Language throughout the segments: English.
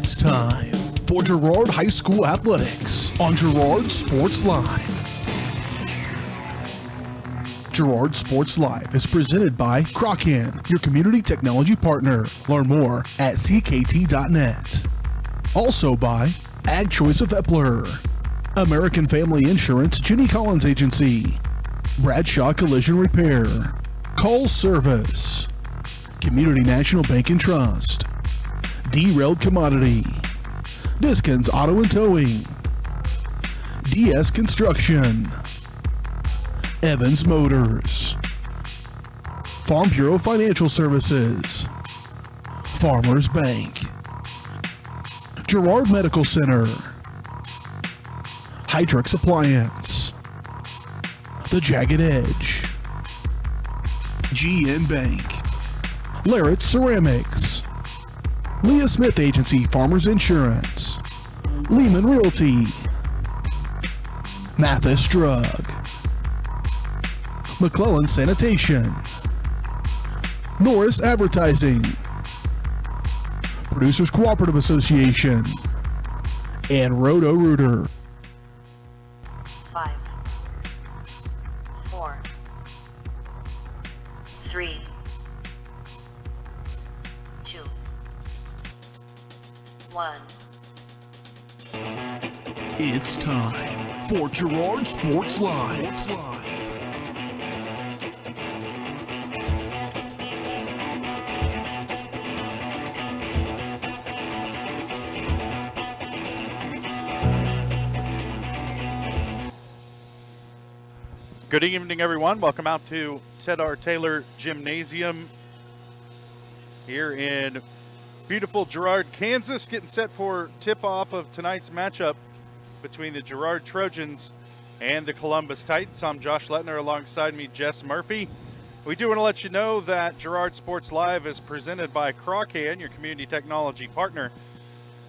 It's time for Girard High School Athletics on Girard Sports Live. Girard Sports Live is presented by Crocan, your community technology partner. Learn more at ckt.net. Also by Ag Choice of Epler, American Family Insurance, Jenny Collins Agency, Bradshaw Collision Repair, Call Service, Community National Bank and Trust, Derailed Commodity, Diskins Auto and Towing, DS Construction, Evans Motors, Farm Bureau Financial Services, Farmers Bank, Girard Medical Center, Hydrix Appliance, The Jagged Edge, GN Bank, Larrett Ceramics, Leah Smith Agency Farmers Insurance, Lehman Realty, Mathis Drug, McClellan Sanitation, Norris Advertising, Producers Cooperative Association, and Roto-Rooter. 5, 4, 3, 2, 1. It's time for Girard Sports Live. Good evening, everyone. Welcome out to Ted R. Taylor Gymnasium here in beautiful Girard, Kansas, getting set for tip-off of tonight's matchup between the Girard Trojans and the Columbus Titans. I'm Josh Lettner, alongside me, Jess Murphy. We do want to let you know that Girard Sports Live is presented by Crocan, your community technology partner.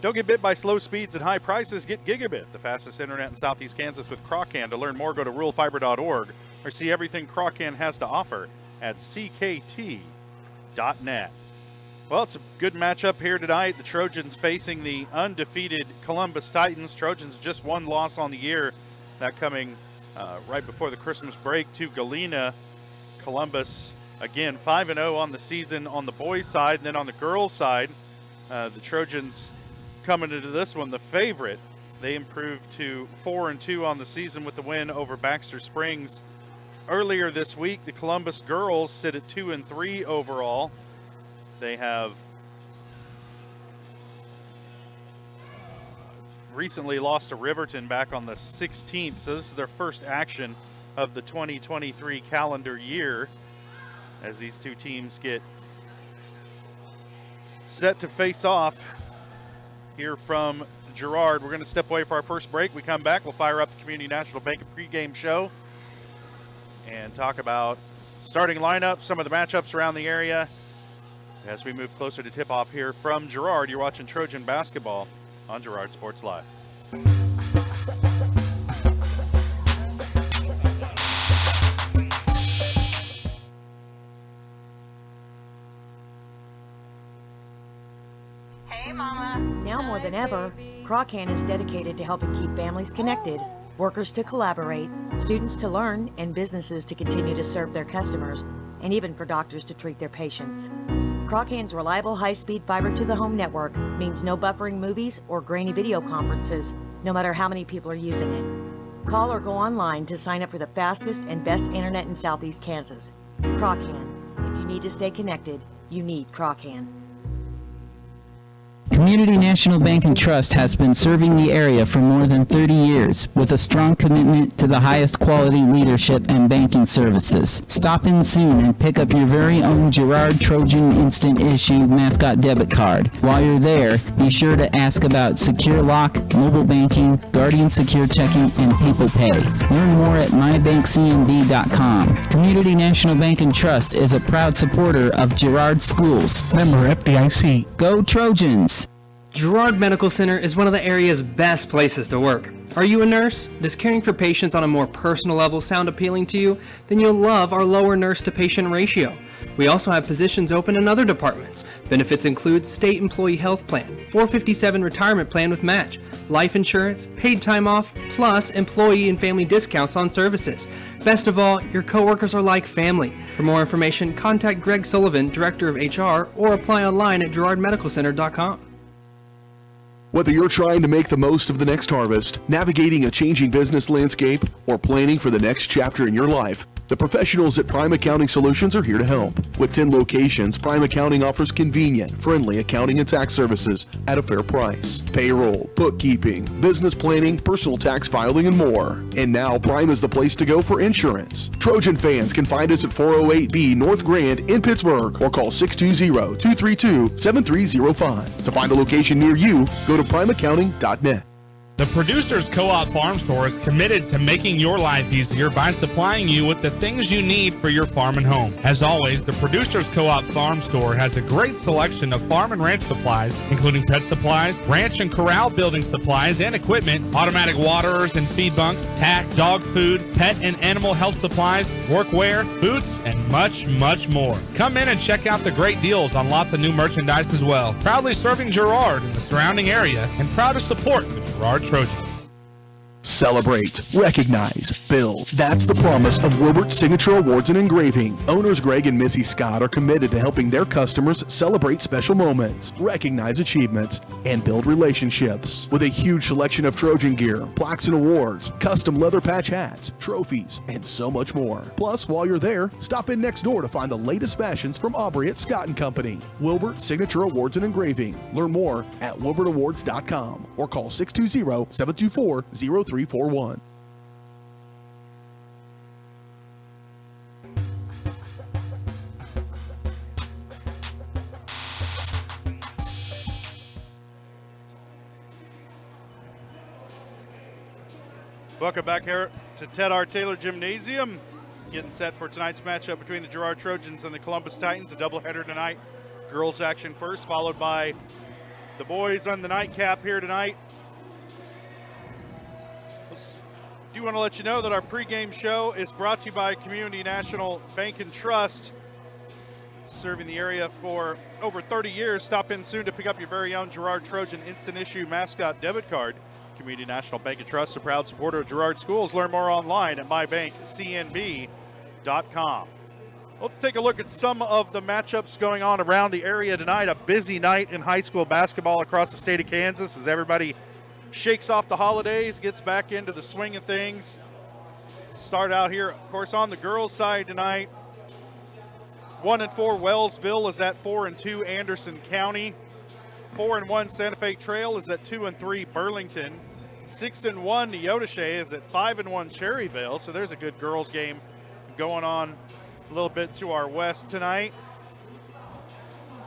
Don't get bit by slow speeds and high prices. Get Gigabit, the fastest internet in Southeast Kansas with Crocan. To learn more, go to ruralfiber.org or see everything Crocan has to offer at ckt.net. Well, it's a good matchup here tonight. The Trojans facing the undefeated Columbus Titans. Trojans just one loss on the year, that coming right before the Christmas break to Galena. Columbus, again, 5-0 on the season on the boys' side. And then on the girls' side, the Trojans coming into this one the favorite. They improved to 4-2 on the season with the win over Baxter Springs earlier this week. The Columbus girls sit at 2-3 overall. They have recently lost to Riverton back on the 16th, so this is their first action of the 2023 calendar year as these two teams get set to face off here from Girard. We're going to step away for our first break. We come back, we'll fire up the Community National Bank pregame show and talk about starting lineup, some of the matchups around the area as we move closer to tip-off here from Girard. You're watching Trojan basketball on Girard Sports Live. Hey, Mama. Now more than ever, Crocan is dedicated to helping keep families connected, workers to collaborate, students to learn, and businesses to continue to serve their customers, and even for doctors to treat their patients. Crocan's reliable high-speed fiber-to-the-home network means no buffering movies or grainy video conferences, no matter how many people are using it. Call or go online to sign up for the fastest and best internet in Southeast Kansas. Crocan. If you need to stay connected, you need Crocan. Community National Bank and Trust has been serving the area for more than 30 years with a strong commitment to the highest quality leadership and banking services. Stop in soon and pick up your very own Girard Trojan Instant Issue mascot debit card. While you're there, be sure to ask about Secure Lock, mobile banking, Guardian Secure Checking, and People Pay. Learn more at mybankcnb.com. Community National Bank and Trust is a proud supporter of Girard Schools. Member FDIC. Go Trojans! Girard Medical Center is one of the area's best places to work. Are you a nurse? Does caring for patients on a more personal level sound appealing to you? Then you'll love our lower nurse-to-patient ratio. We also have positions open in other departments. Benefits include state employee health plan, 457 retirement plan with match, life insurance, paid time off, plus employee and family discounts on services. Best of all, your coworkers are like family. For more information, contact Greg Sullivan, Director of HR, or apply online at GirardMedicalCenter.com. Whether you're trying to make the most of the next harvest, navigating a changing business landscape, or planning for the next chapter in your life, the professionals at Prime Accounting Solutions are here to help. With 10 locations, Prime Accounting offers convenient, friendly accounting and tax services at a fair price. Payroll, bookkeeping, business planning, personal tax filing, and more. And now Prime is the place to go for insurance. Trojan fans can find us at 408B North Grand in Pittsburgh or call 620-232-7305. To find a location near you, go to primeaccounting.net. The Producers Co-op Farm Store is committed to making your life easier by supplying you with the things you need for your farm and home. As always, the Producers Co-op Farm Store has a great selection of farm and ranch supplies, including pet supplies, ranch and corral building supplies and equipment, automatic waterers and feed bunks, tack, dog food, pet and animal health supplies, workwear, boots, and much, much more. Come in and check out the great deals on lots of new merchandise as well. Proudly serving Girard and the surrounding area, and proud to support the Girard Trojans. Celebrate, recognize, build. That's the promise of Wilbert Signature Awards and Engraving. Owners Greg and Missy Scott are committed to helping their customers celebrate special moments, recognize achievements, and build relationships. With a huge selection of Trojan gear, plaques and awards, custom leather patch hats, trophies, and so much more. Plus, while you're there, stop in next door to find the latest fashions from Aubrey at Scott & Company. Wilbert Signature Awards and Engraving. Learn more at wilbertawards.com or call 620-724-0341. Welcome back here to Ted R. Taylor Gymnasium. Getting set for tonight's matchup between the Girard Trojans and the Columbus Titans. A doubleheader tonight. Girls action first, followed by the boys on the nightcap here tonight. I do want to let you know that our pregame show is brought to you by Community National Bank and Trust, serving the area for over 30 years. Stop in soon to pick up your very own Girard Trojan instant issue mascot debit card. Community National Bank and Trust, a proud supporter of Girard Schools. Learn more online at mybankcnb.com. Let's take a look at some of the matchups going on around the area tonight. A busy night in high school basketball across the state of Kansas as everybody shakes off the holidays, gets back into the swing of things. Start out here, of course, on the girls' side tonight. 1-4 Wellsville is at 4-2 Anderson County. 4-1 Santa Fe Trail is at 2-3 Burlington. 6-1 Neodesha is at 5-1 Cherryville. So there's a good girls' game going on a little bit to our west tonight.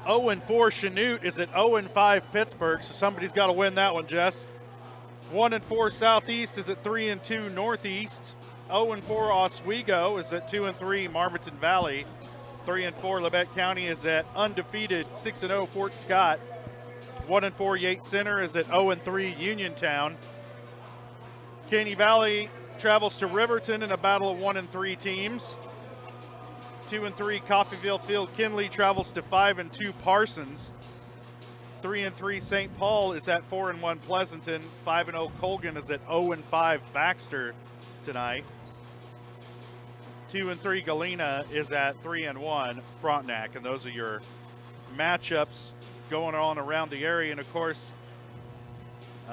0-4 Chanute is at 0-5 Pittsburgh. So somebody's got to win that one, Jess. 1-4 Southeast is at 3-2 Northeast. 0-4 Oswego is at 2-3 Marmaton Valley. 3-4 Labette County is at undefeated 6-0 Fort Scott. 1-4 Yates Center is at 0-3 Uniontown. Caney Valley travels to Riverton in a battle of 1-3 teams. 2-3 Coffeyville Field Kinley travels to 5-2 Parsons. 3-3 St. Paul is at 4-1 Pleasanton. 5-0 Colgan is at 0-5 Baxter tonight. 2-3 Galena is at 3-1 Frontenac. And those are your matchups going on around the area. And of course,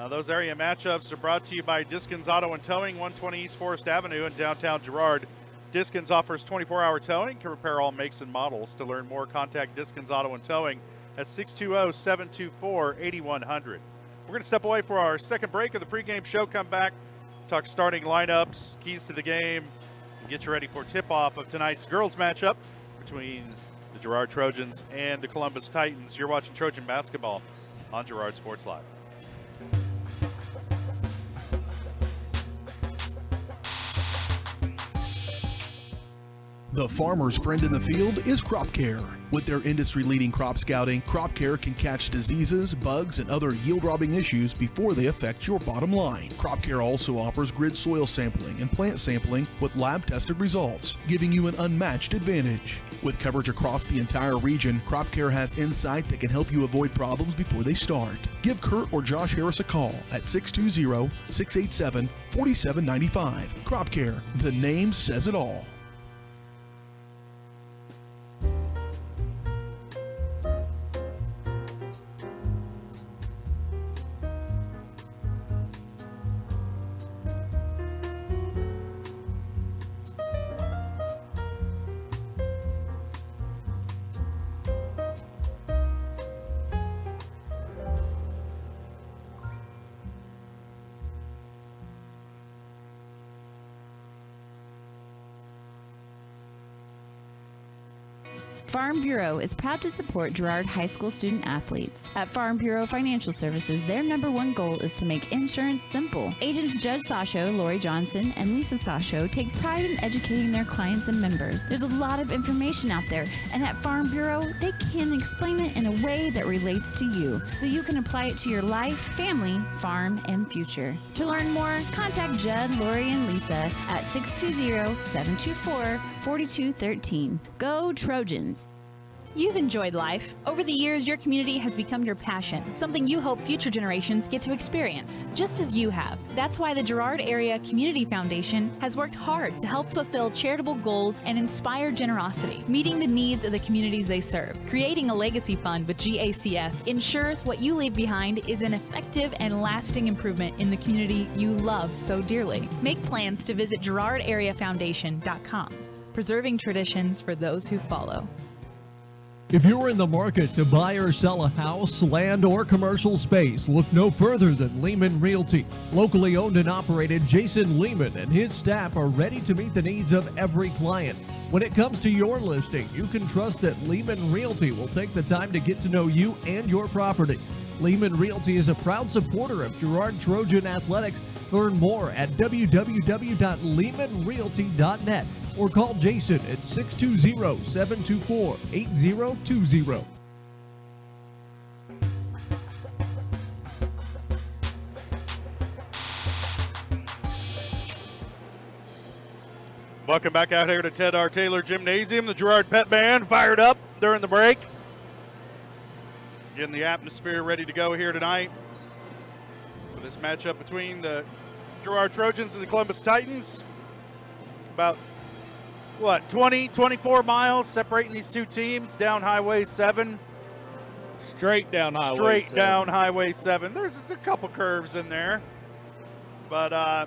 those area matchups are brought to you by Diskins Auto and Towing, 120 East Forest Avenue in downtown Girard. Diskins offers 24-hour towing, can repair all makes and models. To learn more, contact Diskins Auto and Towing at 620-724-8100. We're going to step away for our second break of the pregame show. Come back, talk starting lineups, keys to the game, and get you ready for tip-off of tonight's girls matchup between the Girard Trojans and the Columbus Titans. You're watching Trojan basketball on Girard Sports Live. The farmer's friend in the field is Crop Care. With their industry-leading crop scouting, Crop Care can catch diseases, bugs, and other yield-robbing issues before they affect your bottom line. Crop Care also offers grid soil sampling and plant sampling with lab-tested results, giving you an unmatched advantage. With coverage across the entire region, Crop Care has insight that can help you avoid problems before they start. Give Kurt or Josh Harris a call at 620-687-4795. Crop Care, the name says it all. Farm Bureau is proud to support Girard High School student athletes. At Farm Bureau Financial Services, their #1 goal is to make insurance simple. Agents Judge Sasho, Lori Johnson, and Lisa Sasho take pride in educating their clients and members. There's a lot of information out there, and at Farm Bureau, they can explain it in a way that relates to you, so you can apply it to your life, family, farm, and future. To learn more, contact Judd, Lori, and Lisa at 620-724-4213. Go Trojans! You've enjoyed life. Over the years, your community has become your passion, something you hope future generations get to experience, just as you have. That's why the Girard Area Community Foundation has worked hard to help fulfill charitable goals and inspire generosity, meeting the needs of the communities they serve. Creating a legacy fund with GACF ensures what you leave behind is an effective and lasting improvement in the community you love so dearly. Make plans to visit GirardAreaFoundation.com, preserving traditions for those who follow. If you're in the market to buy or sell a house, land, or commercial space, look no further than Lehman Realty. Locally owned and operated, Jason Lehman and his staff are ready to meet the needs of every client. When it comes to your listing, you can trust that Lehman Realty will take the time to get to know you and your property. Lehman Realty is a proud supporter of Girard Trojan Athletics. Learn more at www.lehmanrealty.net or call Jason at 620-724-8020. Welcome back out here to Ted R. Taylor Gymnasium. The Girard Pet Band fired up during the break. Getting the atmosphere ready to go here tonight for this matchup between the Girard Trojans and the Columbus Titans. About 24 miles separating these two teams down Highway 7. Straight down Highway 7. Straight down Highway 7. There's a couple curves in there. But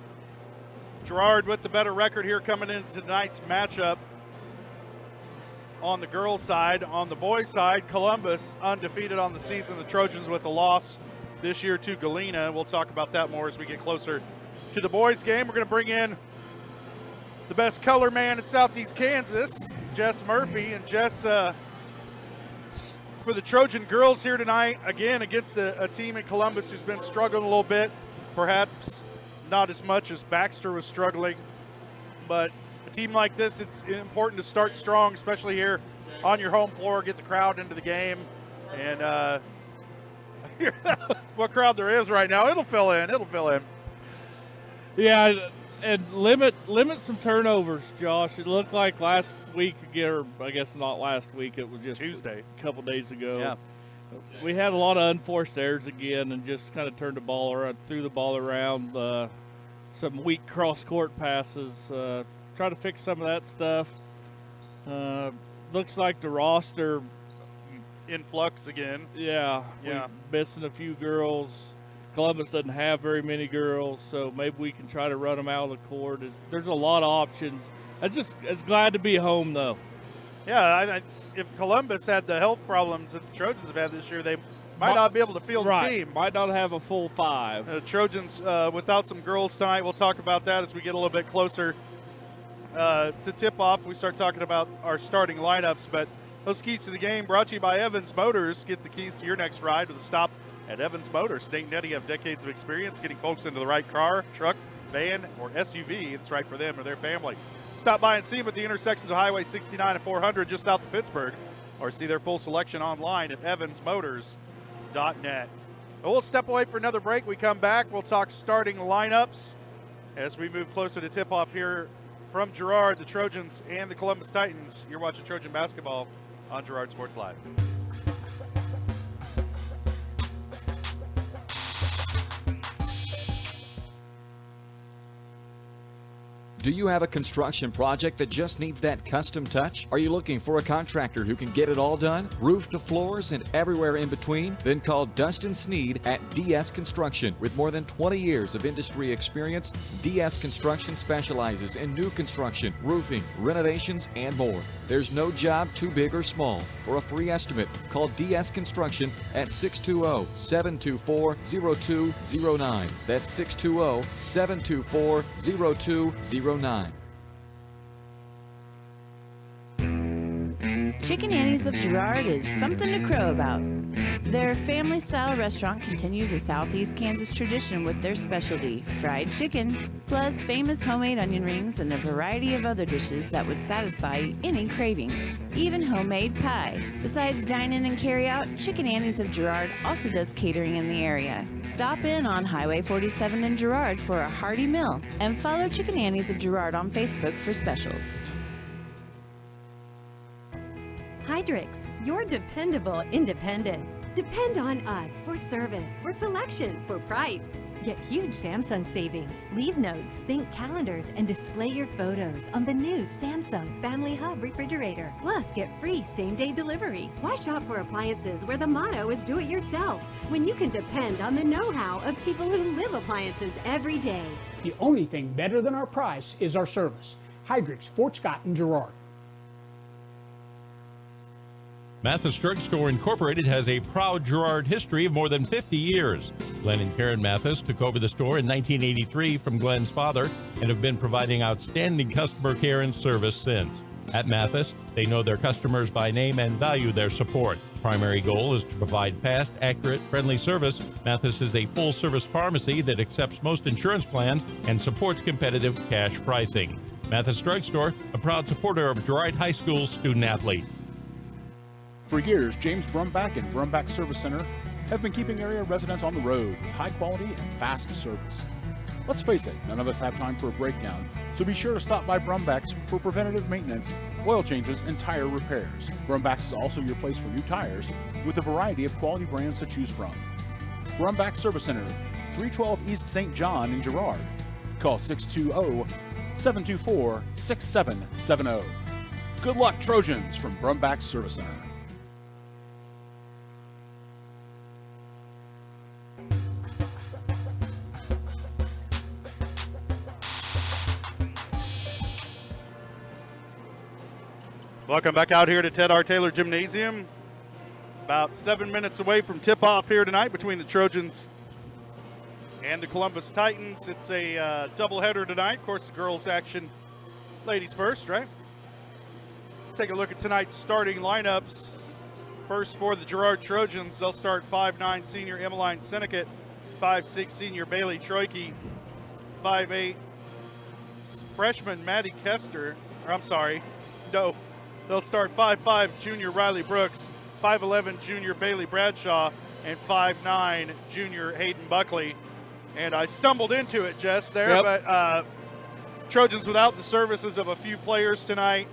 Girard with the better record here coming into tonight's matchup on the girls' side. On the boys' side, Columbus undefeated on the season. The Trojans with a loss this year to Galena. We'll talk about that more as we get closer to the boys' game. We're going to bring in the best color man in Southeast Kansas, Jess Murphy. And Jess, for the Trojan girls here tonight, again, against a team in Columbus who's been struggling a little bit, perhaps not as much as Baxter was struggling. But a team like this, it's important to start strong, especially here on your home floor, get the crowd into the game. And what crowd there is right now, it'll fill in. Yeah, and limit some turnovers, Josh. It looked like last week, or I guess not last week, it was just Tuesday, a couple days ago. Yeah. We had a lot of unforced errors again and just kind of turned the ball around, threw the ball around, some weak cross-court passes. Try to fix some of that stuff. Looks like the roster in flux again. Yeah. Yeah. We're missing a few girls. Columbus doesn't have very many girls, so maybe we can try to run them out of the court. There's a lot of options. It's glad to be home, though. Yeah, if Columbus had the health problems that the Trojans have had this year, they might not be able to field the team. Might not have a full five. The Trojans without some girls tonight. We'll talk about that as we get a little bit closer to tip-off. We start talking about our starting lineups, but those keys to the game brought to you by Evans Motors. Get the keys to your next ride with a stop at Evans Motors. Nate and Eddie have decades of experience getting folks into the right car, truck, van, or SUV that's right for them or their family. Stop by and see them at the intersections of Highway 69 and 400 just south of Pittsburgh, or see their full selection online at evansmotors.net. Well, we'll step away for another break. We come back, we'll talk starting lineups as we move closer to tip-off here from Girard, the Trojans, and the Columbus Titans. You're watching Trojan basketball on Girard Sports Live. Do you have a construction project that just needs that custom touch? Are you looking for a contractor who can get it all done? Roof to floors and everywhere in between? Then call Dustin Sneed at DS Construction. With more than 20 years of industry experience, DS Construction specializes in new construction, roofing, renovations, and more. There's no job too big or small. For a free estimate, call DS Construction at 620-724-0209. That's 620-724-0209. Chicken Annie's of Girard is something to crow about. Their family-style restaurant continues a Southeast Kansas tradition with their specialty, fried chicken, plus famous homemade onion rings and a variety of other dishes that would satisfy any cravings, even homemade pie. Besides dine-in and carry-out, Chicken Annie's of Girard also does catering in the area. Stop in on Highway 47 in Girard for a hearty meal, and follow Chicken Annie's of Girard on Facebook for specials. Hydrix, your dependable independent. Depend on us for service, for selection, for price. Get huge Samsung savings. Leave notes, sync calendars, and display your photos on the new Samsung Family Hub refrigerator. Plus, get free same-day delivery. Why shop for appliances where the motto is do it yourself when you can depend on the know-how of people who live appliances every day? The only thing better than our price is our service. Hydrix, Fort Scott, and Girard. Mathis Drug Store Incorporated has a proud Girard history of more than 50 years. Glenn and Karen Mathis took over the store in 1983 from Glenn's father and have been providing outstanding customer care and service since. At Mathis, they know their customers by name and value their support. Primary goal is to provide fast, accurate, friendly service. Mathis is a full-service pharmacy that accepts most insurance plans and supports competitive cash pricing. Mathis Drug Store, a proud supporter of Girard High School student-athletes. For years, James Brumbach and Brumbach Service Center have been keeping area residents on the road with high quality and fast service. Let's face it, none of us have time for a breakdown, so be sure to stop by Brumbach's for preventative maintenance, oil changes, and tire repairs. Brumbach's is also your place for new tires with a variety of quality brands to choose from. Brumbach Service Center, 312 East St. John in Girard. Call 620-724-6770. Good luck, Trojans, from Brumbach Service Center. Welcome back out here to Ted R. Taylor Gymnasium. About 7 minutes away from tip-off here tonight between the Trojans and the Columbus Titans. It's a doubleheader tonight. Of course, the girls' action, ladies first, right? Let's take a look at tonight's starting lineups. First for the Girard Trojans, they'll start 5'9" senior Emmeline Senecott, 5'6" senior Bailey Troike, 5'8" freshman Maddie Kester. They'll start 5'5" junior Riley Brooks, 5'11" junior Bailey Bradshaw, and 5'9" junior Hayden Buckley. And I stumbled into it, Jess, there, but Trojans without the services of a few players tonight.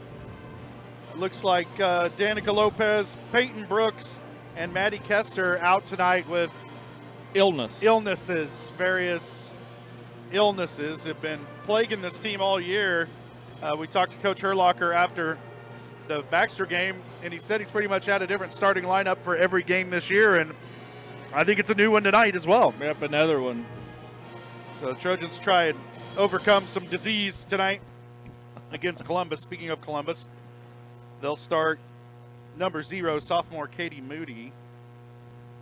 Looks like Danica Lopez, Peyton Brooks, and Maddie Kester out tonight with illnesses. Various illnesses have been plaguing this team all year. We talked to Coach Herlocker after the Baxter game, and he said he's pretty much had a different starting lineup for every game this year, and I think it's a new one tonight as well. Yep, another one. So the Trojans try and overcome some disease tonight against Columbus. Speaking of Columbus, they'll start number 0, sophomore Katie Moody,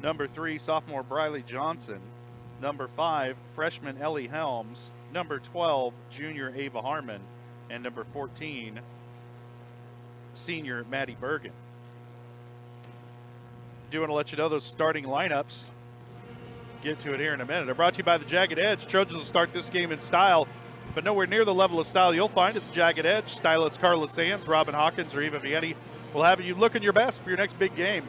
number 3, sophomore Briley Johnson, number 5, freshman Ellie Helms, number 12, junior Ava Harmon, and number 14, senior Maddie Bergen. Do want to let you know those starting lineups. Get to it here in a minute. They're brought to you by the Jagged Edge. Trojans will start this game in style. but nowhere near the level of style you'll find at the Jagged Edge. Stylist Carla Sands, Robin Hawkins, or Eva Vietti will have you looking your best for your next big game.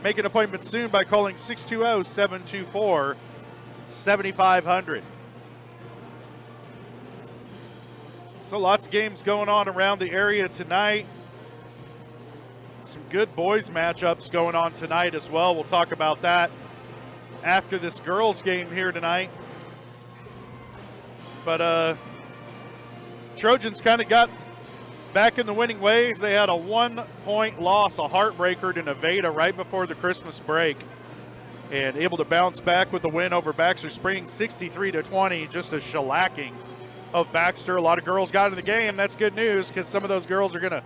Make an appointment soon by calling 620-724-7500. So lots of games going on around the area tonight. Some good boys matchups going on tonight as well. We'll talk about that after this girls game here tonight. But Trojans kind of got back in the winning ways. They had a 1-point loss, a heartbreaker to Nevada right before the Christmas break, and able to bounce back with a win over Baxter Springs, 63-20, just a shellacking of Baxter. A lot of girls got in the game. That's good news because some of those girls are going to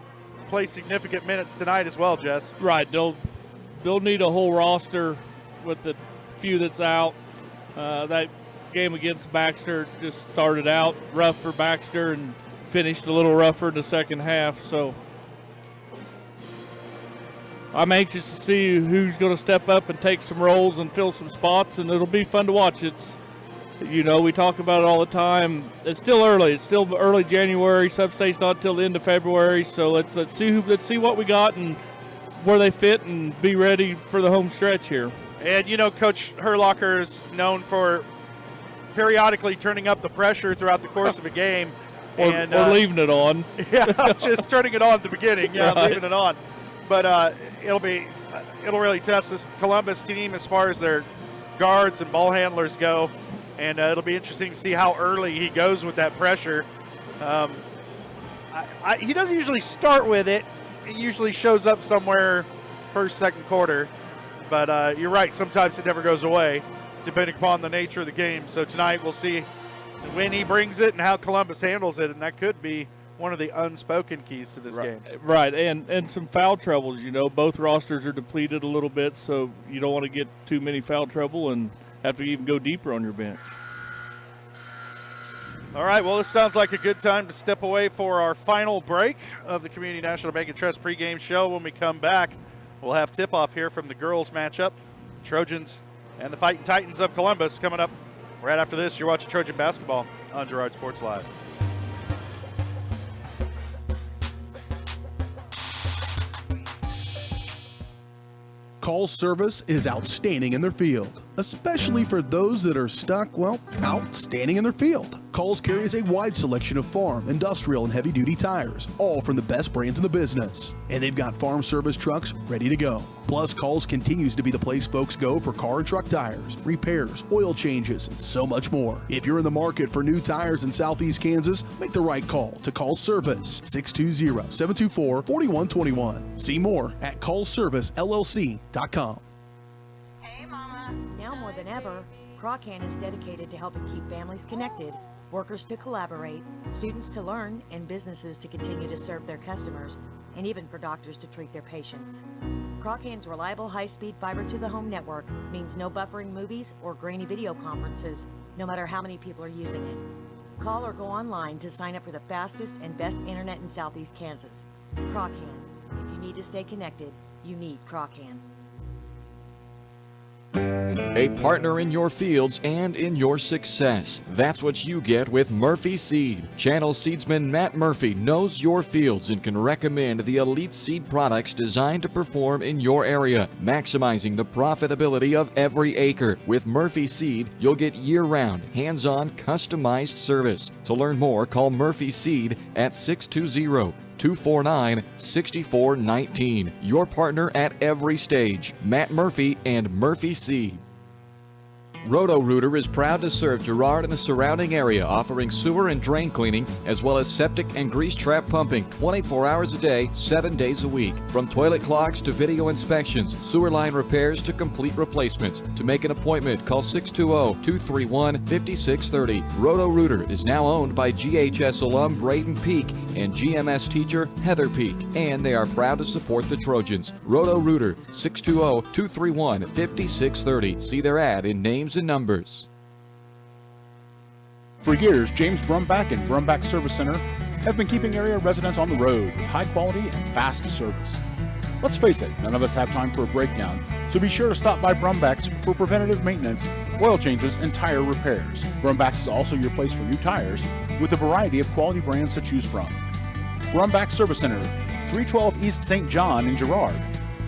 play significant minutes tonight as well, Jess. Right. They'll need a whole roster with the few that's out. That game against Baxter just started out rough for Baxter and finished a little rougher in the second half. So I'm anxious to see who's going to step up and take some roles and fill some spots, and it'll be fun to watch. It's, you know, we talk about it all the time. It's still early. It's still early January. Sub-state's not until the end of February. So let's see what we got and where they fit, and be ready for the home stretch here. And you know, Coach Herlocker is known for periodically turning up the pressure throughout the course of a game, or leaving it on. Yeah, just turning it on at the beginning. Yeah, right. Leaving it on. But it'll really test this Columbus team as far as their guards and ball handlers go. And it'll be interesting to see how early he goes with that pressure. He doesn't usually start with it. It usually shows up somewhere first, second quarter. But you're right, sometimes it never goes away, depending upon the nature of the game. So tonight we'll see when he brings it and how Columbus handles it, and that could be one of the unspoken keys to this game. Right, and some foul troubles. You know, both rosters are depleted a little bit, so you don't want to get too many foul trouble and have to even go deeper on your bench. All right, well, this sounds like a good time to step away for our final break of the Community National Bank and Trust pregame show. When we come back, we'll have tip-off here from the girls matchup, Trojans and the Fighting Titans of Columbus coming up right after this. You're watching Trojan Basketball on Girard Sports Live. Call service is outstanding in their field, especially for those that are stuck, well, outstanding in their field. Calls carries a wide selection of farm, industrial, and heavy-duty tires, all from the best brands in the business. And they've got farm service trucks ready to go. Plus, Calls continues to be the place folks go for car and truck tires, repairs, oil changes, and so much more. If you're in the market for new tires in Southeast Kansas, make the right call to Call Service, 620-724-4121. See more at callservicellc.com. Now more than ever, Croccan is dedicated to helping keep families connected, workers to collaborate, students to learn, and businesses to continue to serve their customers, and even for doctors to treat their patients. Croccan's reliable high-speed fiber-to-the-home network means no buffering movies or grainy video conferences, no matter how many people are using it. Call or go online to sign up for the fastest and best internet in Southeast Kansas. Croccan. If you need to stay connected, you need Croccan. A partner in your fields and in your success. That's what you get with Murphy Seed. Channel seedsman Matt Murphy knows your fields and can recommend the elite seed products designed to perform in your area, maximizing the profitability of every acre. With Murphy Seed, you'll get year-round, hands-on, customized service. To learn more, call Murphy Seed at 620-249-6419. Your partner at every stage. Matt Murphy and Murphy Seed. Roto-Rooter is proud to serve Girard and the surrounding area, offering sewer and drain cleaning, as well as septic and grease trap pumping 24 hours a day, 7 days a week. From toilet clogs to video inspections, sewer line repairs to complete replacements. To make an appointment, call 620-231-5630. Roto-Rooter is now owned by GHS alum Braden Peak and GMS teacher Heather Peak, and they are proud to support the Trojans. Roto-Rooter, 620-231-5630. See their ad in names and numbers. For years, James Brumback and Brumback Service Center have been keeping area residents on the road with high quality and fast service. Let's face it, none of us have time for a breakdown, so be sure to stop by Brumback's for preventative maintenance, oil changes, and tire repairs. Brumback's is also your place for new tires, with a variety of quality brands to choose from. Brumback Service Center, 312 East St. John in Girard.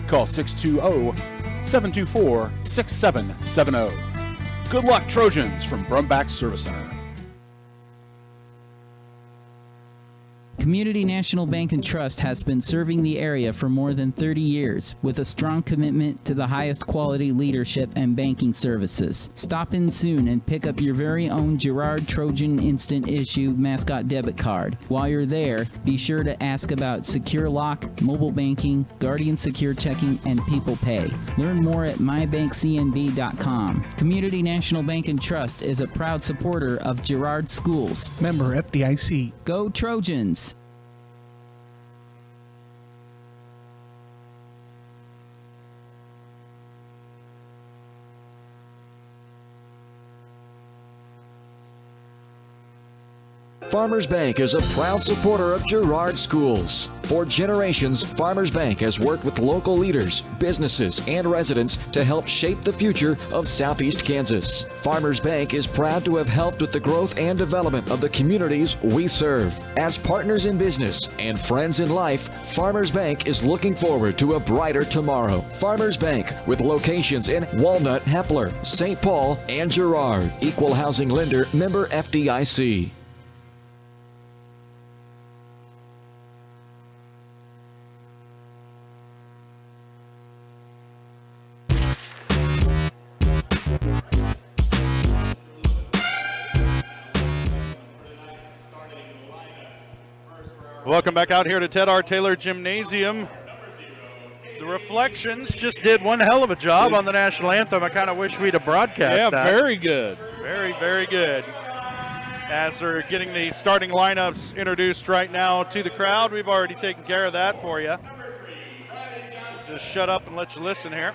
Call 620-724-6770. Good luck, Trojans, from Brumback Service Center. Community National Bank and Trust has been serving the area for more than 30 years with a strong commitment to the highest quality leadership and banking services. Stop in soon and pick up your very own Girard Trojan Instant Issue mascot debit card. While you're there, be sure to ask about Secure Lock, mobile banking, Guardian Secure Checking, and People Pay. Learn more at mybankcnb.com. Community National Bank and Trust is a proud supporter of Girard Schools. Member FDIC. Go Trojans! Farmers Bank is a proud supporter of Girard Schools. For generations, Farmers Bank has worked with local leaders, businesses, and residents to help shape the future of Southeast Kansas. Farmers Bank is proud to have helped with the growth and development of the communities we serve. As partners in business and friends in life, Farmers Bank is looking forward to a brighter tomorrow. Farmers Bank, with locations in Walnut, Hepler, St. Paul, and Girard. Equal housing lender, member FDIC. Welcome back out here to Ted R. Taylor Gymnasium. The Reflections just did one hell of a job on the national anthem. I kind of wish we'd have broadcast that. Very good. Very, very good. As they're getting the starting lineups introduced right now to the crowd, we've already taken care of that for you. Just shut up and let you listen here.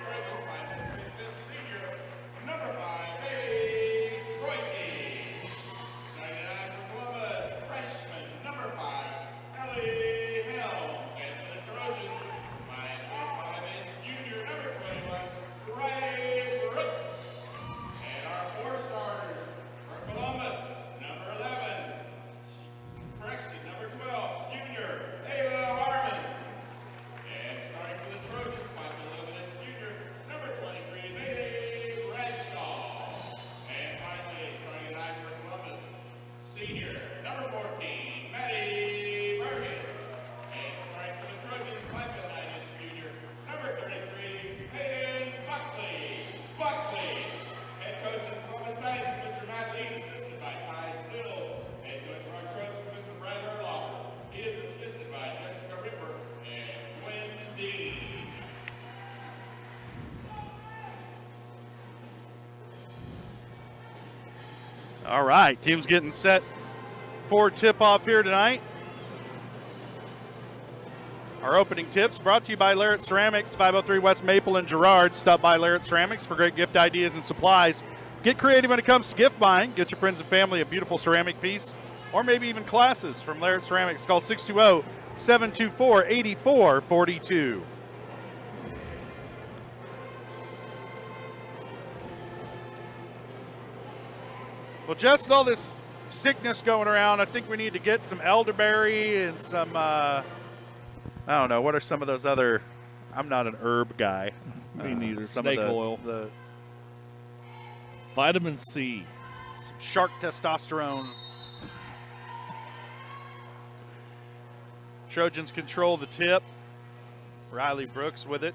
All right, team's getting set for tip-off here tonight. Our opening tips brought to you by Larrett Ceramics, 503 West Maple in Girard. Stop by Larrett Ceramics for great gift ideas and supplies. Get creative when it comes to gift buying. Get your friends and family a beautiful ceramic piece or maybe even classes from Larrett Ceramics. Call 620-724-8442. Well, just all this sickness going around, I think we need to get some elderberry and some, I don't know, what are some of those other, I'm not an herb guy. Me neither. Some Snake of oil. The vitamin C. Some shark testosterone. Trojans control the tip. Riley Brooks with it.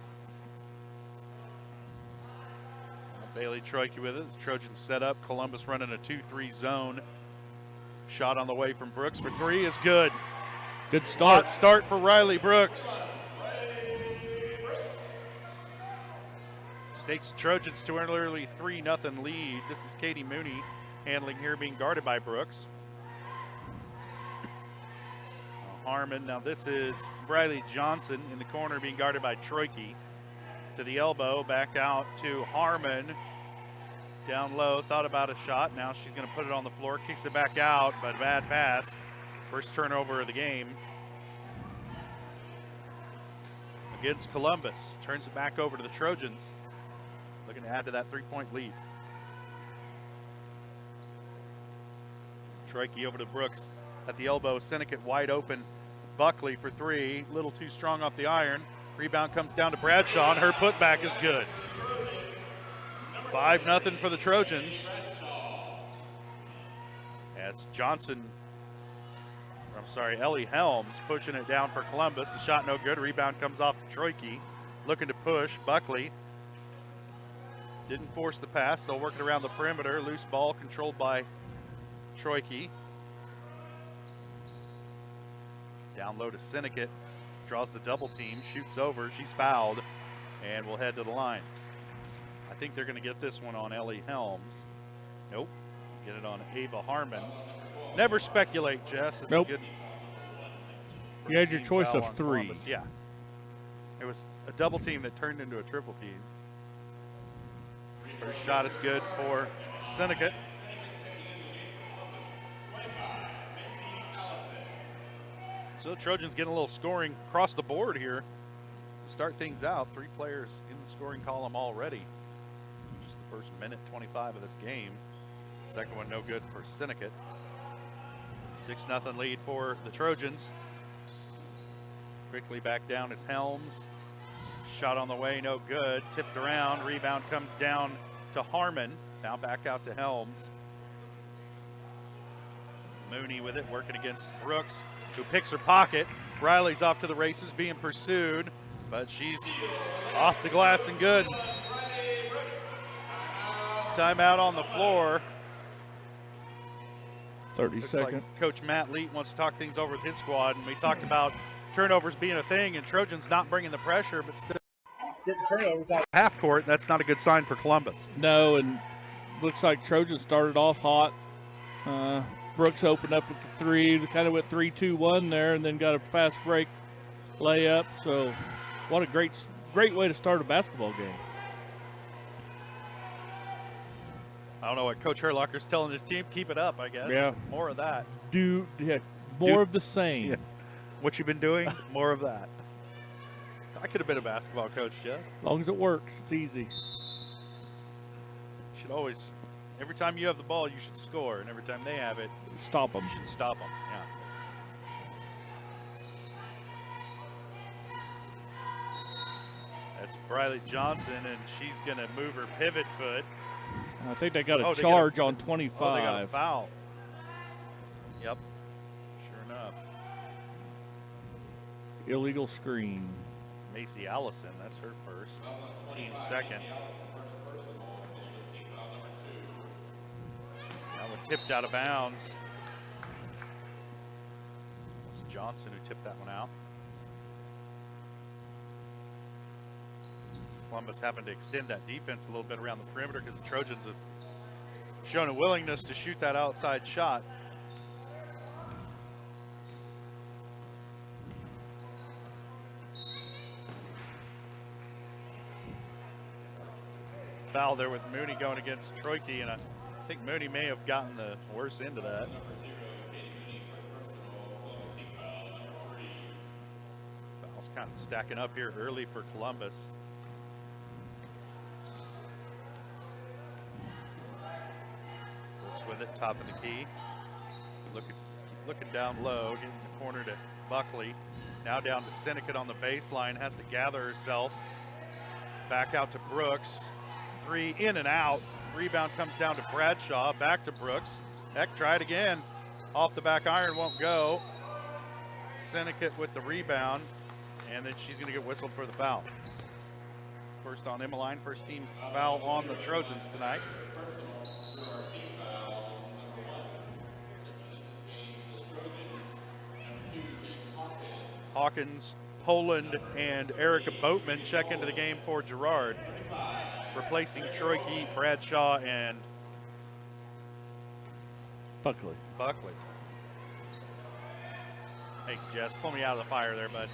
Bailey Troike with it. The Trojans set up. Columbus running a 2-3 zone. Shot on the way from Brooks for three is good. Good start. Hot start for Riley Brooks. Takes Trojans to an early 3-0 lead. This is Katie Mooney handling here, being guarded by Brooks. Harmon, now this is Briley Johnson in the corner being guarded by Troike. To the elbow, back out to Harmon. Down low, thought about a shot. Now she's going to put it on the floor, kicks it back out, but bad pass. First turnover of the game against Columbus. Turns it back over to the Trojans. Looking to add to that 3-point lead. Troike over to Brooks at the elbow. Sinnott wide open. Buckley for three. Little too strong off the iron. Rebound comes down to Bradshaw, and her putback is good. 5-0 for the Trojans. That's Ellie Helms pushing it down for Columbus. The shot no good. Rebound comes off to Troike. Looking to push. Buckley didn't force the pass. They'll work it around the perimeter. Loose ball controlled by Troike. Down low to Sinnott. Draws the double team. Shoots over. She's fouled. And will head to the line. I think they're going to get this one on Ellie Helms. Nope. Get it on Ava Harmon. Never speculate, Jess. It's nope. a good. You had your choice of three. Columbus. Yeah. It was a double team that turned into a triple team. First shot is good for Sinnott. So Trojans getting a little scoring across the board here to start things out. 3 players in the scoring column already. Just the first minute 25 of this game. Second one no good for Sinnott. 6-0 lead for the Trojans. Quickly back down is Helms. Shot on the way, no good. Tipped around. Rebound comes down to Harmon. Now back out to Helms. Mooney with it, working against Brooks, who picks her pocket. Riley's off to the races, being pursued, but she's off the glass and good. Timeout on the floor. 30 Looks seconds. like Coach Matt Leet wants to talk things over with his squad, and we talked about turnovers being a thing and Trojans not bringing the pressure, but still getting turnovers out of half court. That's not a good sign for Columbus. No, and looks like Trojans started off hot. Brooks opened up with the three. They kind of went 3-2-1 there, and then got a fast break layup. So, what a great way to start a basketball game. I don't know what Coach Herlocker's telling his team. Keep it up, I guess. Yeah. More of that. More of the same. Yes. What you've been doing, more of that. I could have been a basketball coach, Jeff. As long as it works, it's easy. You should always, every time you have the ball, you should score, and every time they have it, stop them. You should stop them. Yeah. That's Briley Johnson, and she's going to move her pivot foot. I think they got a charge on 25. Oh, they got a foul. Yep. Sure enough. Illegal screen. It's Macy Allison. That's her first. Team second. That one tipped out of bounds. It's Johnson who tipped that one out. Columbus having to extend that defense a little bit around the perimeter because the Trojans have shown a willingness to shoot that outside shot. Foul there with Mooney going against Troike, and I think Mooney may have gotten the worst end of that. Fouls kind of stacking up here early for Columbus. With it, top of the key. Looking down low, getting the corner to Buckley. Now down to Sinnott on the baseline, has to gather herself. Back out to Brooks. Three in and out. Rebound comes down to Bradshaw, back to Brooks. Heck, try it again. Off the back iron, won't go. Sinnott with the rebound, and then she's gonna get whistled for the foul. First on Emmeline, first team's foul on the Trojans tonight. Hawkins, Poland, and Erica Boatman check into the game for Girard, replacing Troike, Bradshaw, and Buckley. Thanks, Jess. Pull me out of the fire there, bud.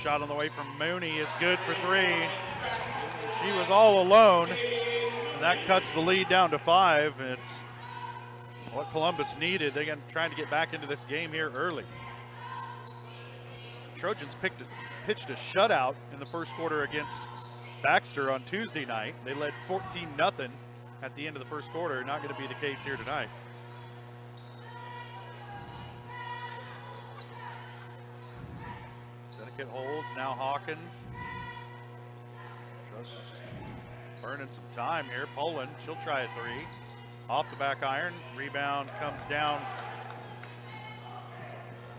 Shot on the way from Mooney is good for three. She was all alone, and that cuts the lead down to 5. It's what Columbus needed. They're trying to get back into this game here early. Trojans pitched a shutout in the first quarter against Baxter on Tuesday night. They led 14-0 at the end of the first quarter. Not going to be the case here tonight. Syndicate holds, now Hawkins. Trojans just burning some time here. Poland, she'll try a three. Off the back iron, rebound comes down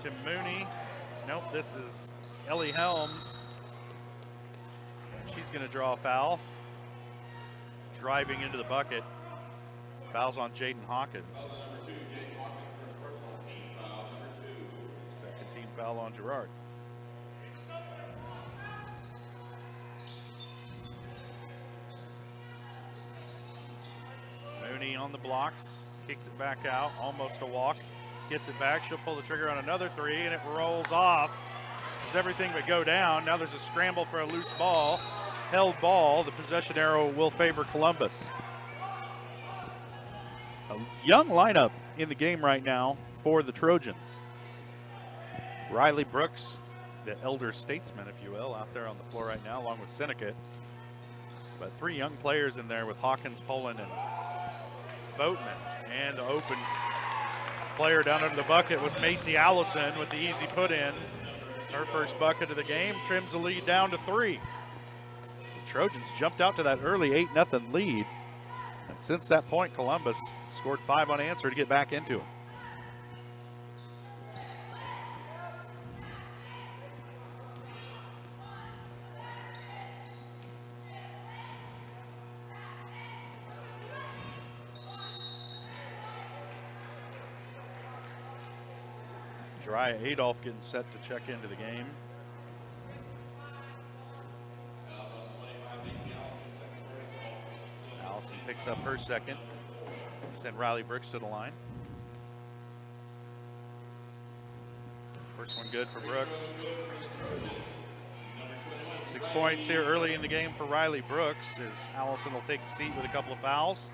to Mooney. Nope, this is Ellie Helms. She's going to draw a foul. Driving into the bucket. Foul's on Jaden Hawkins. Second team foul on Girard. Mooney on the blocks, kicks it back out, almost a walk. Gets it back, she'll pull the trigger on another three, and it rolls off. It's everything but go down. Now there's a scramble for a loose ball. Held ball, the possession arrow will favor Columbus. A young lineup in the game right now for the Trojans. Riley Brooks, the elder statesman, if you will, out there on the floor right now, along with Syndicate. But three young players in there with Hawkins, Poland, and Boatman. And open player down under the bucket was Macy Allison with the easy put in. Her first bucket of the game trims the lead down to 3. The Trojans jumped out to that early 8-0 lead. And since that point, Columbus scored 5 unanswered to get back into it. Jariah Adolph getting set to check into the game. Allison picks up her second. Send Riley Brooks to the line. First one good for Brooks. 6 points here early in the game for Riley Brooks as Allison will take the seat with a couple of fouls.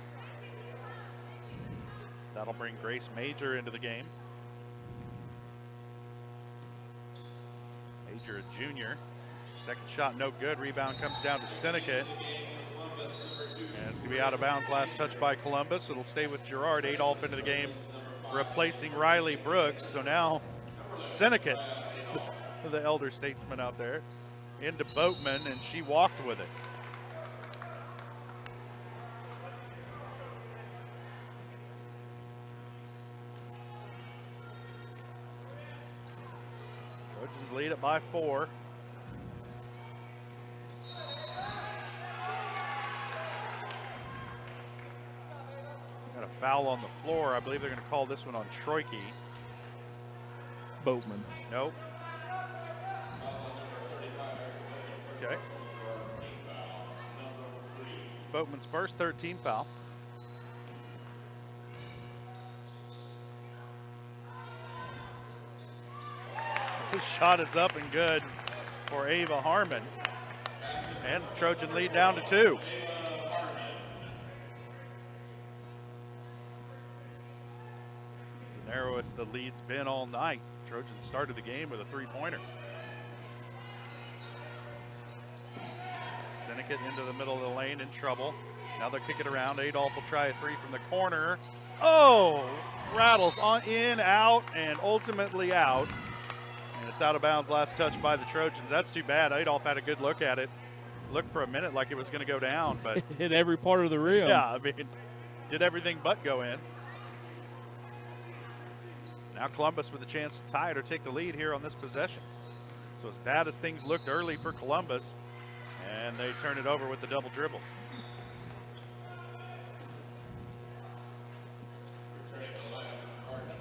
That'll bring Grace Major into the game. Major, a junior. Second shot, no good. Rebound comes down to Syndicate. And it's going to be out of bounds. Last touch by Columbus. It'll stay with Girard. Adolph into the game, replacing Riley Brooks. So now Syndicate, the elder statesman out there, into Boatman, and she walked with it. Trojans lead it by 4. Got a foul on the floor. I believe they're going to call this one on Troike. Boatman. Nope. Okay. It's Boatman's first 13th foul. His shot is up and good for Ava Harmon. And the Trojan lead down to 2. The narrowest the lead's been all night. Trojans started the game with a 3-pointer. Syndicate into the middle of the lane in trouble. Now they'll kick it around. Adolph will try a 3 from the corner. Oh! Rattles on in, out, and ultimately out. And it's out of bounds. Last touch by the Trojans. That's too bad. Adolph had a good look at it. Looked for a minute like it was going to go down, but hit every part of the rim. Yeah, I mean, did everything but go in. Now Columbus with a chance to tie it or take the lead here on this possession. So as bad as things looked early for Columbus, and they turn it over with the double dribble.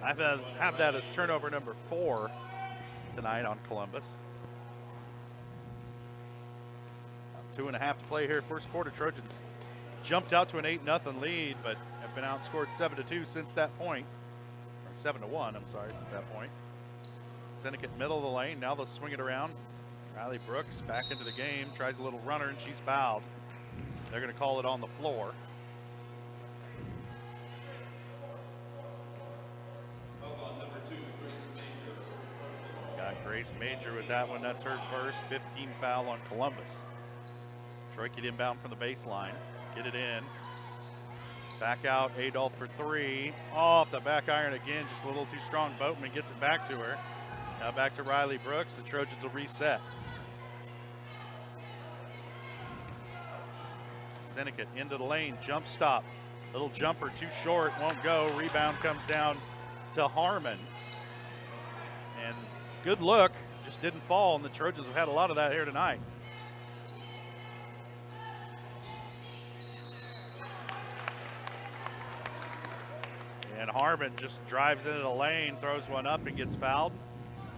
I have that as turnover number 4 tonight on Columbus. 2.5 to play here. First quarter, Trojans jumped out to an 8-0 lead, but have been outscored 7-2 since that point. Or 7-1, I'm sorry, since that point. Syndicate middle of the lane. Now they'll swing it around. Riley Brooks back into the game, tries a little runner, and she's fouled. They're going to call it on the floor. Got Grace Major with that one. That's her first 15 foul on Columbus. Troy get inbound from the baseline. Get it in. Back out, Adolph for 3. Off the back iron again, just a little too strong. Boatman gets it back to her. Now back to Riley Brooks. The Trojans will reset. Sinnott into the lane, jump stop. Little jumper too short, won't go. Rebound comes down to Harmon. And good look, just didn't fall, and the Trojans have had a lot of that here tonight. And Harmon just drives into the lane, throws one up and gets fouled.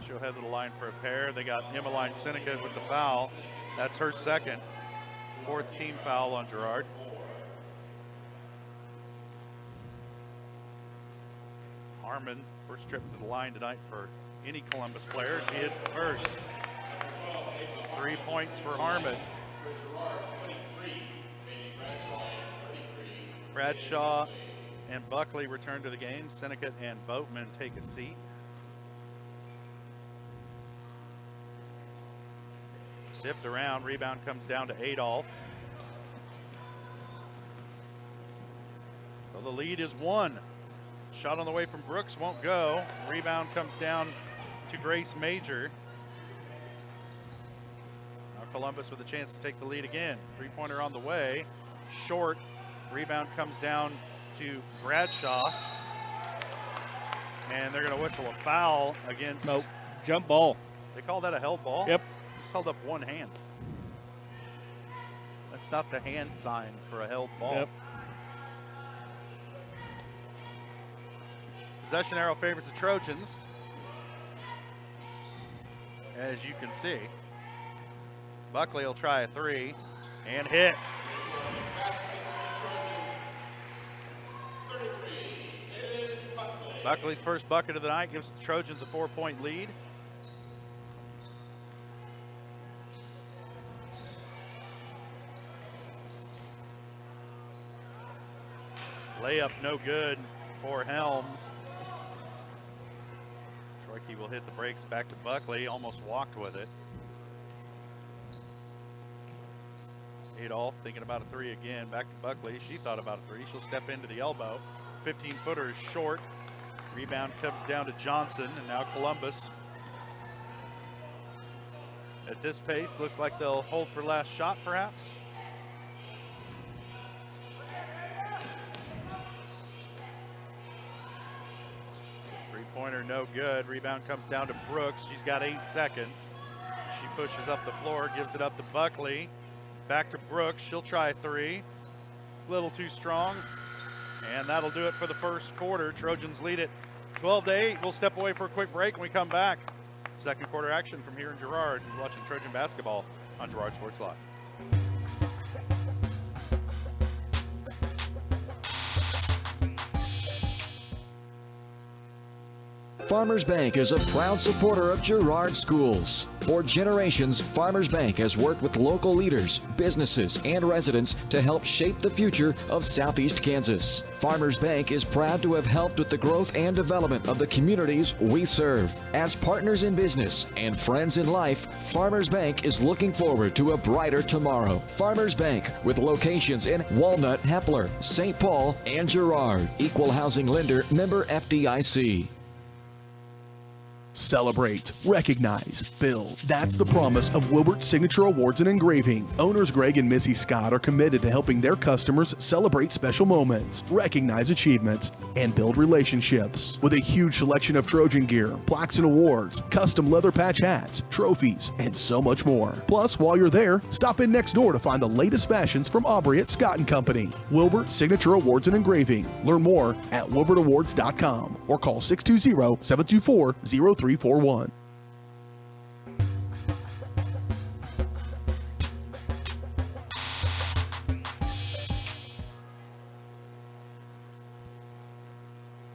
She'll head to the line for a pair. They got Emmeline Sinnott with the foul. That's her second. Fourth team foul on Girard. Harmon, first trip to the line tonight for any Columbus player. She hits the first. 3 points for Harmon. Bradshaw and Buckley return to the game. Sinnott and Boatman take a seat. Tipped around, rebound comes down to Adolph. So the lead is 1. Shot on the way from Brooks won't go. Rebound comes down to Grace Major. Now Columbus with a chance to take the lead again. Three-pointer on the way. Short. Rebound comes down to Bradshaw. And they're going to whistle a foul against... Nope. Jump ball. They call that a held ball? Yep. Just held up one hand. That's not the hand sign for a held ball. Yep. Possession arrow favors the Trojans. As you can see. Buckley will try a three and hits. Buckley's first bucket of the night gives the Trojans a 4-point lead. Layup no good for Helms. Troike will hit the brakes back to Buckley, almost walked with it. Adolph thinking about a three again, back to Buckley. She thought about a three, she'll step into the elbow. 15-footer is short. Rebound comes down to Johnson, and now Columbus. At this pace, looks like they'll hold for last shot, perhaps. Three-pointer, no good. Rebound comes down to Brooks. She's got 8 seconds. She pushes up the floor, gives it up to Buckley. Back to Brooks. She'll try a three. A little too strong. And that'll do it for the first quarter. Trojans lead it 12-8. We'll step away for a quick break when we come back. Second quarter action from here in Girard. You're watching Trojan basketball on Girard Sports Live. Farmers Bank is a proud supporter of Girard schools. For generations, Farmers Bank has worked with local leaders, businesses, and residents to help shape the future of Southeast Kansas. Farmers Bank is proud to have helped with the growth and development of the communities we serve. As partners in business and friends in life, Farmers Bank is looking forward to a brighter tomorrow. Farmers Bank, with locations in Walnut, Hepler, St. Paul, and Girard. Equal housing lender, member FDIC. Celebrate, recognize, build. That's the promise of Wilbert Signature Awards and Engraving. Owners Greg and Missy Scott are committed to helping their customers celebrate special moments, recognize achievements, and build relationships. With a huge selection of Trojan gear, plaques and awards, custom leather patch hats, trophies, and so much more. Plus, while you're there, stop in next door to find the latest fashions from Aubrey at Scott & Company. Wilbert Signature Awards and Engraving. Learn more at wilbertawards.com or call 620-724-0341.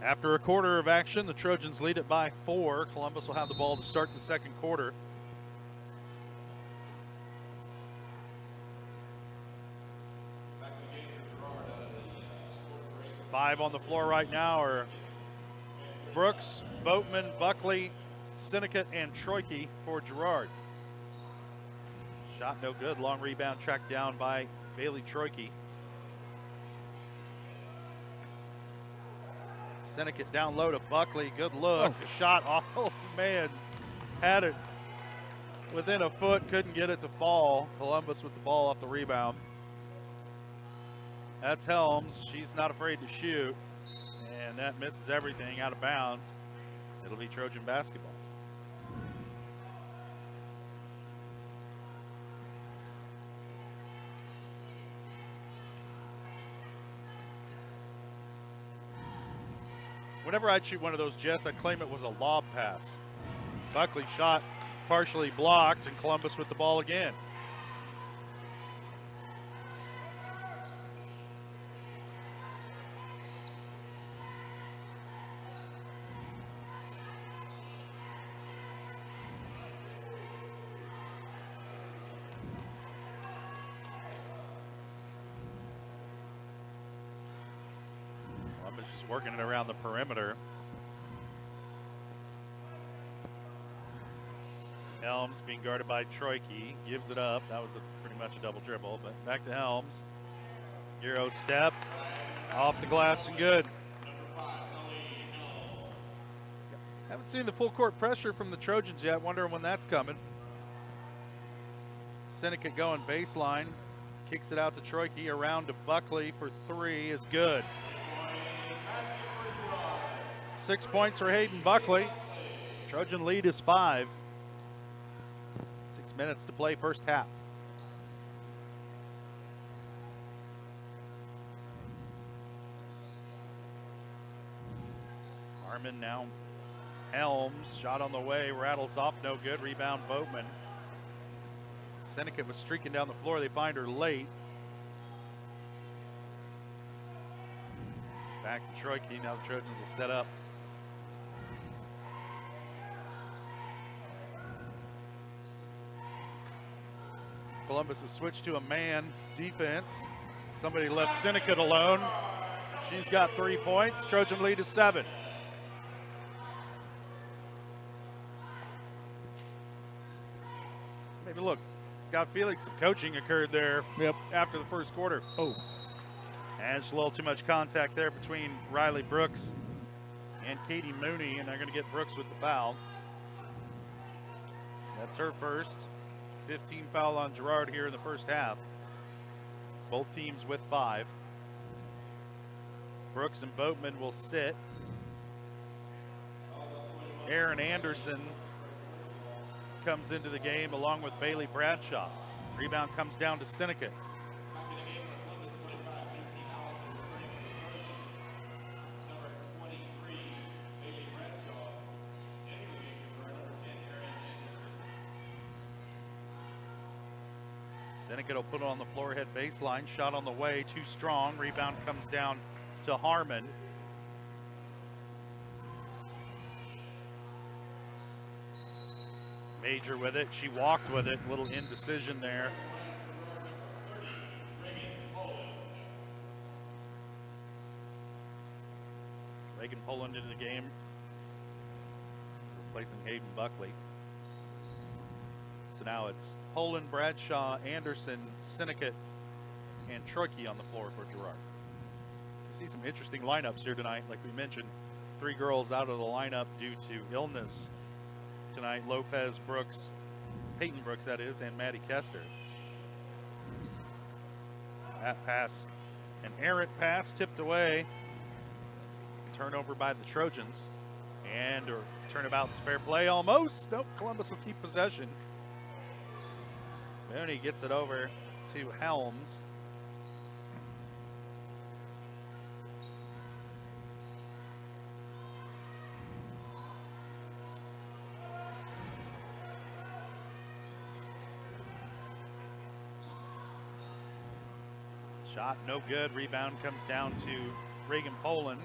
After a quarter of action, the Trojans lead it by 4. Columbus will have the ball to start the second quarter. Five on the floor right now are Brooks, Boatman, Buckley, Sinnott, and Troike for Girard. Shot no good. Long rebound tracked down by Bailey Troike. Sinnott down low to Buckley. Good look. Shot. Oh, man. had it within a foot, couldn't get it to fall. Columbus with the ball off the rebound. That's Helms. She's not afraid to shoot, and that misses everything out of bounds. It'll be Trojan basketball. Whenever I'd shoot one of those Jets, I'd claim it was a lob pass. Buckley shot partially blocked, and Columbus with the ball again. Columbus just working it around the perimeter. Helms being guarded by Troike, gives it up. That was pretty much a double dribble, but back to Helms. Euro step, off the glass and good. Haven't seen the full court pressure from the Trojans yet, wondering when that's coming. Seneca going baseline, kicks it out to Troike, around to Buckley for three is good. 6 points for Hayden Buckley. Trojan lead is 5. 6 minutes to play, first half. Harmon now. Helms, shot on the way, rattles off, no good. Rebound, Boatman. Seneca was streaking down the floor. They find her late. Back to Troike. Now the Trojans will set up. Columbus has switched to a man defense. Somebody left Seneca alone. She's got 3 points. Trojan lead is 7. Maybe look, got feeling some coaching occurred there. Yep. After the first quarter. Oh. And just a little too much contact there between Riley Brooks and Katie Mooney, and they're going to get Brooks with the foul. That's her first. 15 foul on Girard here in the first half. Both teams with 5. Brooks and Boatman will sit. Aaron Anderson comes into the game along with Bailey Bradshaw. Rebound comes down to Seneca. Seneca will put it on the floor, head baseline. Shot on the way, too strong. Rebound comes down to Harmon. Major with it. She walked with it. Little indecision there. Reagan Poland into the game, replacing Hayden Buckley. So now it's Poland, Bradshaw, Anderson, Seneca, and Troike on the floor for Girard. See some interesting lineups here tonight. Like we mentioned, 3 girls out of the lineup due to illness tonight. Lopez, Brooks, Peyton Brooks that is, and Maddie Kester. That pass, an errant pass tipped away. Turnover by the Trojans. And turnabout's fair play almost. Nope, Columbus will keep possession. Mooney gets it over to Helms. Shot no good. Rebound comes down to Reagan Poland.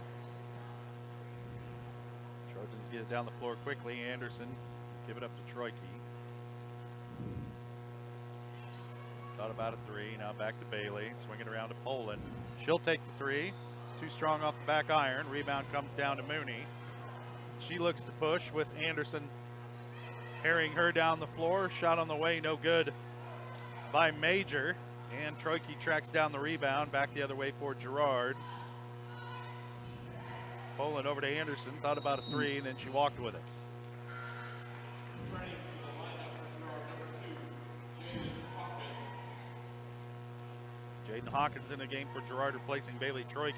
Trojans get it down the floor quickly. Anderson give it up to Troike. Thought about a 3. Now back to Bailey. Swinging around to Poland. She'll take the 3. Too strong off the back iron. Rebound comes down to Mooney. She looks to push with Anderson carrying her down the floor. Shot on the way, no good by Major. And Troike tracks down the rebound. Back the other way for Girard. Poland over to Anderson. Thought about a 3, and then she walked with it. Jaden Hawkins in the game for Girard, replacing Bailey Troike.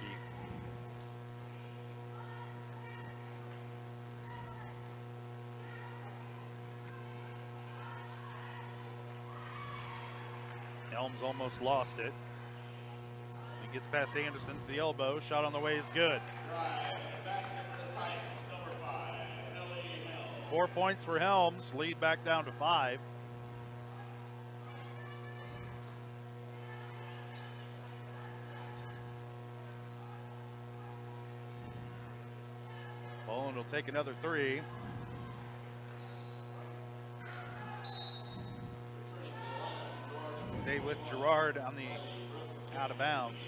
Elms almost lost it. He gets past Anderson to the elbow. Shot on the way is good. 4 points for Helms. Lead back down to 5. Poland will take another 3. Stay with Girard on the out of bounds.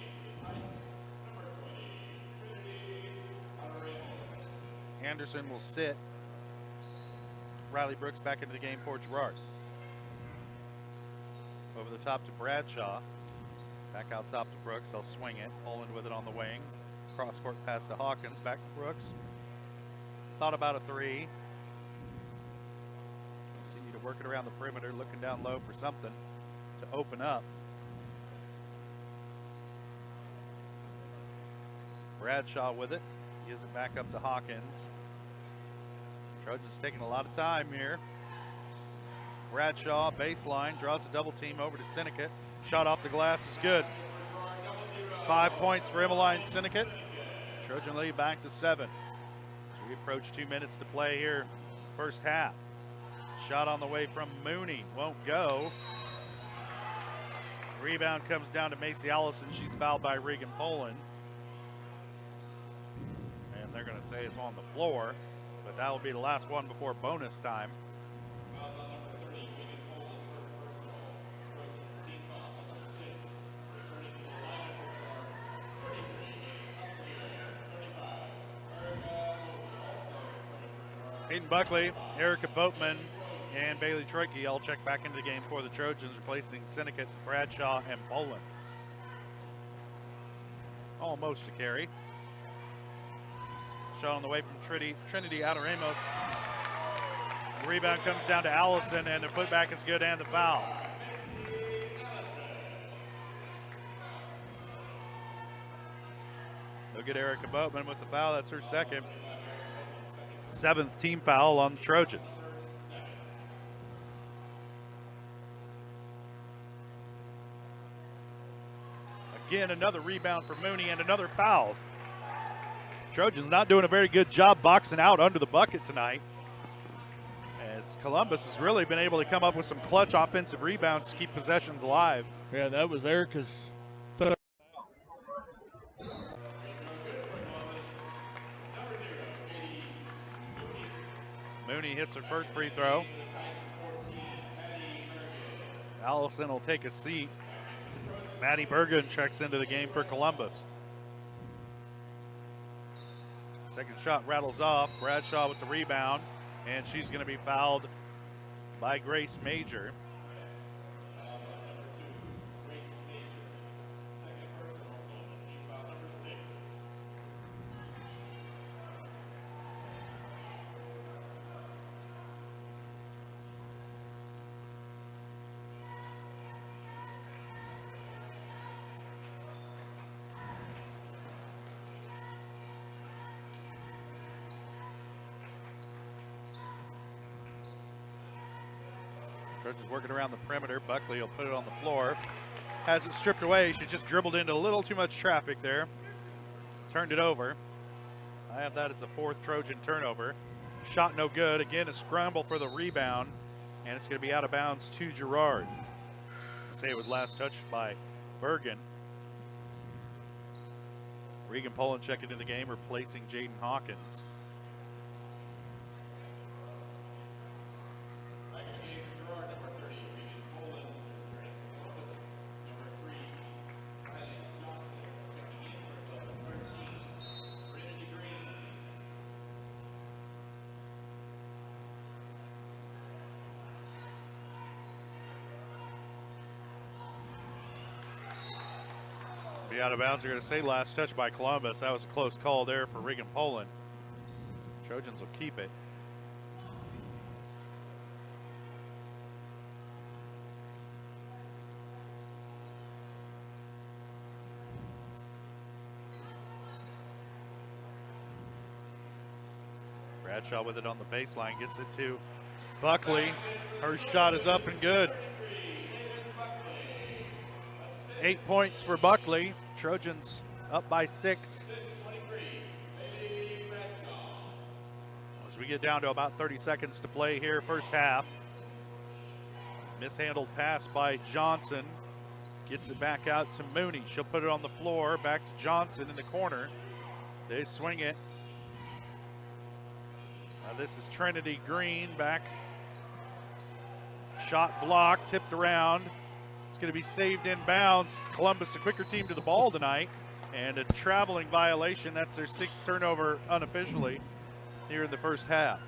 Anderson will sit. Riley Brooks back into the game for Girard. Over the top to Bradshaw. Back out top to Brooks. They'll swing it. Poland with it on the wing. Cross court pass to Hawkins. Back to Brooks. Thought about a 3. Continue to work it around the perimeter, looking down low for something to open up. Bradshaw with it. Gives it back up to Hawkins. Trojans taking a lot of time here. Bradshaw, baseline, draws a double team over to Syndicate. Shot off the glass is good. 5 points for Emmeline Syndicate. Trojan lead back to 7. We approach 2 minutes to play here, first half. Shot on the way from Mooney, won't go. Rebound comes down to Macy Allison. She's fouled by Regan Poland. And they're going to say it's on the floor, but that will be the last one before bonus time. Hayden Buckley, Erica Boatman, and Bailey Troike all check back into the game for the Trojans, replacing Syndicate, Bradshaw, and Poland. Almost a carry. Shot on the way from Trinity Adaramos. The rebound comes down to Allison, and the putback is good and the foul. They'll get Erica Boatman with the foul. That's her second. 7th team foul on the Trojans. Again, another rebound for Mooney and another foul. Trojans not doing a very good job boxing out under the bucket tonight, as Columbus has really been able to come up with some clutch offensive rebounds to keep possessions alive. Yeah, that was Erica's third. Mooney hits her first free throw. Allison will take a seat. Maddie Bergen checks into the game for Columbus. Second shot rattles off. Bradshaw with the rebound, and she's going to be fouled by Grace Major. Trojans working around the perimeter. Buckley will put it on the floor. Has it stripped away. She just dribbled into a little too much traffic there. Turned it over. I have that as a 4th Trojan turnover. Shot no good. Again, a scramble for the rebound. And it's going to be out of bounds to Girard. I say it was last touched by Bergen. Regan Poland checking into the game, replacing Jaden Hawkins. Be out of bounds. You're going to say last touch by Columbus. That was a close call there for Regan Poland. Trojans will keep it. Bradshaw with it on the baseline, gets it to Buckley. Her shot is up and good. 8 points for Buckley. Trojans up by 6. As we get down to about 30 seconds to play here, first half. Mishandled pass by Johnson. Gets it back out to Mooney. She'll put it on the floor. Back to Johnson in the corner. They swing it. This is Trinity Green back. Shot blocked, tipped around. It's going to be saved inbounds. Columbus, a quicker team to the ball tonight. And a traveling violation. That's their 6th turnover unofficially here in the first half.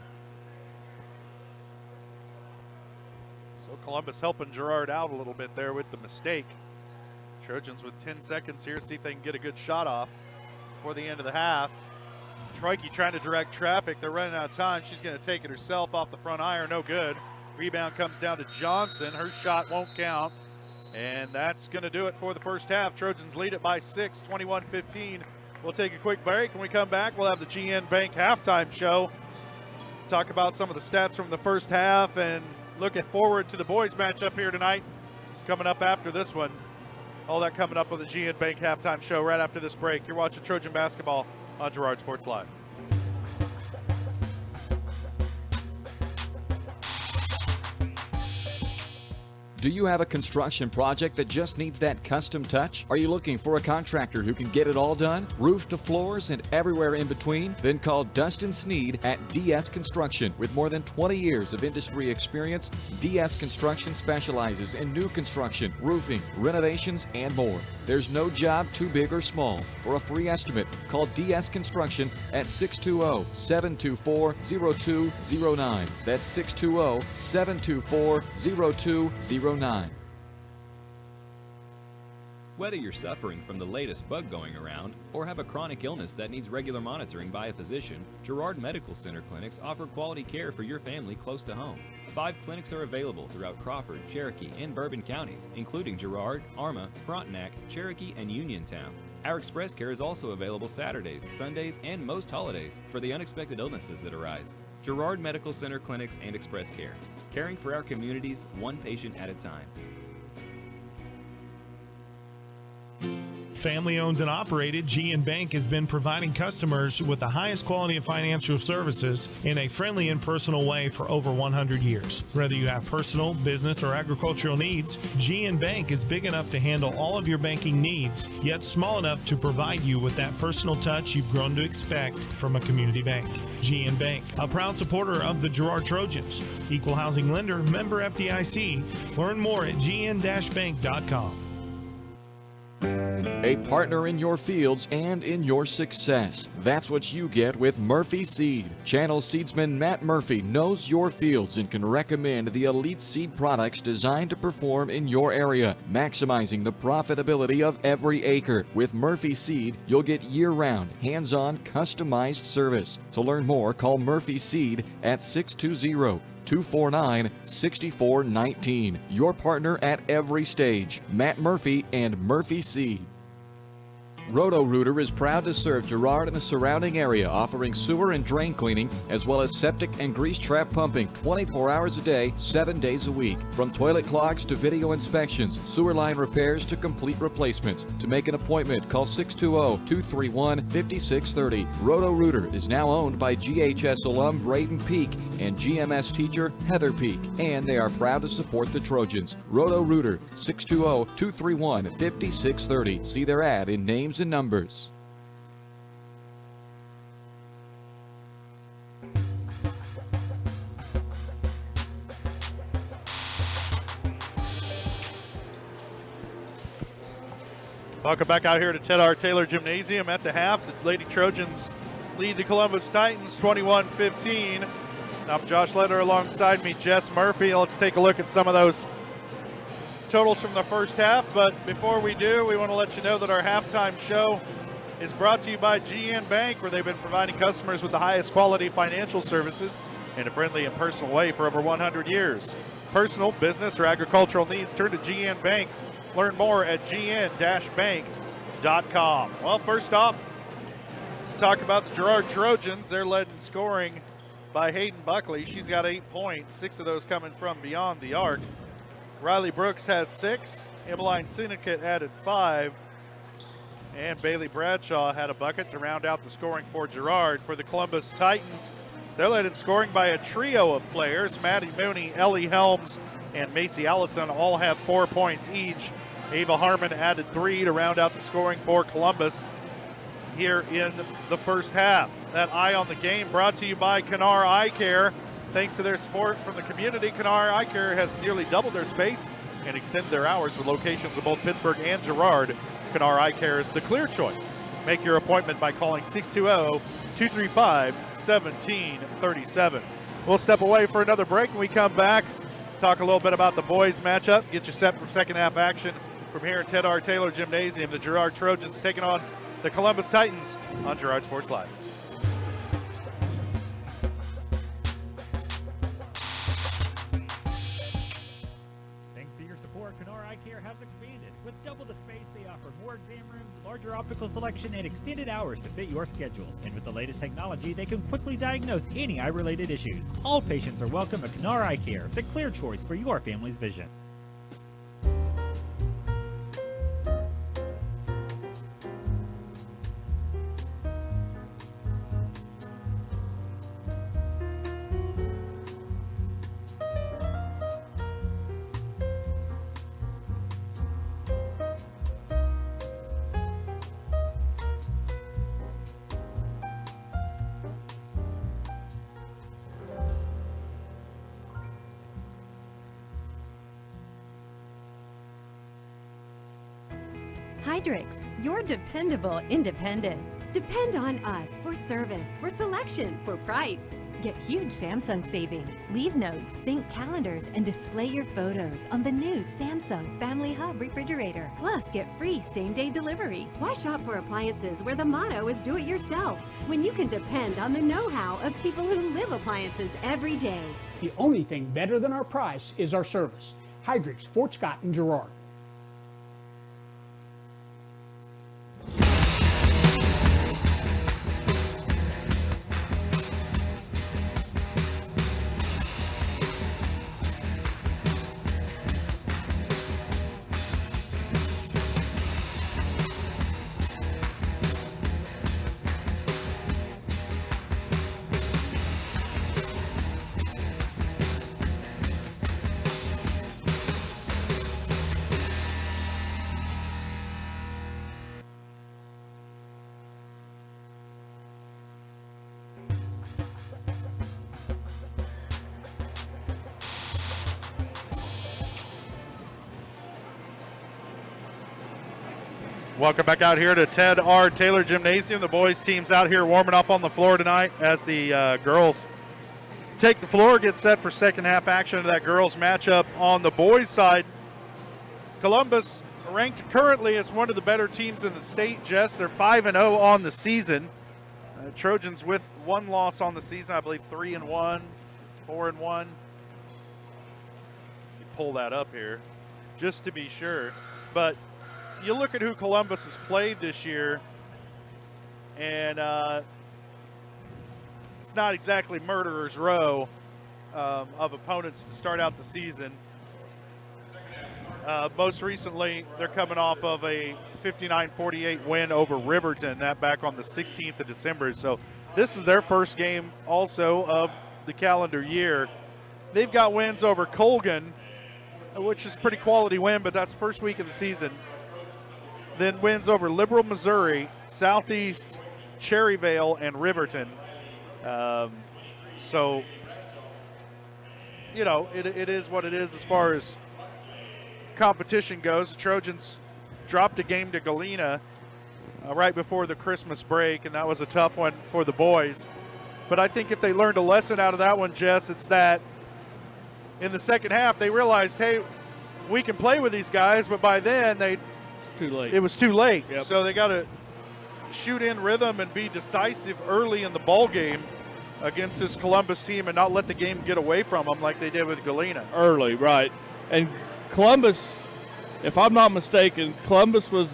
So Columbus helping Girard out a little bit there with the mistake. Trojans with 10 seconds here, see if they can get a good shot off before the end of the half. Troike trying to direct traffic. They're running out of time. She's going to take it herself off the front iron. No good. Rebound comes down to Johnson. Her shot won't count. And that's going to do it for the first half. Trojans lead it by 6, 21-15. We'll take a quick break. When we come back, we'll have the GN Bank halftime show. Talk about some of the stats from the first half and looking forward to the boys matchup here tonight. Coming up after this one. All that coming up on the GN Bank halftime show right after this break. You're watching Trojan basketball on Girard Sports Live. Do you have a construction project that just needs that custom touch? Are you looking for a contractor who can get it all done? Roof to floors and everywhere in between? Then call Dustin Sneed at DS Construction. With more than 20 years of industry experience, DS Construction specializes in new construction, roofing, renovations, and more. There's no job too big or small. For a free estimate, call DS Construction at 620-724-0209. That's 620-724-0209. Whether you're suffering from the latest bug going around or have a chronic illness that needs regular monitoring by a physician, Girard Medical Center clinics offer quality care for your family close to home. 5 clinics are available throughout Crawford, Cherokee, and Bourbon counties, including Girard, Arma, Frontenac, Cherokee, and Uniontown. Our express care is also available Saturdays, Sundays, and most holidays for the unexpected illnesses that arise. Girard Medical Center clinics and express care, caring for our communities one patient at a time. Family owned and operated, GN Bank has been providing customers with the highest quality of financial services in a friendly and personal way for over 100 years. Whether you have personal, business, or agricultural needs, GN Bank is big enough to handle all of your banking needs, yet small enough to provide you with that personal touch you've grown to expect from a community bank. GN Bank, a proud supporter of the Girard Trojans, equal housing lender, member FDIC. Learn more at gn-bank.com. A partner in your fields and in your success. That's what you get with Murphy Seed. Channel seedsman Matt Murphy knows your fields and can recommend the elite seed products designed to perform in your area, maximizing the profitability of every acre. With Murphy Seed, you'll get year-round, hands-on, customized service. To learn more, call Murphy Seed at 620-249-6419. Your partner at every stage. Matt Murphy and Murphy Seed. Roto-Rooter is proud to serve Girard and the surrounding area, offering sewer and drain cleaning, as well as septic and grease trap pumping 24 hours a day, 7 days a week. From toilet clogs to video inspections, sewer line repairs to complete replacements. To make an appointment, call 620-231-5630. Roto-Rooter is now owned by GHS alum Braden Peak and GMS teacher Heather Peak, and they are proud to support the Trojans. Roto-Rooter, 620-231-5630. See their ad in names and numbers. Welcome back out here to Ted R. Taylor Gymnasium. At the half, the Lady Trojans lead the Columbus Titans 21-15. I'm Josh Letter alongside me, Jess Murphy. Let's take a look at some of those totals from the first half, but before we do, we want to let you know that our halftime show is brought to you by GN Bank, where they've been providing customers with the highest quality financial services in a friendly and personal way for over 100 years. Personal, business, or agricultural needs, turn to GN Bank. Learn more at gn-bank.com. Well, first off, let's talk about the Girard Trojans. They're led in scoring by Hayden Buckley. She's got 8 points, 6 of those coming from beyond the arc. Riley Brooks has 6. Emmeline Syndicate added 5. And Bailey Bradshaw had a bucket to round out the scoring for Girard. For the Columbus Titans, they're led in scoring by a trio of players. Maddie Mooney, Ellie Helms, and Macy Allison all have 4 points each. Ava Harmon added 3 to round out the scoring for Columbus here in the first half. That eye on the game brought to you by Kennar Eye Care. Thanks to their support from the community, Kennar Eye Care has nearly doubled their space and extended their hours with locations in both Pittsburgh and Girard. Kennar Eye Care is the clear choice. Make your appointment by calling 620-235-1737. We'll step away for another break. When we come back, talk a little bit about the boys matchup, get you set for second half action from here at Ted R. Taylor Gymnasium. The Girard Trojans taking on the Columbus Titans on Girard Sports Live. Thanks to your support, Kennar Eye Care has expanded. With double the space, they offer more exam rooms, larger optical selection, and extended hours to fit your schedule. And with the latest technology, they can quickly diagnose any eye-related issues. All patients are welcome at Kennar Eye Care, the clear choice for your family's vision. Hydrix, your dependable independent. Depend on us for service, for selection, for price. Get huge Samsung savings. Leave notes, sync calendars, and display your photos on the new Samsung Family Hub refrigerator. Plus, get free same-day delivery. Why shop for appliances where the motto is do-it-yourself when you can depend on the know-how of people who live appliances every day? The only thing better than our price is our service. Hydrix, Fort Scott, and Girard. Welcome back out here to Ted R. Taylor Gymnasium. The boys team's out here warming up on the floor tonight as the girls take the floor, get set for second half action of that girls matchup. On the boys side, Columbus ranked currently as one of the better teams in the state, Jess. They're 5-0 on the season. Trojans with 1 loss on the season, I believe 3-1, 4-1. Pull that up here just to be sure. But you look at who Columbus has played this year, and it's not exactly murderer's row of opponents to start out the season. Most recently, they're coming off of a 59-48 win over Riverton, that back on the 16th of December. So this is their first game also of the calendar year. They've got wins over Colgan, which is a pretty quality win, but that's first week of the season. Then wins over Liberal, Missouri, Southeast, Cherryvale, and Riverton. So, you know, it is what it is as far as competition goes. The Trojans dropped a game to Galena right before the Christmas break, and that was a tough one for the boys. But I think if they learned a lesson out of that one, Jess, it's that in the second half they realized, hey, we can play with these guys, but by then too late. It was too late. Yep. So they got to shoot in rhythm and be decisive early in the ball game against this Columbus team and not let the game get away from them like they did with Galena. Early, right. And Columbus, if I'm not mistaken, Columbus was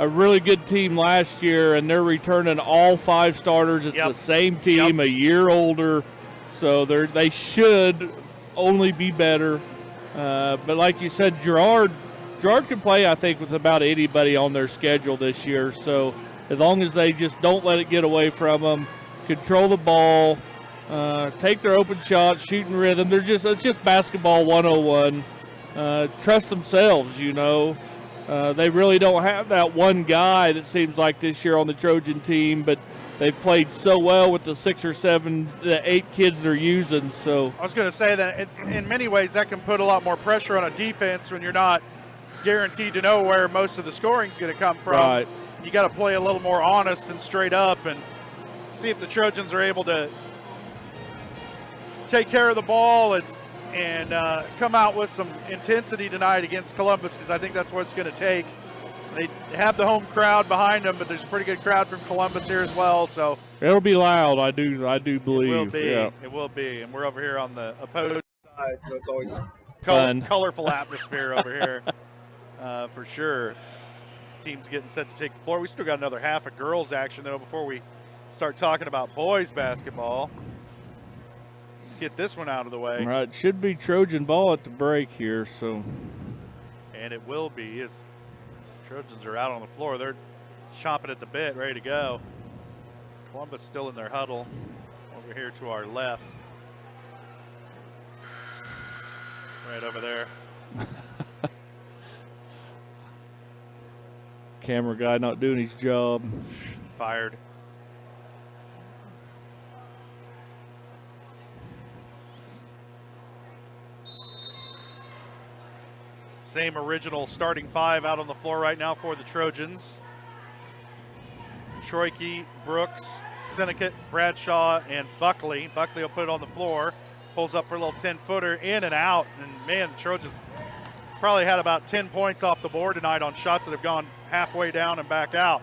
a really good team last year, and they're returning all 5 starters. It's the same team, a year older, so they should only be better. But like you said, Girard can play, I think, with about anybody on their schedule this year. So as long as they just don't let it get away from them, control the ball, take their open shots, shooting rhythm. It's just basketball 101. Trust themselves, you know. They really don't have that one guy that seems like this year on the Trojan team, but they've played so well with the 6 or 7, the 8 kids they're using. So I was going to say that in many ways that can put a lot more pressure on a defense when you're not guaranteed to know where most of the scoring is going to come from. Right. You got to play a little more honest and straight up and see if the Trojans are able to take care of the ball and come out with some intensity tonight against Columbus, because I think that's what it's going to take. They have the home crowd behind them, but there's a pretty good crowd from Columbus here as well. So it'll be loud. I do believe. it will be. Yeah. It will be, and we're over here on the opposed side, so it's always Fun. colorful atmosphere over here for sure. This team's getting set to take the floor. We still got another half of girls action though before we start talking about boys basketball. Let's get this one out of the way. Right, should be Trojan ball at the break here. So, and it will be as Trojans are out on the floor. They're chomping at the bit, ready to go. Columbus still in their huddle over here to our left. Right over there. Camera guy not doing his job. Fired. Same original starting 5 out on the floor right now for the Trojans. Troike, Brooks, Sinnekit, Bradshaw, and Buckley. Buckley will put it on the floor. Pulls up for a little 10-footer, in and out. And, man, the Trojans probably had about 10 points off the board tonight on shots that have gone halfway down and back out.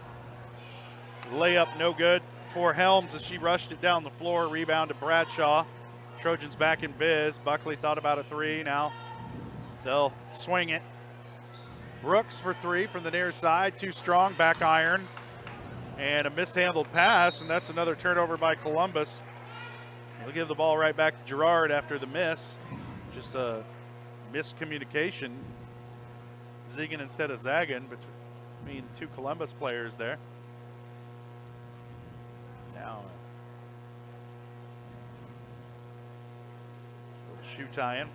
Layup no good for Helms as she rushed it down the floor. Rebound to Bradshaw. Trojans back in biz. Buckley thought about a 3. Now they'll swing it. Brooks for 3 from the near side. Too strong, back iron. And a mishandled pass, and that's another turnover by Columbus. They'll give the ball right back to Girard after the miss. Just a miscommunication. Zigging instead of zagging between 2 Columbus players there. Now, shoe tie-in.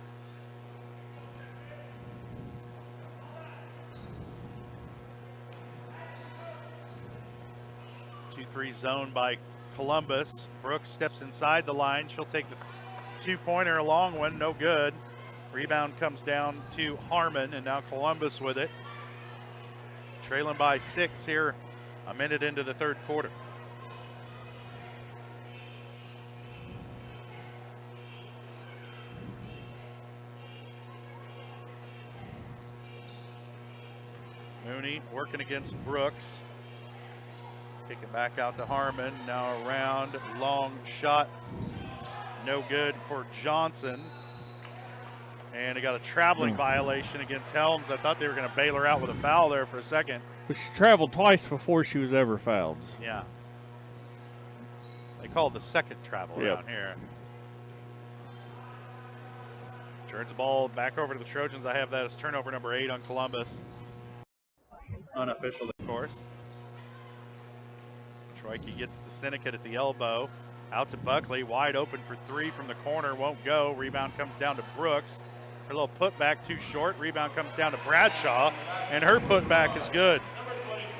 Two-three zone by Columbus. Brooks steps inside the line. She'll take the 2-pointer, a long one, no good. Rebound comes down to Harmon, and now Columbus with it. Trailing by 6 here, a minute into the third quarter. Mooney working against Brooks. Kick it back out to Harmon. Now around, long shot. No good for Johnson. And he got a traveling violation against Helms. I thought they were going to bail her out with a foul there for a second. But she traveled twice before she was ever fouled. Yeah. They call it the second travel around here. Turns the ball back over to the Trojans. I have that as turnover number 8 on Columbus. Unofficial, of course. Troike gets to Sinnekit at the elbow. Out to Buckley, wide open for 3 from the corner, won't go. Rebound comes down to Brooks. Her little putback too short. Rebound comes down to Bradshaw, and her putback is good.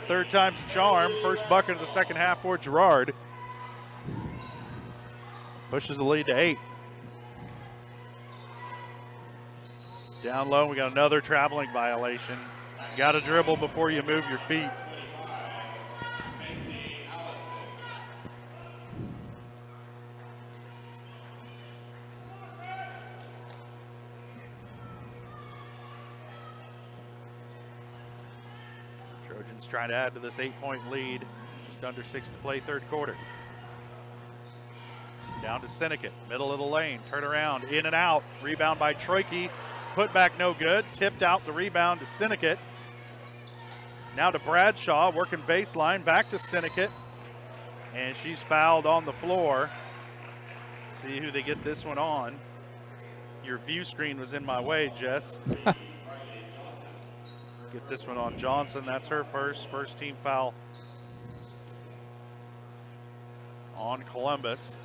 Third time's a charm. First bucket of the second half for Girard. Pushes the lead to 8. Down low, we got another traveling violation. Got to dribble before you move your feet. Trojans trying to add to this 8-point lead. Just under 6 to play third quarter. Down to Sinnekit, middle of the lane, turn around, in and out. Rebound by Troike. Put back no good. Tipped out the rebound to Sinnekit. Now to Bradshaw, working baseline, back to Syndicate. And she's fouled on the floor. See who they get this one on. Your view screen was in my way, Jess. Get this one on Johnson. That's her first team foul on Columbus.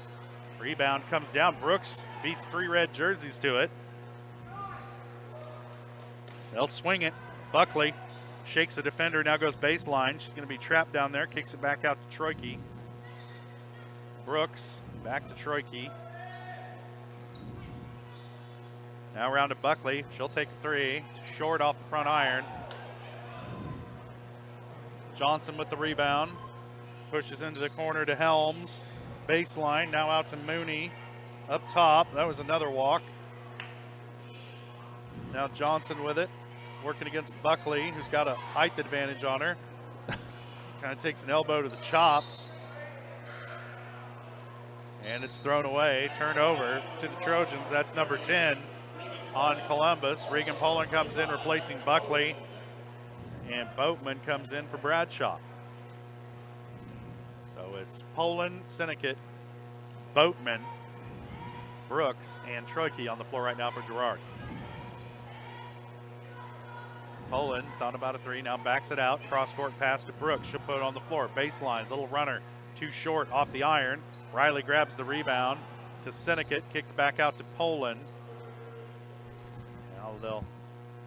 Rebound comes down. Brooks beats 3 red jerseys to it. They'll swing it. Buckley shakes the defender, now goes baseline. She's going to be trapped down there, kicks it back out to Troike. Brooks back to Troike. Now around to Buckley. She'll take a 3. Short off the front iron. Johnson with the rebound. Pushes into the corner to Helms. Baseline, now out to Mooney. Up top, that was another walk. Now Johnson with it. Working against Buckley, who's got a height advantage on her. Kind of takes an elbow to the chops. And it's thrown away, turned over to the Trojans. That's number 10 on Columbus. Regan Poland comes in replacing Buckley. And Boatman comes in for Bradshaw. So it's Poland, Syndicate, Boatman, Brooks, and Troike on the floor right now for Girard. Poland thought about a 3, now backs it out. Cross-court pass to Brooks. She'll put it on the floor. Baseline, little runner, too short off the iron. Riley grabs the rebound to Syndicate, kicked back out to Poland. Now they'll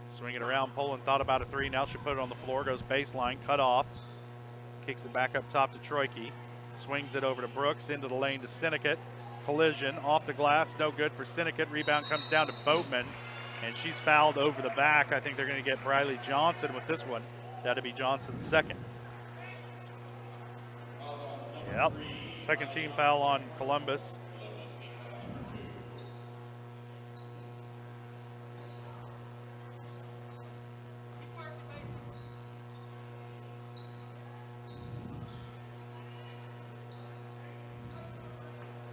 swing it around. Poland thought about a 3, now she'll put it on the floor. Goes baseline, cut off. Kicks it back up top to Troike. Swings it over to Brooks, into the lane to Syndicate. Collision, off the glass, no good for Syndicate. Rebound comes down to Boatman. And she's fouled over the back. I think they're going to get Briley Johnson with this one. That'll be Johnson's second. Yep, second team foul on Columbus.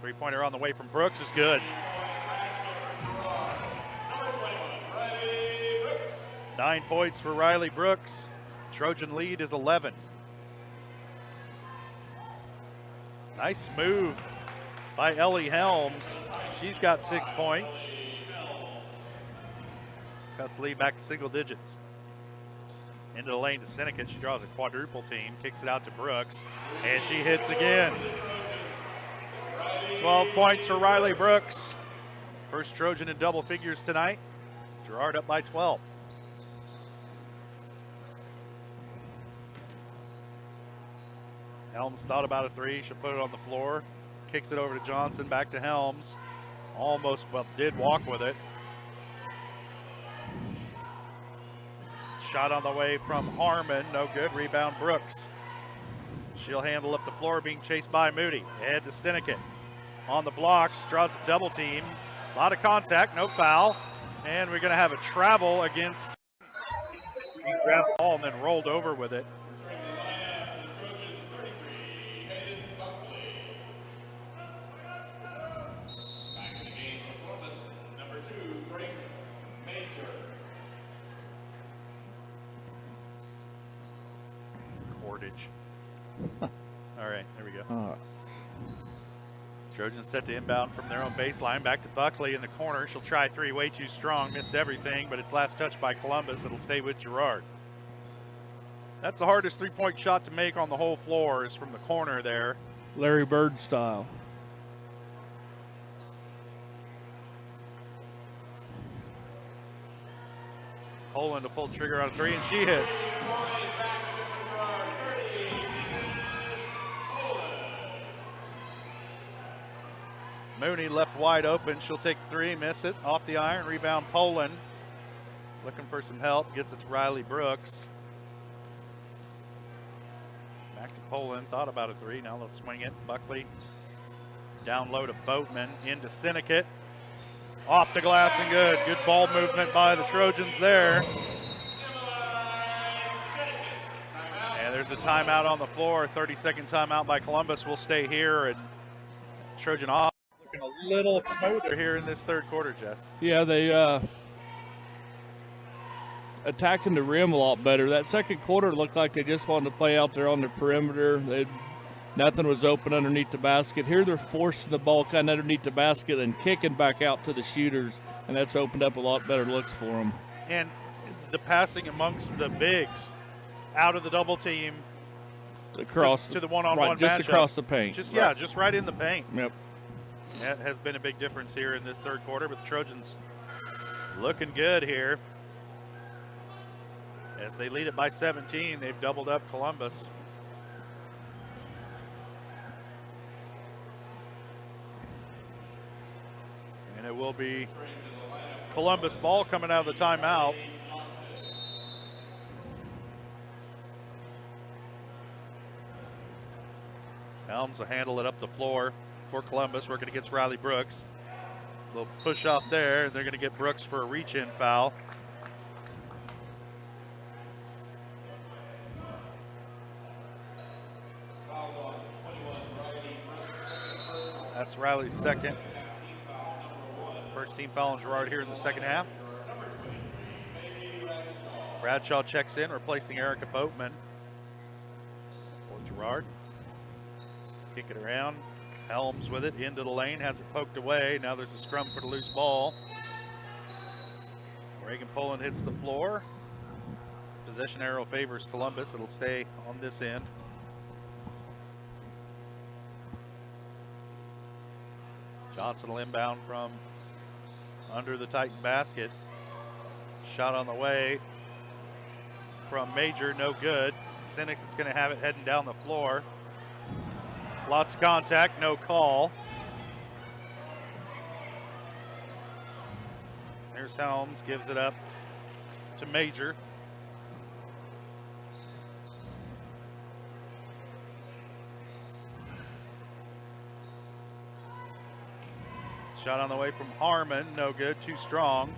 Three-pointer on the way from Brooks is good. 9 points for Riley Brooks. Trojan lead is 11. Nice move by Ellie Helms. She's got 6 points. Cuts lead back to single digits. Into the lane to Syndicate. She draws a quadruple team. Kicks it out to Brooks. And she hits again. 12 points for Riley Brooks. First Trojan in double figures tonight. Girard up by 12. Helms thought about a 3. She'll put it on the floor. Kicks it over to Johnson. Back to Helms. Almost, well, did walk with it. Shot on the way from Harmon. No good. Rebound Brooks. She'll handle up the floor, being chased by Moody. Head to Syndicate. On the blocks. Draws a double team. A lot of contact. No foul. And we're going to have a travel against. She grabbed the ball and then rolled over with it. All right, there we go. Trojans set to inbound from their own baseline. Back to Buckley in the corner. She'll try 3, way too strong. Missed everything, but it's last touch by Columbus. It'll stay with Girard. That's the hardest three-point shot to make on the whole floor, is from the corner there. Larry Bird style. Poland to pull trigger on a 3, and she hits. Mooney left wide open. She'll take 3, miss it. Off the iron, rebound Poland. Looking for some help, gets it to Riley Brooks. Back to Poland, thought about a 3, now they'll swing it. Buckley down low to Boatman, into Syndicate. Off the glass and good. Good ball movement by the Trojans there. And there's a timeout on the floor. 30-second timeout by Columbus. Will stay here, and Trojan off. Looking a little smoother here in this third quarter, Jess. Yeah, they attacking the rim a lot better. That second quarter looked like they just wanted to play out there on the perimeter. Nothing was open underneath the basket. Here they're forcing the ball kind of underneath the basket and kicking back out to the shooters, and that's opened up a lot better looks for them. And the passing amongst the bigs out of the double team across to the one-on-one just matchup. Across the paint. Just right in the paint. Yep. That has been a big difference here in this third quarter, but the Trojans looking good here. As they lead it by 17, they've doubled up Columbus. And it will be Columbus ball coming out of the timeout. Helms will handle it up the floor for Columbus, working against Riley Brooks. They'll push off there, and they're going to get Brooks for a reach-in foul. That's Riley's second. First team foul on Girard here in the second half. Bradshaw checks in, replacing Erica Boatman for Girard. Kick it around. Helms with it into the lane, has it poked away. Now there's a scrum for the loose ball. Reagan Poland hits the floor. Possession arrow favors Columbus. It'll stay on this end. Johnson will inbound from under the Titan basket. Shot on the way from Major, no good. Cynic is going to have it heading down the floor. Lots of contact, no call. There's Helms, gives it up to Major. Shot on the way from Harmon, no good, too strong.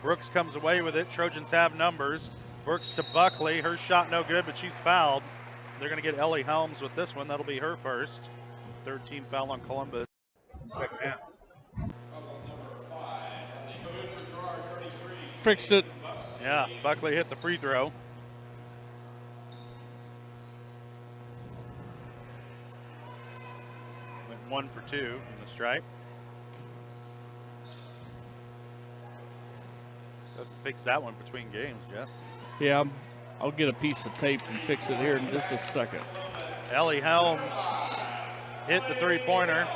Brooks comes away with it. Trojans have numbers. Brooks to Buckley, her shot no good, but she's fouled. They're going to get Ellie Helms with this one. That'll be her first. Third team foul on Columbus. Second half. Fixed it. Yeah, Buckley hit the free throw. Went 1 for 2 from the stripe. Have to fix that one between games, Jess. Yeah, I'll get a piece of tape and fix it here in just a second. Ellie Helms hit the three-pointer.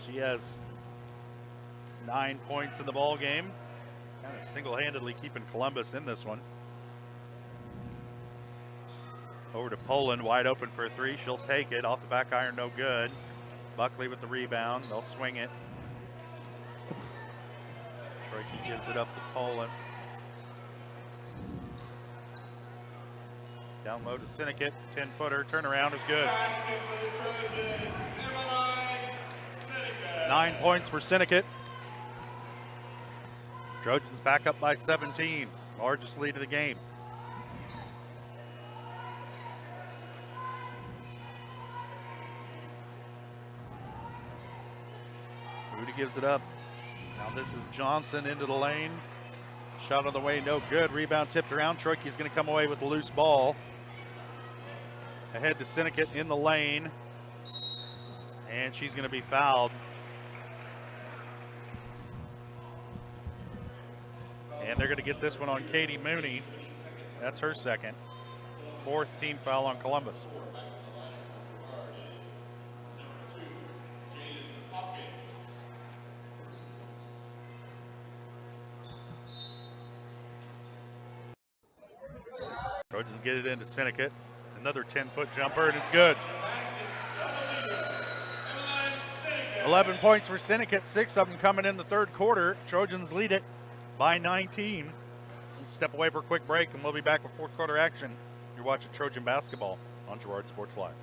She has 9 points in the ball game. Kind of single-handedly keeping Columbus in this one. Over to Poland, wide open for a three. She'll take it off the back iron, no good. Buckley with the rebound. They'll swing it. Troike gives it up to Poland. Down low to Sinikit, 10-footer, turnaround is good. 9 points for Sinikit. Trojans back up by 17, largest lead of the game. Rudy gives it up. Now this is Johnson into the lane. Shot on the way, no good. Rebound tipped around. Troike's going to come away with the loose ball. Ahead to Sinikit in the lane. And she's going to be fouled. And they're going to get this one on Katie Mooney. That's her second. Fourth team foul on Columbus. Trojans get it into Sinikit. Another 10-foot jumper, and it's good. 11 points for Sinikit, 6 of them coming in the third quarter. Trojans lead it by 19. We'll step away for a quick break, and we'll be back with fourth quarter action. You're watching Trojan basketball on Girard Sports Live.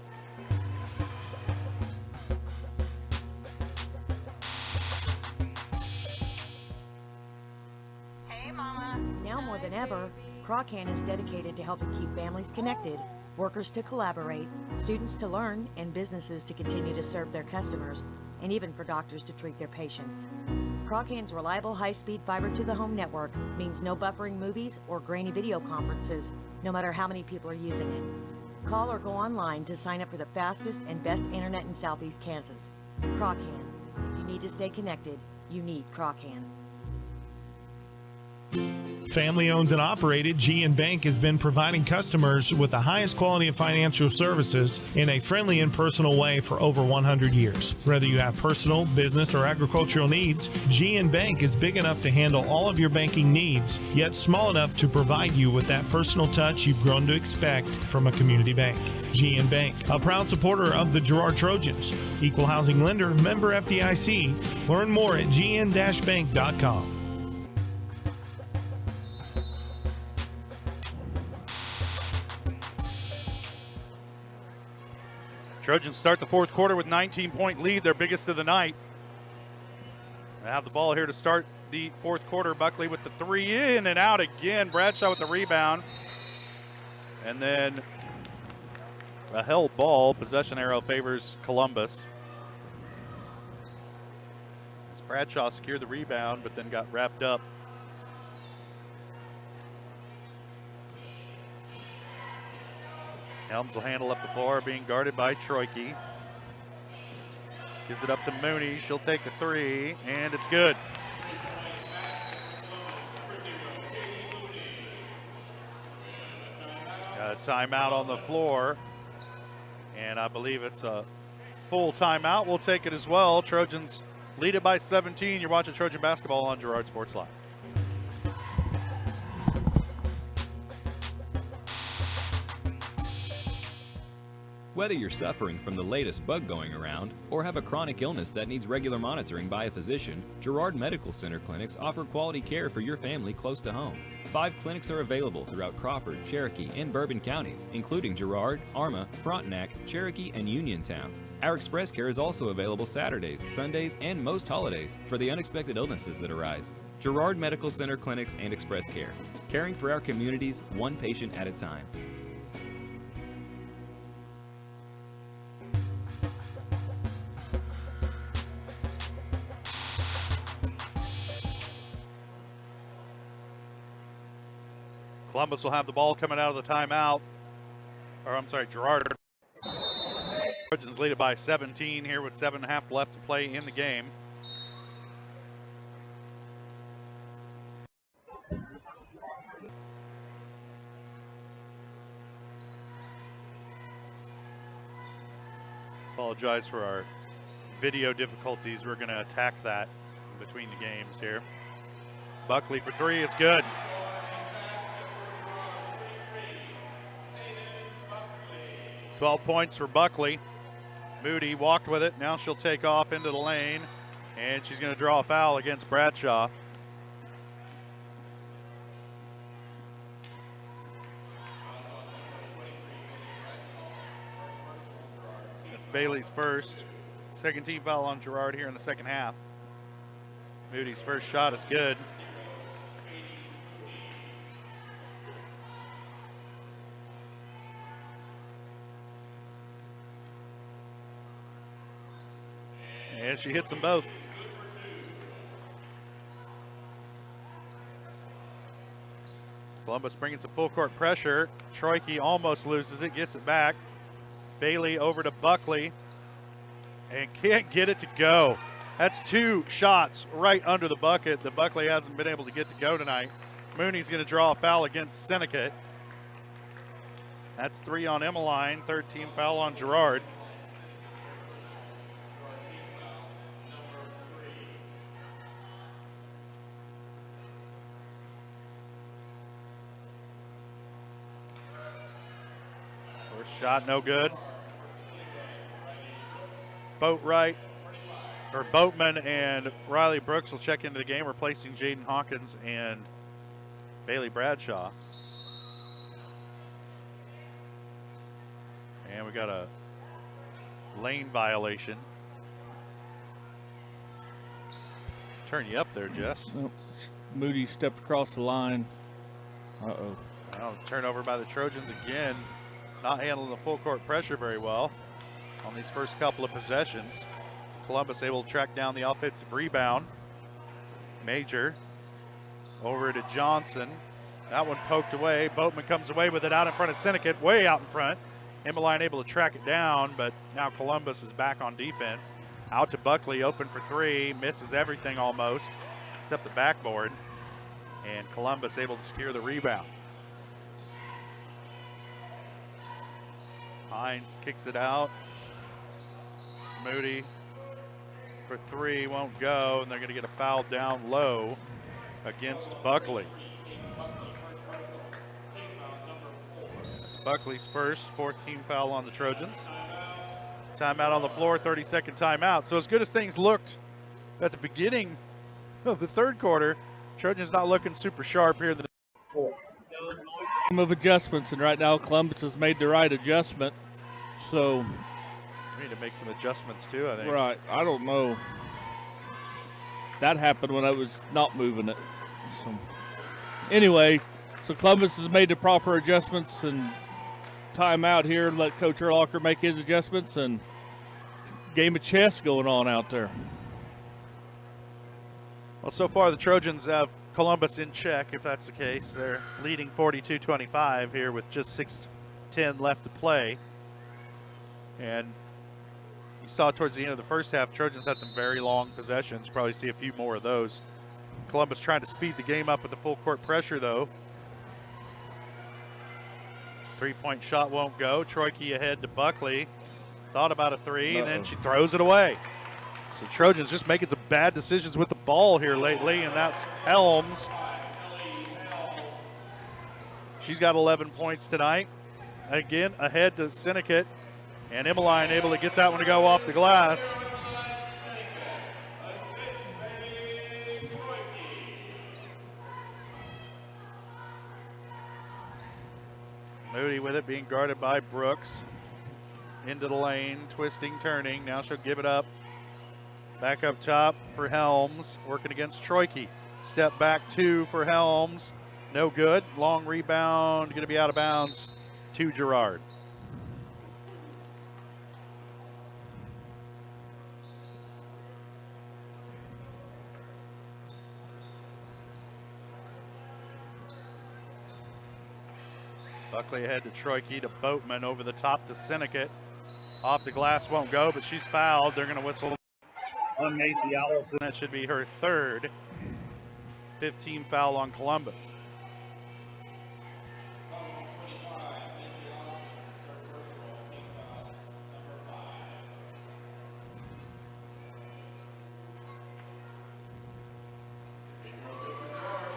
Now more than ever, Croccan is dedicated to helping keep families connected, workers to collaborate, students to learn, and businesses to continue to serve their customers, and even for doctors to treat their patients. Crochan's reliable high-speed fiber-to-the-home network means no buffering movies or grainy video conferences, no matter how many people are using it. Call or go online to sign up for the fastest and best internet in Southeast Kansas. Crochan. If you need to stay connected, you need Crochan. Family owned and operated, GN Bank has been providing customers with the highest quality of financial services in a friendly and personal way for over 100 years. Whether you have personal, business, or agricultural needs, GN Bank is big enough to handle all of your banking needs, yet small enough to provide you with that personal touch you've grown to expect from a community bank. GN Bank, a proud supporter of the Girard Trojans. Equal housing lender, member FDIC. Learn more at gn-bank.com. Trojans start the fourth quarter with 19-point lead, their biggest of the night. They have the ball here to start the fourth quarter. Buckley with the three, in and out again. Bradshaw with the rebound. And then a held ball. Possession arrow favors Columbus. As Bradshaw secured the rebound, but then got wrapped up. Helms will handle up the floor, being guarded by Troike. Gives it up to Mooney. She'll take a three, and it's good. Got a timeout on the floor, and I believe it's a full timeout. We'll take it as well. Trojans lead it by 17. You're watching Trojan basketball on Girard Sports Live. Whether you're suffering from the latest bug going around or have a chronic illness that needs regular monitoring by a physician, Girard Medical Center clinics offer quality care for your family close to home. 5 clinics are available throughout Crawford, Cherokee, and Bourbon counties, including Girard, Arma, Frontenac, Cherokee, and Uniontown. Our express care is also available Saturdays, Sundays, and most holidays for the unexpected illnesses that arise. Girard Medical Center clinics and express care, caring for our communities one patient at a time. Columbus will have the ball coming out of the timeout. Or I'm sorry, Girard. Trojans lead it by 17 here with 7.5 left to play in the game. Apologize for our video difficulties. We're going to attack that in between the games here. Buckley for three is good. $12 points for Buckley. Moody walked with it. Now she'll take off into the lane, and she's going to draw a foul against Bradshaw. That's Bailey's first. Second team foul on Girard here in the second half. Moody's first shot is good. And she hits them both. Columbus bringing some full court pressure. Troike almost loses it, gets it back. Bailey over to Buckley and can't get it to go. That's 2 shots right under the bucket that Buckley hasn't been able to get to go tonight. Mooney's going to draw a foul against Seneca. That's 3 on Emmeline, third team foul on Girard. Shot no good. Boatman and Riley Brooks will check into the game, replacing Jaden Hawkins and Bailey Bradshaw. And we got a lane violation. Turn you up there, Jess. Oh, Moody stepped across the line. Uh-oh. Now turnover by the Trojans again. Not handling the full court pressure very well on these first couple of possessions. Columbus able to track down the offensive rebound. Major over to Johnson. That one poked away. Boatman comes away with it out in front of Sinnott, way out in front. Emmeline able to track it down, but now Columbus is back on defense. Out to Buckley, open for three, misses everything almost, except the backboard. And Columbus able to secure the rebound. Hines kicks it out. Moody for three, won't go, and they're going to get a foul down low against Buckley. That's Buckley's first, 14 foul on the Trojans. Timeout on the floor, 30-second timeout. So as good as things looked at the beginning of the third quarter, Trojans not looking super sharp here in the of adjustments, and right now Columbus has made the right adjustment. So we need to make some adjustments too, I think. Right. I don't know. That happened when I was not moving it. So anyway, so Columbus has made the proper adjustments and timeout here and let Coach Erlocker make his adjustments, and game of chess going on out there. Well, so far the Trojans have Columbus in check, if that's the case. They're leading 42-25 here with just 6:10 left to play. And you saw towards the end of the first half, Trojans had some very long possessions. Probably see a few more of those. Columbus trying to speed the game up with the full court pressure, though. Three-point shot won't go. Troike ahead to Buckley. Thought about a three, and then she throws it away. So Trojans just making some bad decisions with the ball here lately, and that's Helms. She's got 11 points tonight. Again, ahead to Sinnott, and Emmeline able to get that one to go off the glass. Moody with it, being guarded by Brooks. Into the lane, twisting, turning. Now she'll give it up. Back up top for Helms, working against Troike. Step back two for Helms. No good. Long rebound, going to be out of bounds to Girard. Buckley ahead to Troike, to Boatman, over the top to Sinnott. Off the glass, won't go, but she's fouled. They're going to whistle on Macy Allison. That should be her third. 15 foul on Columbus.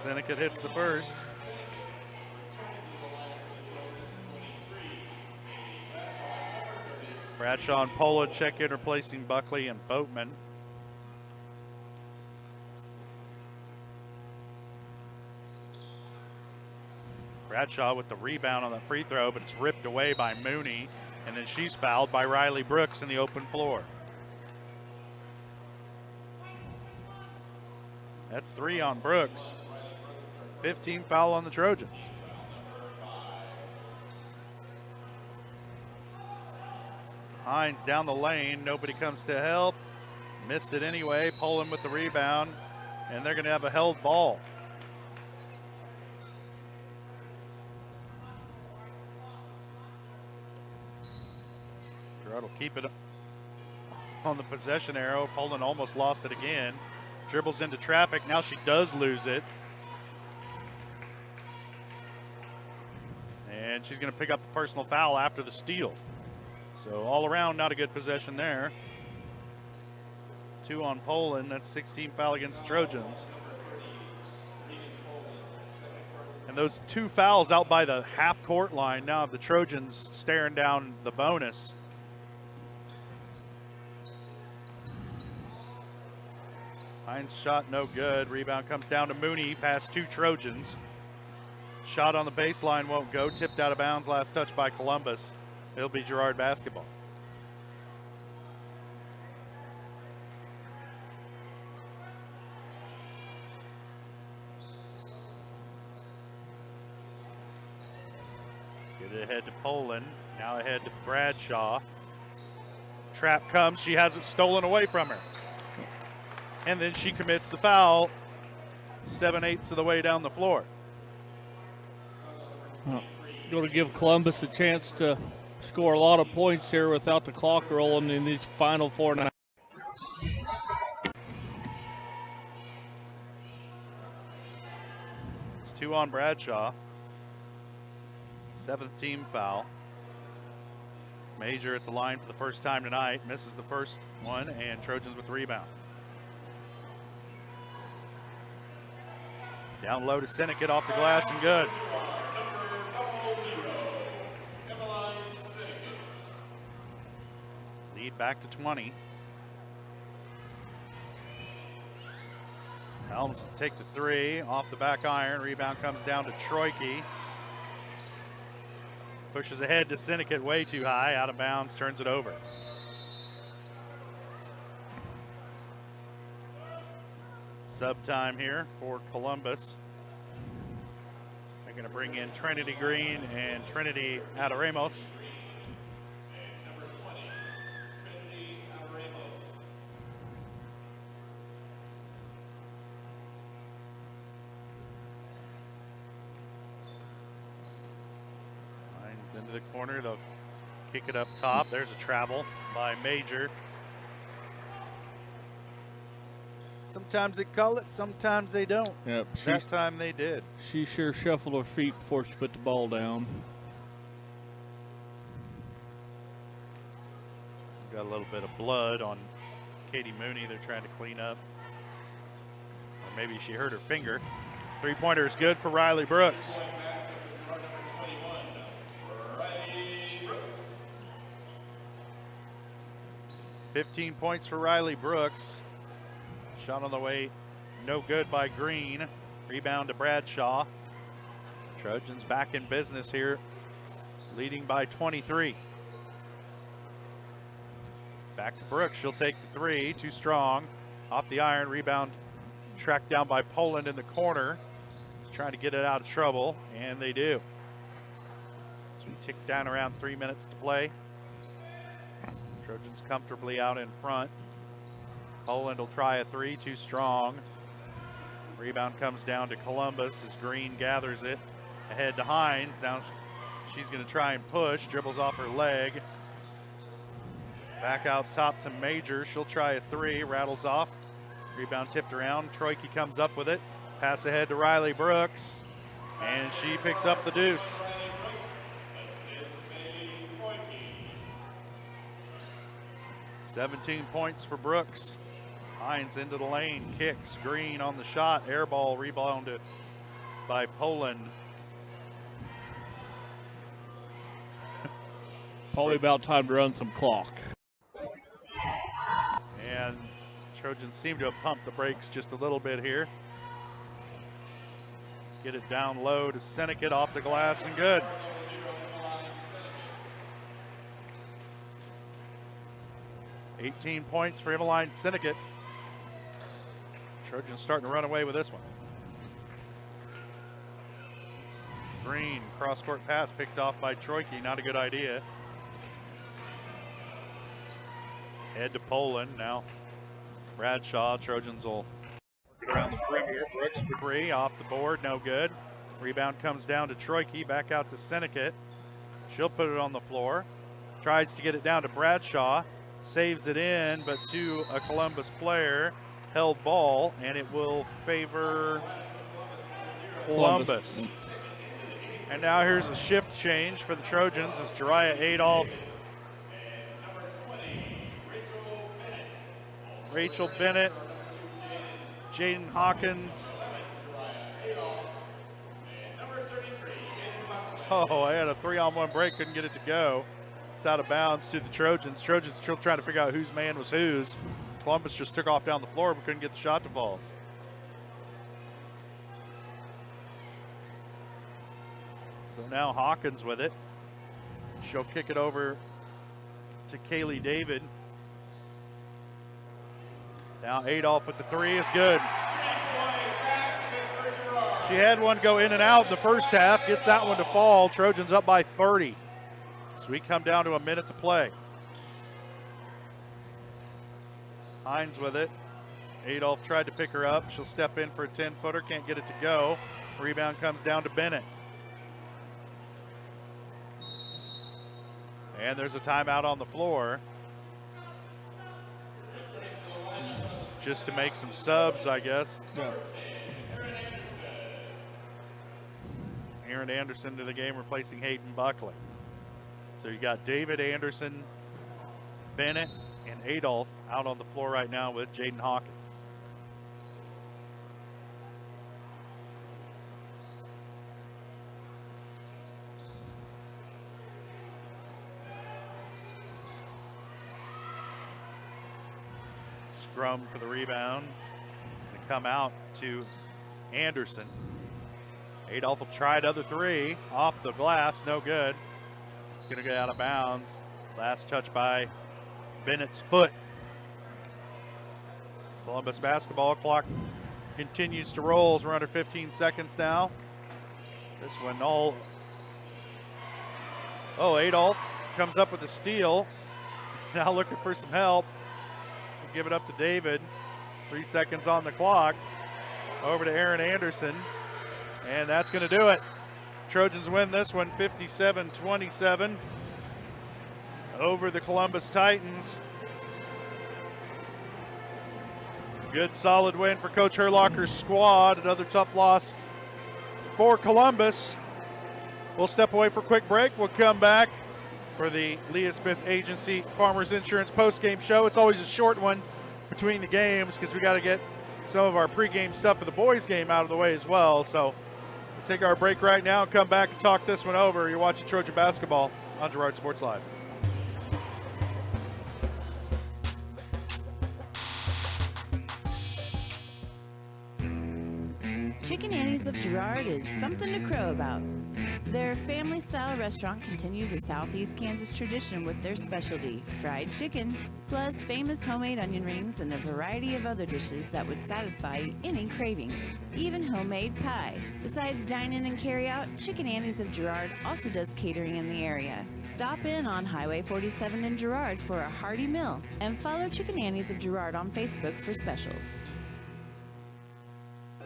Sinnott hits the burst. Bradshaw and Polo check in, replacing Buckley and Boatman. Bradshaw with the rebound on the free throw, but it's ripped away by Mooney, and then she's fouled by Riley Brooks in the open floor. That's 3 on Brooks. 15 foul on the Trojans. Hines down the lane, nobody comes to help. Missed it anyway, Poland with the rebound, and they're going to have a held ball. Girard will keep it on the possession arrow. Poland almost lost it again. Dribbles into traffic, now she does lose it. And she's going to pick up the personal foul after the steal. So all around, not a good possession there. 2 on Poland, that's 16 foul against the Trojans. And those 2 fouls out by the half-court line now have the Trojans staring down the bonus. Hines' shot no good. Rebound comes down to Mooney, past 2 Trojans. Shot on the baseline won't go. Tipped out of bounds, last touch by Columbus. It'll be Girard basketball. Get it ahead to Poland. Now ahead to Bradshaw. Trap comes. She has it stolen away from her. And then she commits the foul. 7/8 of the way down the floor. Going to give Columbus a chance to score a lot of points here without the clock rolling in these final 4.5. It's 2 on Bradshaw. 7th team foul. Major at the line for the first time tonight. Misses the first one, and Trojans with the rebound. Down low to Sinnott, off the glass and good. Lead back to 20. Helms will take the 3 off the back iron. Rebound comes down to Troike. Pushes ahead to Sinnott, way too high, out of bounds, turns it over. Sub time here for Columbus. They're going to bring in Trinity Green and Trinity Adaramos. Into the corner, they'll kick it up top. There's a travel by Major. Sometimes they call it, sometimes they don't. Yep, that time they did. She sure shuffled her feet before she put the ball down. Got a little bit of blood on Katie Mooney. They're trying to clean up. Or maybe she hurt her finger. 3-pointer is good for Riley Brooks. 15 points for Riley Brooks. Shot on the way, no good by Green. Rebound to Bradshaw. Trojans back in business here, leading by 23. Back to Brooks, she'll take the 3, too strong. Off the iron, rebound tracked down by Poland in the corner. Trying to get it out of trouble, and they do. So we tick down around 3 minutes to play. Trojans comfortably out in front. Poland will try a 3, too strong. Rebound comes down to Columbus as Green gathers it. Ahead to Hines. Now she's going to try and push. Dribbles off her leg. Back out top to Major. She'll try a 3. Rattles off. Rebound tipped around. Troike comes up with it. Pass ahead to Riley Brooks. And she picks up the deuce. "17 points for Brooks. Hines into the lane, kicks. Green on the shot. Air ball rebounded by Poland. Probably about time to run some clock. And Trojans seem to have pumped the brakes just a little bit here. Get it down low to Sinnott, off the glass and good. "18 points for Emmeline Sinnott. Trojans starting to run away with this one. Green, cross-court pass picked off by Troike. Not a good idea. Head to Poland. Now Bradshaw. Trojans will get around the perimeter. Brooks for 3. Off the board. No good. Rebound comes down to Troike. Back out to Sinnott. She'll put it on the floor. Tries to get it down to Bradshaw. Saves it in, but to a Columbus player. Held ball, and it will favor Columbus. And now here's a shift change for the Trojans as Jariah Adolph, Rachel Bennett, Jaden Hawkins. Oh, I had a 3-on-1 break, couldn't get it to go. It's out of bounds to the Trojans. Trojans still trying to figure out whose man was whose. Columbus just took off down the floor but couldn't get the shot to fall. So now Hawkins with it. She'll kick it over to Kaylee David. Now Adolph with the 3 is good. She had one go in and out in the first half, gets that one to fall. Trojans up by 30. So we come down to a minute to play. Hines with it. Adolph tried to pick her up. She'll step in for a 10-footer, can't get it to go. Rebound comes down to Bennett. And there's a timeout on the floor. Just to make some subs, I guess. Yeah. Aaron Anderson to the game, replacing Hayden Buckley. So you got David Anderson, Bennett, and Adolph out on the floor right now with Jaden Hawkins. Scrum for the rebound. They come out to Anderson. Adolph will try another three. Off the glass, no good. It's going to get out of bounds. Last touch by Bennett's foot. Columbus basketball clock continues to roll as we're under 15 seconds now. This one all. Oh, Adolph comes up with a steal. Now looking for some help. We'll give it up to David. 3 seconds on the clock. Over to Aaron Anderson. And that's going to do it. Trojans win this one 57-27 over the Columbus Titans. Good solid win for Coach Herlocker's squad. Another tough loss for Columbus. We'll step away for a quick break. We'll come back for the Leah Smith Agency Farmers Insurance postgame show. It's always a short one between the games because we got to get some of our pregame stuff for the boys game out of the way as well. So we'll take our break right now and come back and talk this one over. You're watching Trojan Basketball on Girard Sports Live. Chicken Annie's of Girard is something to crow about. Their family-style restaurant continues a Southeast Kansas tradition with their specialty, fried chicken, plus famous homemade onion rings and a variety of other dishes that would satisfy any cravings, even homemade pie. Besides dine-in and carry-out, Chicken Annie's of Girard also does catering in the area. Stop in on Highway 47 in Girard for a hearty meal, and follow Chicken Annie's of Girard on Facebook for specials.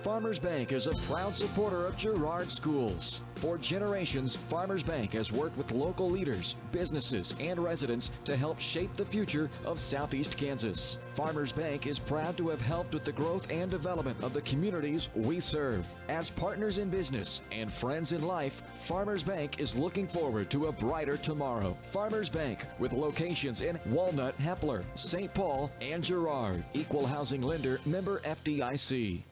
Farmers Bank is a proud supporter of Girard schools. For generations, Farmers Bank has worked with local leaders, businesses, and residents to help shape the future of Southeast Kansas. Farmers Bank is proud to have helped with the growth and development of the communities we serve. As partners in business and friends in life, Farmers Bank is looking forward to a brighter tomorrow. Farmers Bank, with locations in Walnut, Hepler, St. Paul, and Girard. Equal housing lender, member FDIC.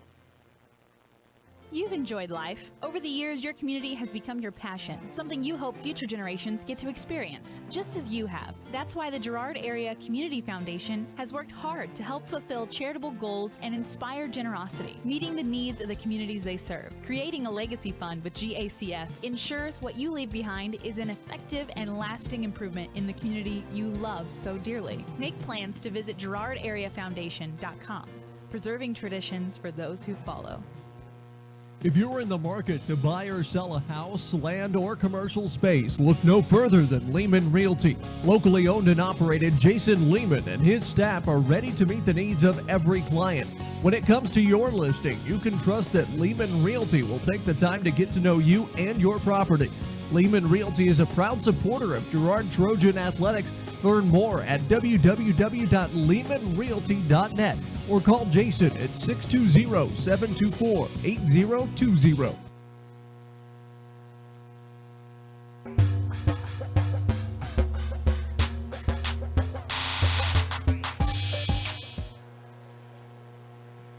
You've enjoyed life. Over the years, your community has become your passion, something you hope future generations get to experience, just as you have. That's why the Girard Area Community Foundation has worked hard to help fulfill charitable goals and inspire generosity, meeting the needs of the communities they serve. Creating a legacy fund with GACF ensures what you leave behind is an effective and lasting improvement in the community you love so dearly. Make plans to visit GirardAreaFoundation.com, preserving traditions for those who follow. If you're in the market to buy or sell a house, land, or commercial space, look no further than Lehman Realty. Locally owned and operated, Jason Lehman and his staff are ready to meet the needs of every client. When it comes to your listing, you can trust that Lehman Realty will take the time to get to know you and your property. Lehman Realty is a proud supporter of Girard Trojan Athletics. Learn more at www.lehmanrealty.net or call Jason at 620-724-8020.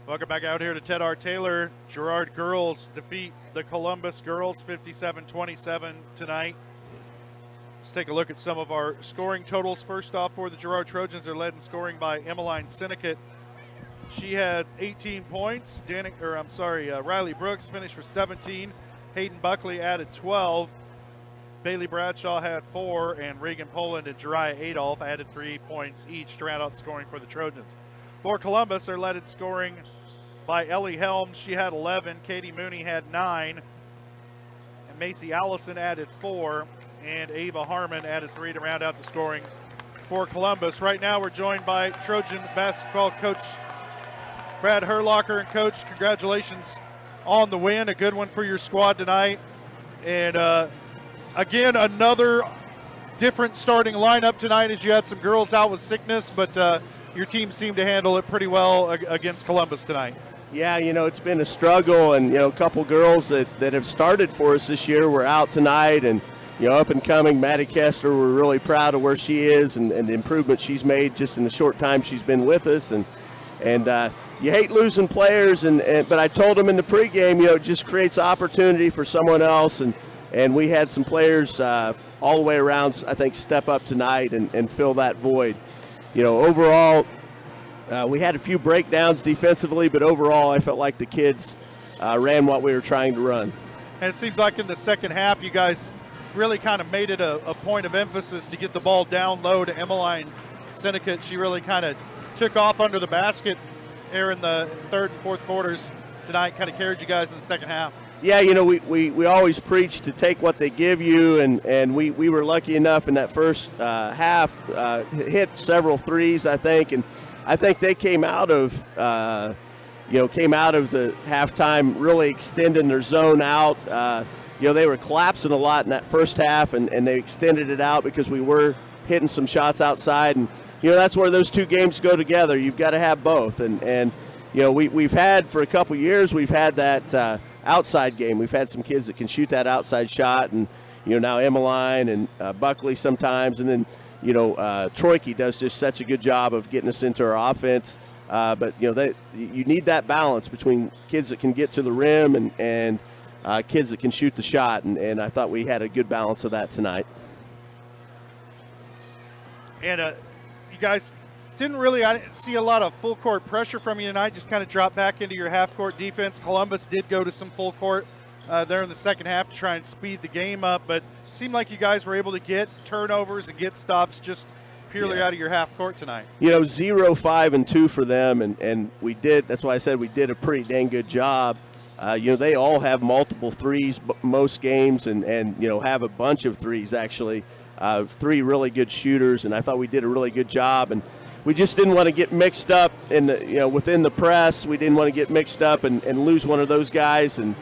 Welcome back out here to Ted R. Taylor. Girard girls defeat the Columbus girls 57-27 tonight. Let's take a look at some of our scoring totals. First off, for the Girard Trojans, they're led in scoring by Emmeline Sinnecott. She had 18 points. Riley Brooks finished with 17. Hayden Buckley added 12. Bailey Bradshaw had 4, and Reagan Poland and Jariah Adolph added 3 points each to round out the scoring for the Trojans. For Columbus, they're led in scoring by Ellie Helms. She had 11. Katie Mooney had 9. And Macy Allison added 4. And Ava Harmon added 3 to round out the scoring for Columbus. Right now, we're joined by Trojan basketball coach Brad Herlocker and Coach, congratulations on the win. A good one for your squad tonight. And again, another different starting lineup tonight as you had some girls out with sickness, but your team seemed to handle it pretty well against Columbus tonight. Yeah, it's been a struggle, and, a couple girls that have started for us this year were out tonight, and, up and coming, Maddie Kessler, we're really proud of where she is and the improvement she's made just in the short time she's been with us. And you hate losing players, but I told them in the pregame, it just creates opportunity for someone else, and we had some players all the way around, I think, step up tonight and fill that void. Overall, we had a few breakdowns defensively, but overall I felt like the kids ran what we were trying to run. And it seems like in the second half you guys really kind of made it a point of emphasis to get the ball down low to Emmeline Seneca. She really kind of took off under the basket there in the third and fourth quarters tonight, kind of carried you guys in the second half. Yeah, we always preach to take what they give you, and we were lucky enough in that first half, hit several threes, I think, and I think they came out of the halftime really extending their zone out. They were collapsing a lot in that first half, and they extended it out because we were hitting some shots outside, and that's where those two games go together. You've got to have both, and we've had for a couple years, we've had that outside game. We've had some kids that can shoot that outside shot, and now Emmeline and Buckley sometimes, and then Troike does just such a good job of getting us into our offense. But you need that balance between kids that can get to the rim and kids that can shoot the shot, and I thought we had a good balance of that tonight. And you guys I didn't see a lot of full court pressure from you tonight, just kind of dropped back into your half court defense. Columbus did go to some full court there in the second half to try and speed the game up, but it seemed like you guys were able to get turnovers and get stops just purely out of your half court tonight. 0, 5, and 2 for them, and we did. That's why I said we did a pretty dang good job. They all have multiple threes most games, and have a bunch of threes actually. 3 really good shooters, and I thought we did a really good job. And we just didn't want to get mixed up in the within the press. We didn't want to get mixed up and lose one of those guys, and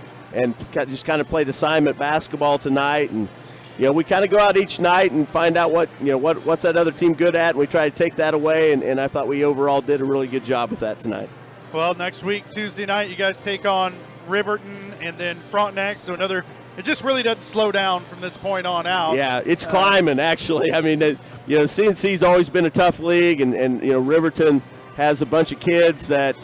just kind of played assignment basketball tonight. And we kind of go out each night and find out what's that other team good at, and we try to take that away. And I thought we overall did a really good job with that tonight. Well, next week, Tuesday night, you guys take on Riverton and then Frontenac, so it just really doesn't slow down from this point on out. Yeah, it's climbing, actually. I mean, CNC's always been a tough league, and Riverton has a bunch of kids that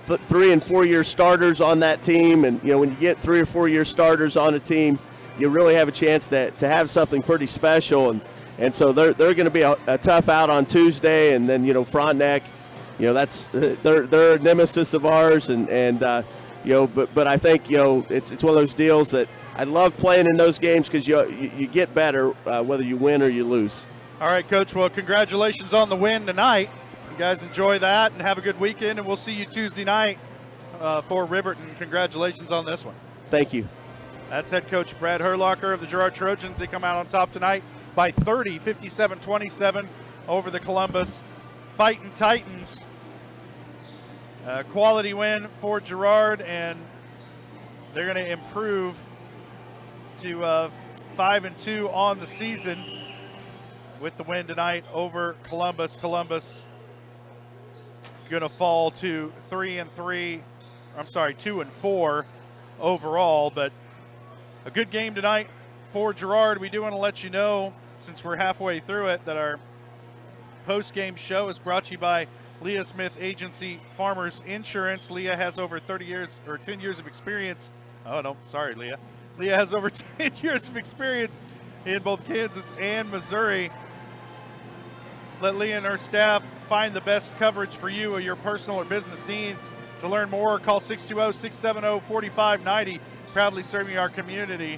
3 and 4 year starters on that team, and when you get 3 or 4 year starters on a team, you really have a chance to have something pretty special, and so they're going to be a tough out on Tuesday, and then Frontenac, that's they're a nemesis of ours, but I think it's one of those deals that I love playing in those games because you get better whether you win or you lose. All right, Coach. Well, congratulations on the win tonight. You guys enjoy that and have a good weekend, and we'll see you Tuesday night for Riverton. Congratulations on this one. Thank you. That's head coach Brad Herlocker of the Girard Trojans. They come out on top tonight by 30, 57-27 over the Columbus Fighting Titans. Quality win for Girard, and they're going to improve to 5-2 on the season with the win tonight over Columbus. Columbus going to fall to 2-4 overall, but a good game tonight for Girard. We do want to let you know, since we're halfway through it, that our post-game show is brought to you by Leah Smith Agency Farmers Insurance. Leah has over 10 years of experience. Oh, no, sorry, Leah. Leah has over 10 years of experience in both Kansas and Missouri. Let Leah and her staff find the best coverage for you or your personal or business needs. To learn more, call 620-670-4590. Proudly serving our community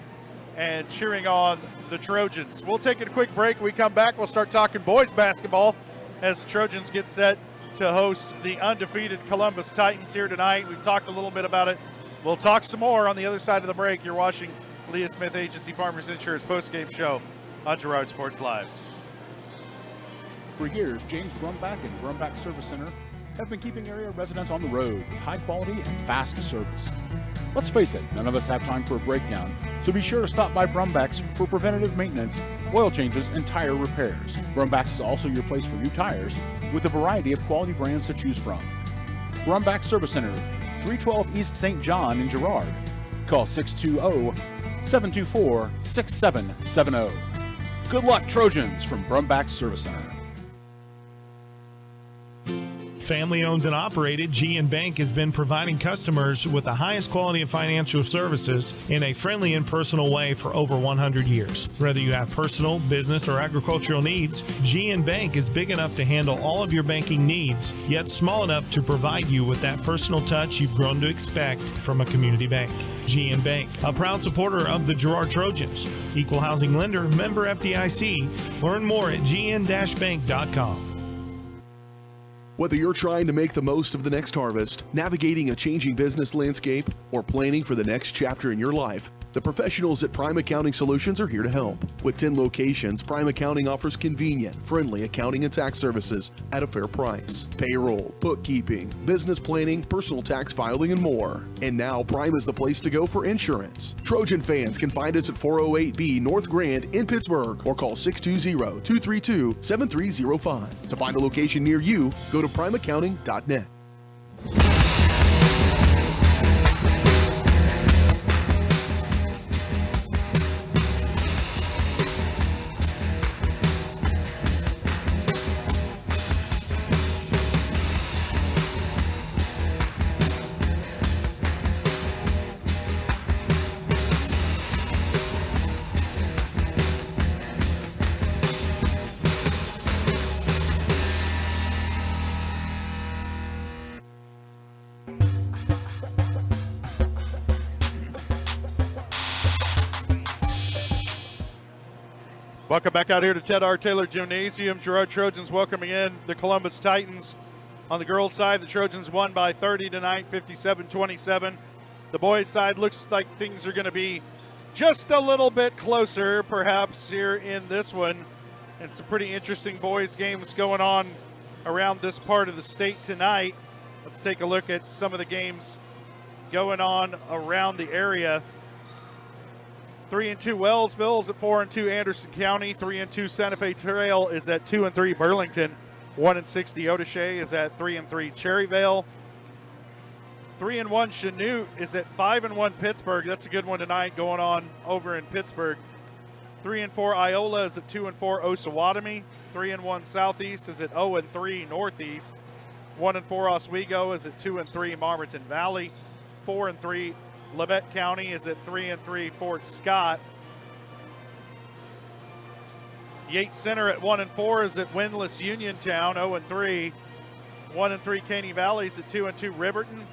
and cheering on the Trojans. We'll take a quick break. When we come back, we'll start talking boys basketball as the Trojans get set to host the undefeated Columbus Titans here tonight. We've talked a little bit about it. We'll talk some more on the other side of the break. You're watching Leah Smith Agency Farmers Insurance postgame show on Girard Sports Live. For years, James Brumback and Brumback Service Center have been keeping area residents on the road with high quality and fast service. Let's face it, none of us have time for a breakdown, so be sure to stop by Brumback's for preventative maintenance, oil changes, and tire repairs. Brumback's is also your place for new tires with a variety of quality brands to choose from. Brumback Service Center, 312 East St. John in Girard. Call 620-724-6770. Good luck, Trojans, from Brumback Service Center. Family owned and operated, G&N Bank has been providing customers with the highest quality of financial services in a friendly and personal way for over 100 years. Whether you have personal, business, or agricultural needs, G&N Bank is big enough to handle all of your banking needs, yet small enough to provide you with that personal touch you've grown to expect from a community bank. G&N Bank, a proud supporter of the Girard Trojans. Equal housing lender, member FDIC. Learn more at gn-bank.com. Whether you're trying to make the most of the next harvest, navigating a changing business landscape, or planning for the next chapter in your life, the professionals at Prime Accounting Solutions are here to help. With 10 locations, Prime Accounting offers convenient, friendly accounting and tax services at a fair price. Payroll, bookkeeping, business planning, personal tax filing, and more. And now Prime is the place to go for insurance. Trojan fans can find us at 408B North Grand in Pittsburgh or call 620-232-7305. To find a location near you, go to primeaccounting.net. Welcome back out here to Ted R. Taylor Gymnasium. Girard Trojans welcoming in the Columbus Titans. On the girls' side, the Trojans won by 30 tonight, 57-27. The boys' side looks like things are going to be just a little bit closer, perhaps, here in this one. And some pretty interesting boys' games going on around this part of the state tonight. Let's take a look at some of the games going on around the area. 3-2 Wellsville is at 4-2 Anderson County. 3-2 Santa Fe Trail is at 2-3 Burlington. 1-6 Deodesha is at 3-3 Cherryvale. 3-1 Chanute is at 5-1 Pittsburgh. That's a good one tonight going on over in Pittsburgh. 3-4 Iola is at 2-4 Osawatomie. 3-1 Southeast is at 0-3 Northeast. 1-4 Oswego is at 2-3 Marmarton Valley. 4-3 Labette County is at 3-3 Fort Scott. Yates Center at 1-4 is at Windlass Uniontown, 0-3. 1-3 Caney Valley is at 2-2 Riverton.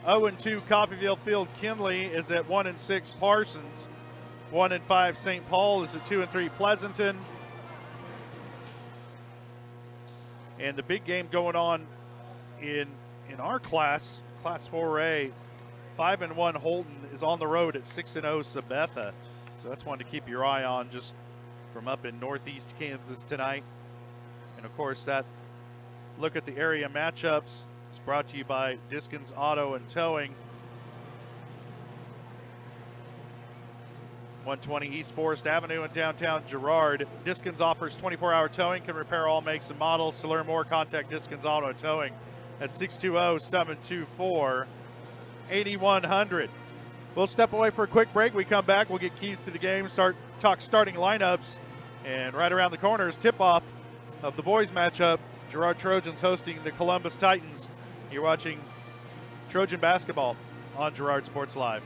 0-2 Coffeyville Field Kinley is at 1-6 Parsons. 1-5 St. Paul is at 2-3 Pleasanton. And the big game going on in our class 4A, 5-1 Holton is on the road at 6-0 Sabetha. So that's one to keep your eye on just from up in northeast Kansas tonight. And of course, that look at the area matchups is brought to you by Diskins Auto and Towing. 120 East Forest Avenue in downtown Girard. Diskins offers 24-hour towing, can repair all makes and models. To learn more, contact Diskins Auto and Towing at 620-724-8100. We'll step away for a quick break. We come back, we'll get keys to the game, talk starting lineups, and right around the corner is tip-off of the boys matchup. Girard Trojans hosting the Columbus Titans. You're watching Trojan basketball on Girard Sports Live.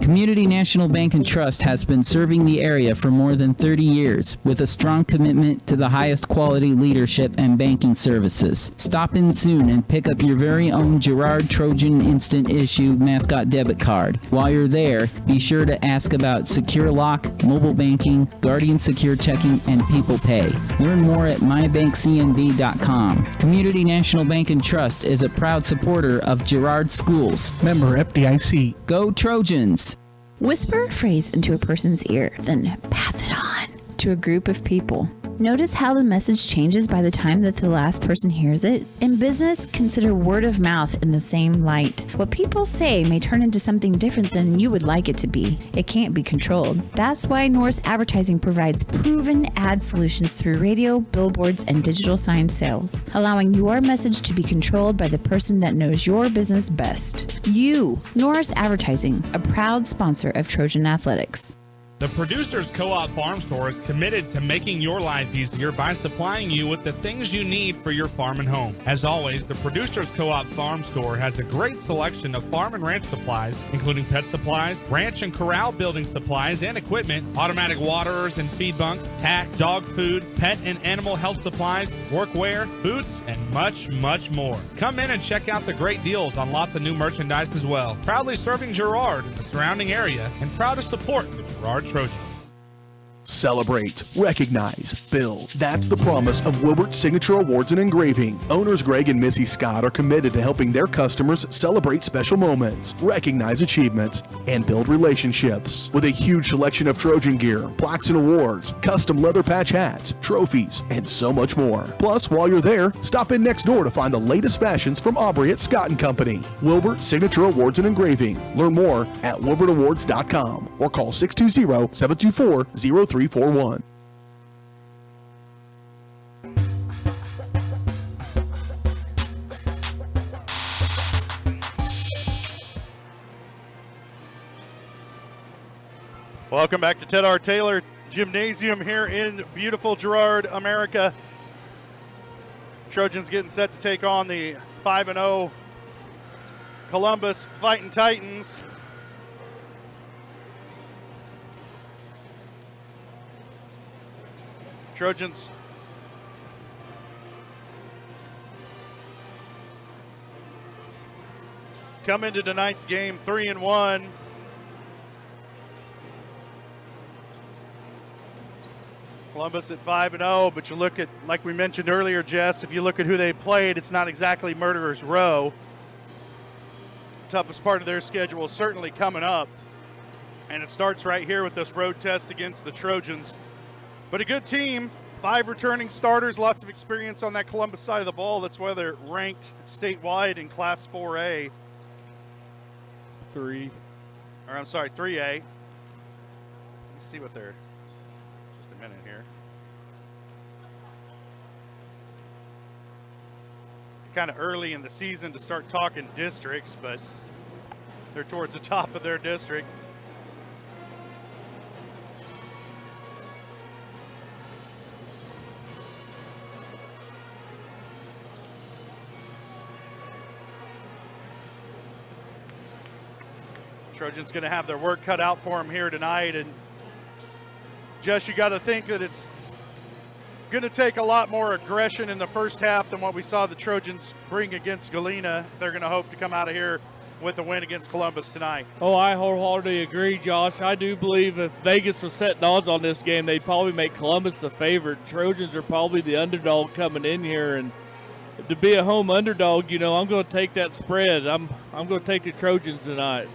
Community National Bank and Trust has been serving the area for more than 30 years with a strong commitment to the highest quality leadership and banking services. Stop in soon and pick up your very own Girard Trojan Instant Issue Mascot Debit Card. While you're there, be sure to ask about Secure Lock, mobile banking, Guardian Secure Checking, and People Pay. Learn more at mybankcnb.com. Community National Bank and Trust is a proud supporter of Girard Schools. Member FDIC. Go Trojans! Whisper a phrase into a person's ear, then pass it on to a group of people. Notice how the message changes by the time that the last person hears it? In business, consider word of mouth in the same light. What people say may turn into something different than you would like it to be. It can't be controlled. That's why Norris Advertising provides proven ad solutions through radio, billboards, and digital sign sales, allowing your message to be controlled by the person that knows your business best. You, Norris Advertising, a proud sponsor of Trojan Athletics. The Producers Co-op Farm Store is committed to making your life easier by supplying you with the things you need for your farm and home. As always, the Producers Co-op Farm Store has a great selection of farm and ranch supplies, including pet supplies, ranch and corral building supplies and equipment, automatic waterers and feed bunks, tack, dog food, pet and animal health supplies, workwear, boots, and much, much more. Come in and check out the great deals on lots of new merchandise as well. Proudly serving Girard and the surrounding area, and proud to support the Girard Trojans. Celebrate, recognize, build. That's the promise of Wilbert's Signature Awards and Engraving. Owners Greg and Missy Scott are committed to helping their customers celebrate special moments, recognize achievements, and build relationships. With a huge selection of Trojan gear, plaques and awards, custom leather patch hats, trophies, and so much more. Plus, while you're there, stop in next door to find the latest fashions from Aubrey at Scott & Company. Wilbert Signature Awards and Engraving. Learn more at wilbertawards.com or call 620-724-0341. Welcome back to Ted R. Taylor Gymnasium here in beautiful Girard, America. Trojans getting set to take on the 5-0 Columbus Fighting Titans. Trojans come into tonight's game 3-1. Columbus at 5-0, but you look at, like we mentioned earlier, Jess, if you look at who they played, it's not exactly Murderer's Row. Toughest part of their schedule is certainly coming up, and it starts right here with this road test against the Trojans. But a good team, 5 returning starters, lots of experience on that Columbus side of the ball. That's why they're ranked statewide in Class 4A. 3A. Let's see what they're, just a minute here. It's kind of early in the season to start talking districts, but they're towards the top of their district. Trojans going to have their work cut out for them here tonight. And Jess, you got to think that it's going to take a lot more aggression in the first half than what we saw the Trojans bring against Galena. They're going to hope to come out of here with a win against Columbus tonight. Oh, I wholeheartedly agree, Josh. I do believe if Vegas was setting odds on this game, they'd probably make Columbus the favorite. Trojans are probably the underdog coming in here, and to be a home underdog, you know, I'm going to take that spread. I'm going to take the Trojans tonight.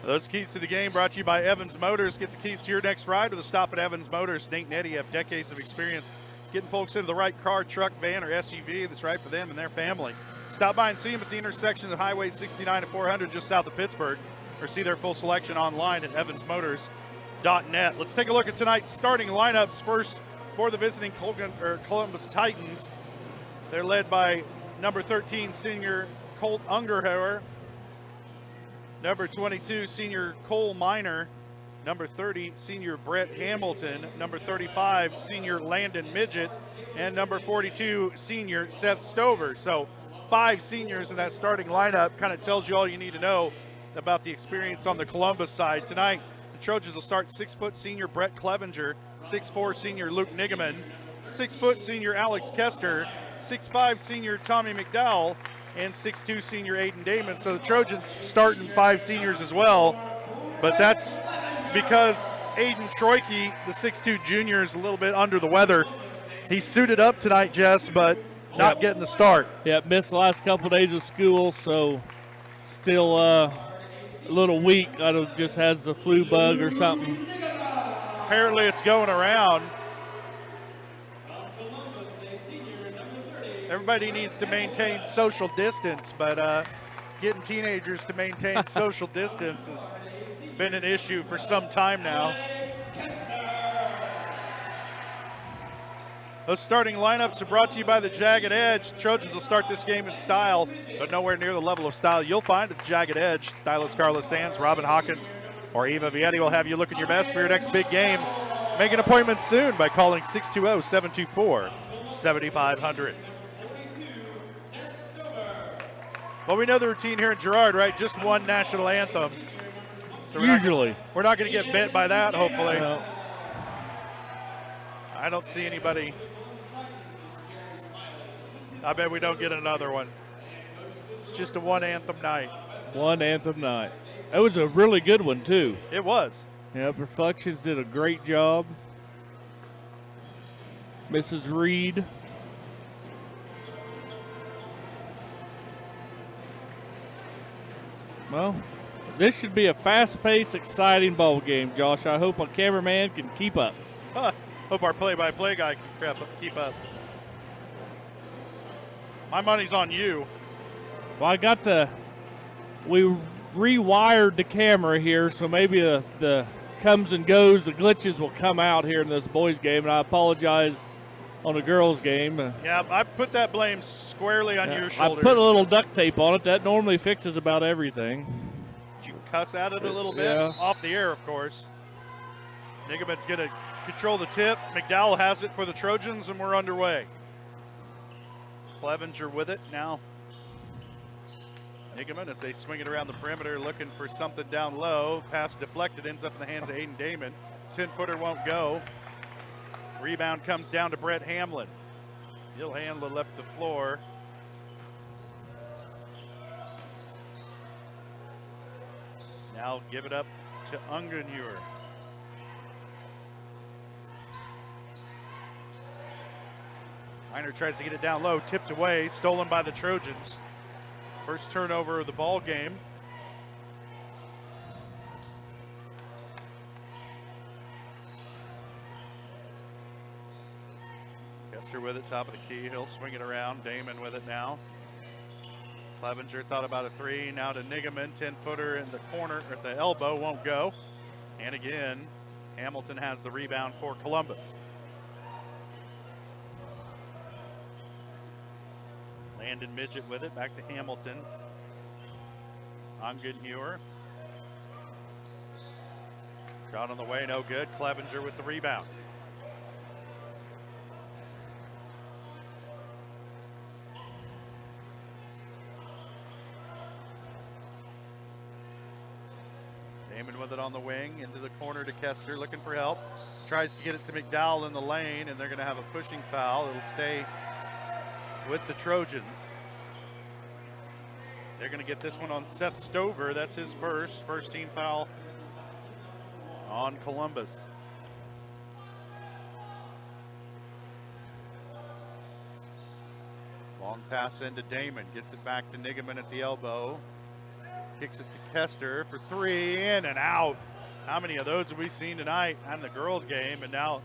Those keys to the game brought to you by Evans Motors. Get the keys to your next ride with a stop at Evans Motors. Nate and Eddie have decades of experience getting folks into the right car, truck, van, or SUV that's right for them and their family. Stop by and see them at the intersection of Highway 69 and 400 just south of Pittsburgh, or see their full selection online at evansmotors.net. Let's take a look at tonight's starting lineups. First, for the visiting Columbus Titans, they're led by number 13 senior Colt Ungerhauer, number 22 senior Cole Miner, number 30 senior Brett Hamilton, number 35 senior Landon Midget, and number 42 senior Seth Stover. So 5 seniors in that starting lineup kind of tells you all you need to know about the experience on the Columbus side. Tonight, the Trojans will start 6-foot senior Brett Clevenger, 6'4" senior Luke Nigaman, 6-foot senior Alex Kester, 6'5" senior Tommy McDowell, and 6'2" senior Aiden Damon. So the Trojans starting 5 seniors as well, but that's because Aiden Troike, the 6'2" junior, is a little bit under the weather. He suited up tonight, Jess, but not getting the start. Yeah, missed the last couple days of school, so still a little weak. I don't just has the flu bug or something. Apparently it's going around. Everybody needs to maintain social distance, but getting teenagers to maintain social distance has been an issue for some time now. Those starting lineups are brought to you by the Jagged Edge. Trojans will start this game in style, but nowhere near the level of style you'll find at the Jagged Edge. Stylist Carla Sands, Robin Hawkins, or Eva Vietti will have you looking your best for your next big game. Make an appointment soon by calling 620-724-7500. Well, we know the routine here in Girard, right? Just one national anthem. So Usually. We're not going to get bit by that, hopefully. No. I don't see anybody. I bet we don't get another one. It's just a one anthem night. One anthem night. It was a really good one, too. It was. Yeah, Reflections did a great job. Mrs. Reed. Well, this should be a fast-paced, exciting ball game, Josh. I hope our cameraman can keep up. Hope our play-by-play guy can keep up. My money's on you. Well, we rewired the camera here, so maybe the comes and goes, the glitches will come out here in this boys' game, and I apologize on the girls' game. Yeah, I put that blame squarely on your shoulders. I put a little duct tape on it. That normally fixes about everything. Did you cuss at it a little bit? Yeah. Off the air, of course. Nigaman's going to control the tip. McDowell has it for the Trojans, and we're underway. Clevenger with it now. Nigaman, as they swing it around the perimeter, looking for something down low. Pass deflected, ends up in the hands of Aiden Damon. 10-footer won't go. Rebound comes down to Brett Hamlin. He'll handle it left the floor. Now give it up to Ungenure. Miner tries to get it down low, tipped away, stolen by the Trojans. First turnover of the ball game. Kester with it, top of the key. He'll swing it around. Damon with it now. Clevenger thought about a three. Now to Nigaman, 10-footer in the corner, at the elbow, won't go. And again, Hamilton has the rebound for Columbus. Landon Midget with it, back to Hamilton. Ungenure. Shot on the way, no good. Clevenger with the rebound. Damon with it on the wing, into the corner to Kester, looking for help. Tries to get it to McDowell in the lane, and they're going to have a pushing foul. It'll stay with the Trojans. They're going to get this one on Seth Stover. That's his first team foul on Columbus. Long pass into Damon, gets it back to Nigaman at the elbow. Kicks it to Kester for three, in and out. How many of those have we seen tonight on the girls' game? And now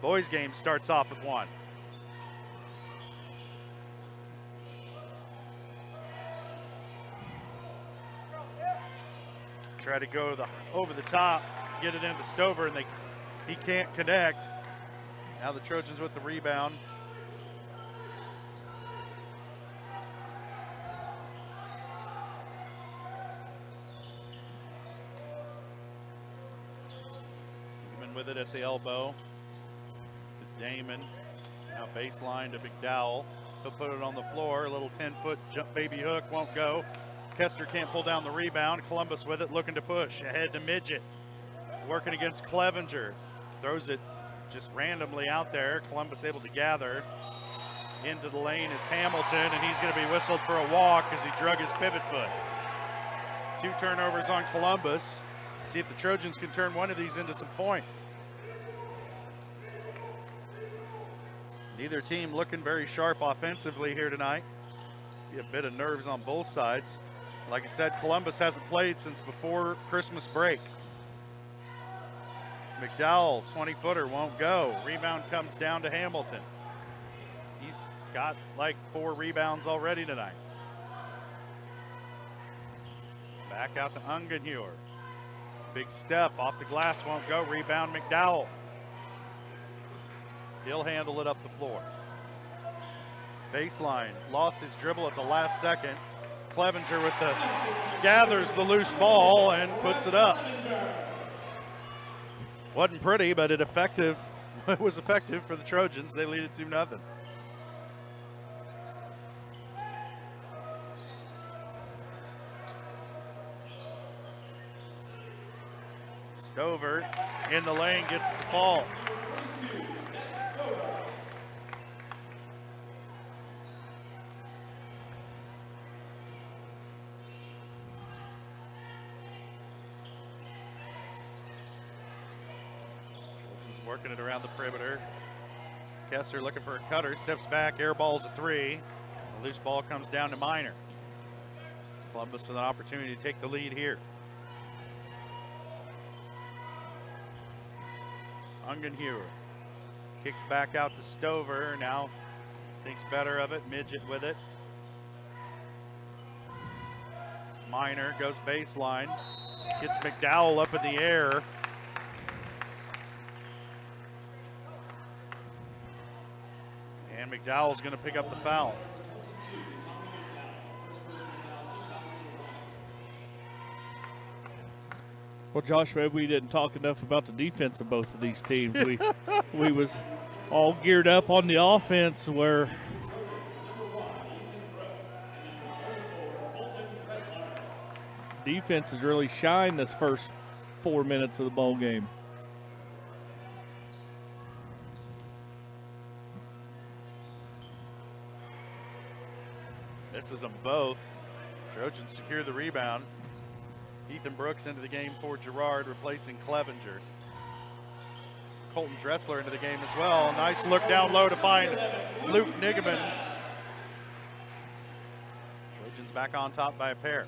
boys' game starts off with one. Try to go over the top, get it into Stover, and he can't connect. Now the Trojans with the rebound. With it at the elbow to Damon. Now baseline to McDowell. He'll put it on the floor. A little 10-foot jump baby hook won't go. Kester can't pull down the rebound. Columbus with it, looking to push. Ahead to Midget. Working against Clevenger. Throws it just randomly out there. Columbus able to gather. Into the lane is Hamilton, and he's going to be whistled for a walk as he drug his pivot foot. 2 turnovers on Columbus. See if the Trojans can turn one of these into some points. Neither team looking very sharp offensively here tonight. Be a bit of nerves on both sides. Like I said, Columbus hasn't played since before Christmas break. McDowell, 20-footer, won't go. Rebound comes down to Hamilton. He's got like 4 rebounds already tonight. Back out to Ungenhuer. Big step, off the glass, won't go. Rebound McDowell. He'll handle it up the floor. Baseline, lost his dribble at the last second. Clevenger with the, gathers the loose ball and puts it up. Wasn't pretty, but it was effective for the Trojans. They lead it 2-0. Stover in the lane, gets it to fall. Working it around the perimeter. Kester looking for a cutter, steps back, air balls a 3. The loose ball comes down to Minor. Columbus with an opportunity to take the lead here. Ungenhuer kicks back out to Stover. Now thinks better of it. Midget with it. Minor goes baseline. Gets McDowell up in the air. And McDowell's going to pick up the foul. Well, Josh, maybe we didn't talk enough about the defense of both of these teams. We was all geared up on the offense, where defense has really shined this first 4 minutes of the ball game. Misses them both. Trojans secure the rebound. Ethan Brooks into the game for Girard, replacing Clevenger. Colton Dressler into the game as well. Nice look down low to find Luke Nigaman. Trojans back on top by a pair.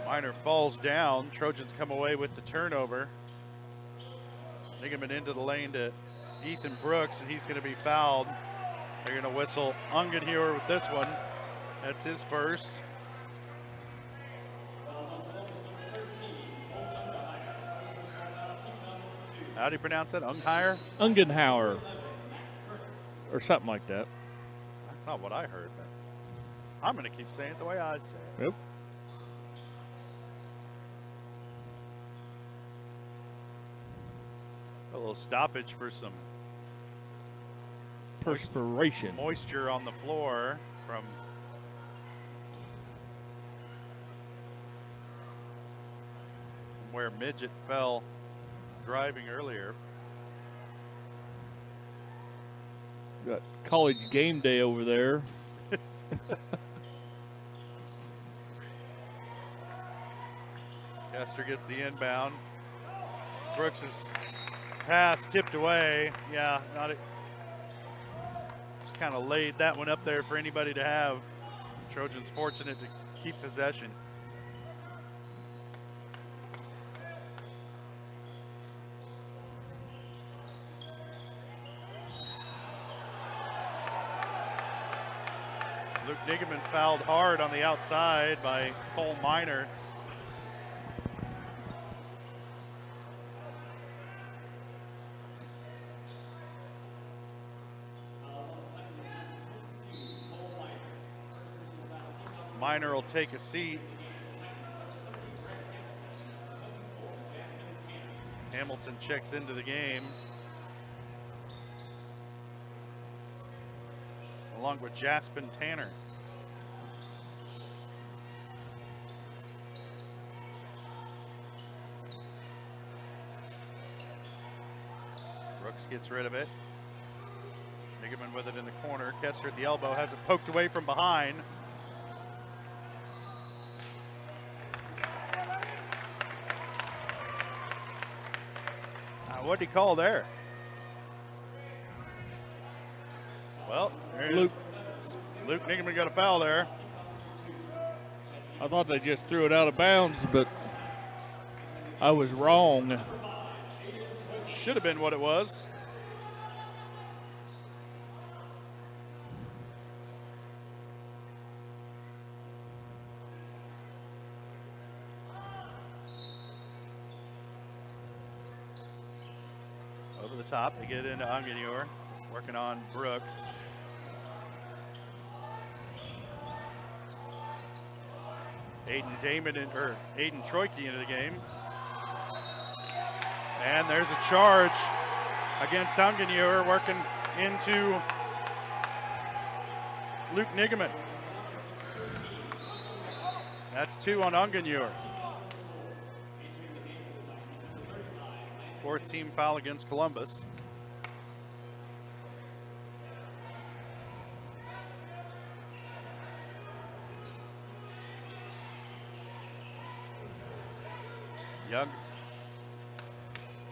Minor falls down. Trojans come away with the turnover. Nigaman into the lane to Ethan Brooks, and he's going to be fouled. They're going to whistle Ungenhuer with this one. That's his first. How do you pronounce that? Ungenhuer? Ungenhuer. Or something like that. That's not what I heard. But I'm going to keep saying it the way I say it. Yep. A little stoppage for some perspiration. Moisture on the floor from where Midget fell driving earlier. Got college game day over there. Kester gets the inbound. Brooks' pass tipped away. Yeah, not it. Just kind of laid that one up there for anybody to have. Trojans fortunate to keep possession. Luke Nigaman fouled hard on the outside by Cole Minor. Minor will take a seat. Hamilton checks into the game, along with Jaspin Tanner. Brooks gets rid of it. Nigeman with it in the corner. Kester at the elbow has it poked away from behind. What did he call there? Well, Luke Nigeman got a foul there. I thought they just threw it out of bounds, but I was wrong. Should have been what it was. Over the top to get into Ongenior, working on Brooks. Aiden Troike into the game. And there's a charge against Ongenier, working into Luke Nigeman. That's 2 on Ongenier. 4th team foul against Columbus. Young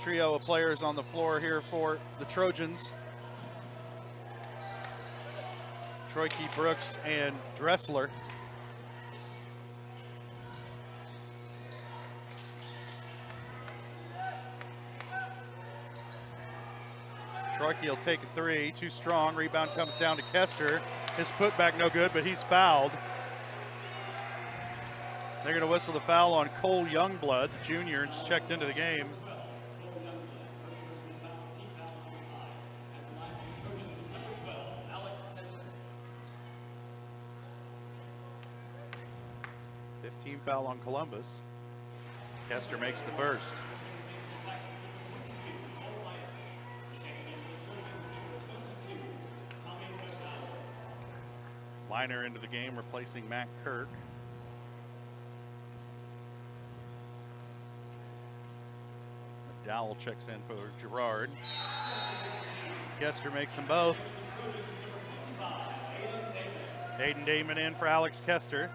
trio of players on the floor here for the Trojans. Troike, Brooks, and Dressler. Troike will take a 3, too strong. Rebound comes down to Kester. His putback no good, but he's fouled. They're going to whistle the foul on Cole Youngblood, the junior, and just checked into the game. Team foul on Columbus. Kester makes the first. Liner into the game, replacing Matt Kirk. McDowell checks in for Girard. Kester makes them both. Aiden Damon in for Alex Kester.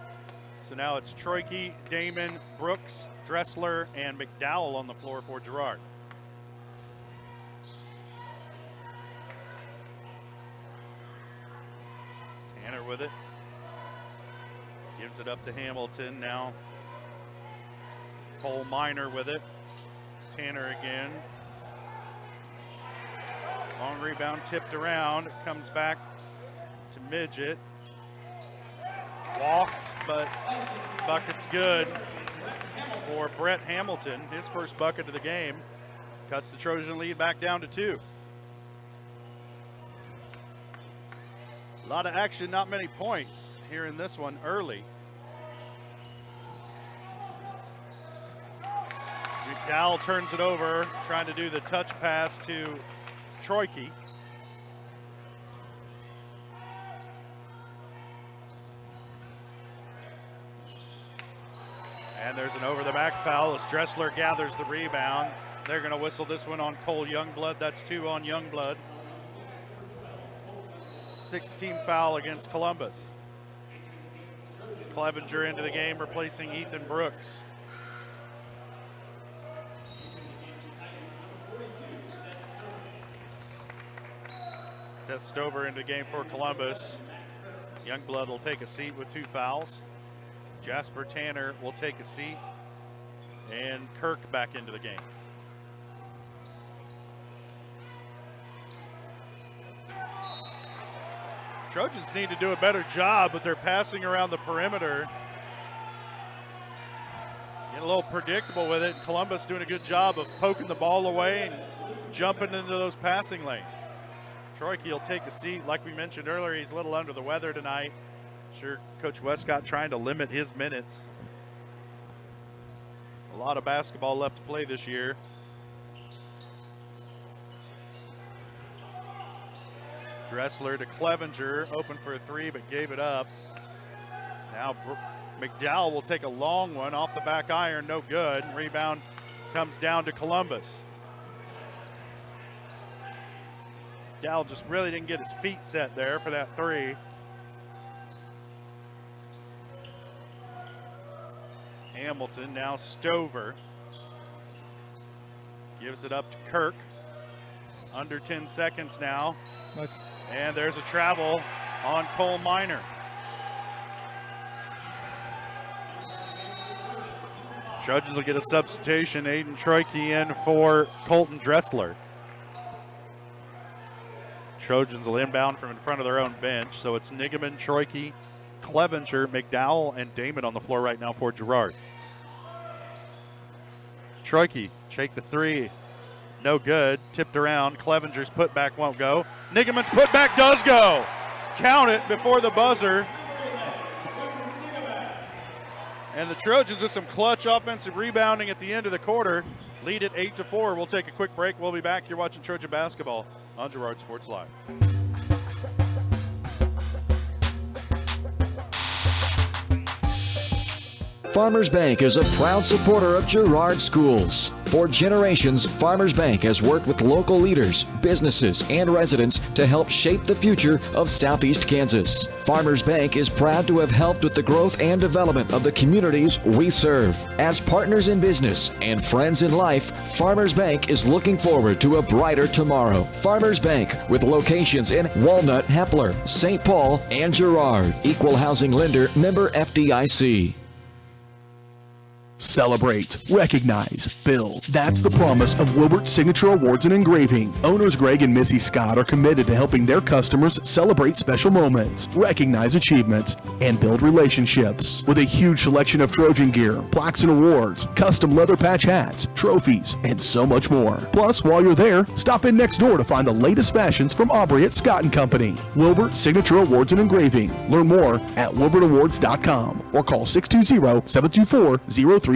So now it's Troike, Damon, Brooks, Dressler, and McDowell on the floor for Girard. Tanner with it. Gives it up to Hamilton. Now Cole Minor with it. Tanner again. Long rebound tipped around. It comes back to Midget. Walked, but bucket's good for Brett Hamilton. His first bucket of the game. Cuts the Trojan lead back down to 2. A lot of action, not many points here in this one early. McDowell turns it over, trying to do the touch pass to Troike. And there's an over-the-back foul as Dressler gathers the rebound. They're going to whistle this one on Cole Youngblood. That's 2 on Youngblood. 6-team foul against Columbus. Clevenger into the game, replacing Ethan Brooks. Seth Stover into the game for Columbus. Youngblood will take a seat with 2 fouls. Jasper Tanner will take a seat, and Kirk back into the game. Trojans need to do a better job with their passing around the perimeter. Getting a little predictable with it. Columbus doing a good job of poking the ball away and jumping into those passing lanes. Troike will take a seat. Like we mentioned earlier, he's a little under the weather tonight. Sure, Coach Westcott trying to limit his minutes. A lot of basketball left to play this year. Dressler to Clevenger, open for a three, but gave it up. Now McDowell will take a long one off the back iron, no good. Rebound comes down to Columbus. McDowell just really didn't get his feet set there for that three. Hamilton, now Stover. Gives it up to Kirk. Under 10 seconds now. And there's a travel on Cole Minor. Trojans will get a substitution. Aiden Troike in for Colton Dressler. Trojans will inbound from in front of their own bench. So it's Nigaman, Troike, Clevenger, McDowell, and Damon on the floor right now for Girard. Troike, shake the three. No good. Tipped around. Clevenger's putback won't go. Nigaman's putback does go. Count it before the buzzer. And the Trojans with some clutch offensive rebounding at the end of the quarter. Lead it 8-4. We'll take a quick break. We'll be back. You're watching Trojan basketball on Girard Sports Live. Farmers Bank is a proud supporter of Girard schools. For generations, Farmers Bank has worked with local leaders, businesses, and residents to help shape the future of Southeast Kansas. Farmers Bank is proud to have helped with the growth and development of the communities we serve. As partners in business and friends in life, Farmers Bank is looking forward to a brighter tomorrow. Farmers Bank, with locations in Walnut, Hepler, St. Paul, and Girard. Equal housing lender, member FDIC. Celebrate, recognize, build. That's the promise of Wilbert Signature Awards and Engraving. Owners Greg and Missy Scott are committed to helping their customers celebrate special moments, recognize achievements, and build relationships. With a huge selection of Trojan gear, plaques and awards, custom leather patch hats, trophies, and so much more. Plus, while you're there, stop in next door to find the latest fashions from Aubrey at Scott & Company. Wilbert Signature Awards and Engraving. Learn more at wilbertawards.com or call 620-724-0341.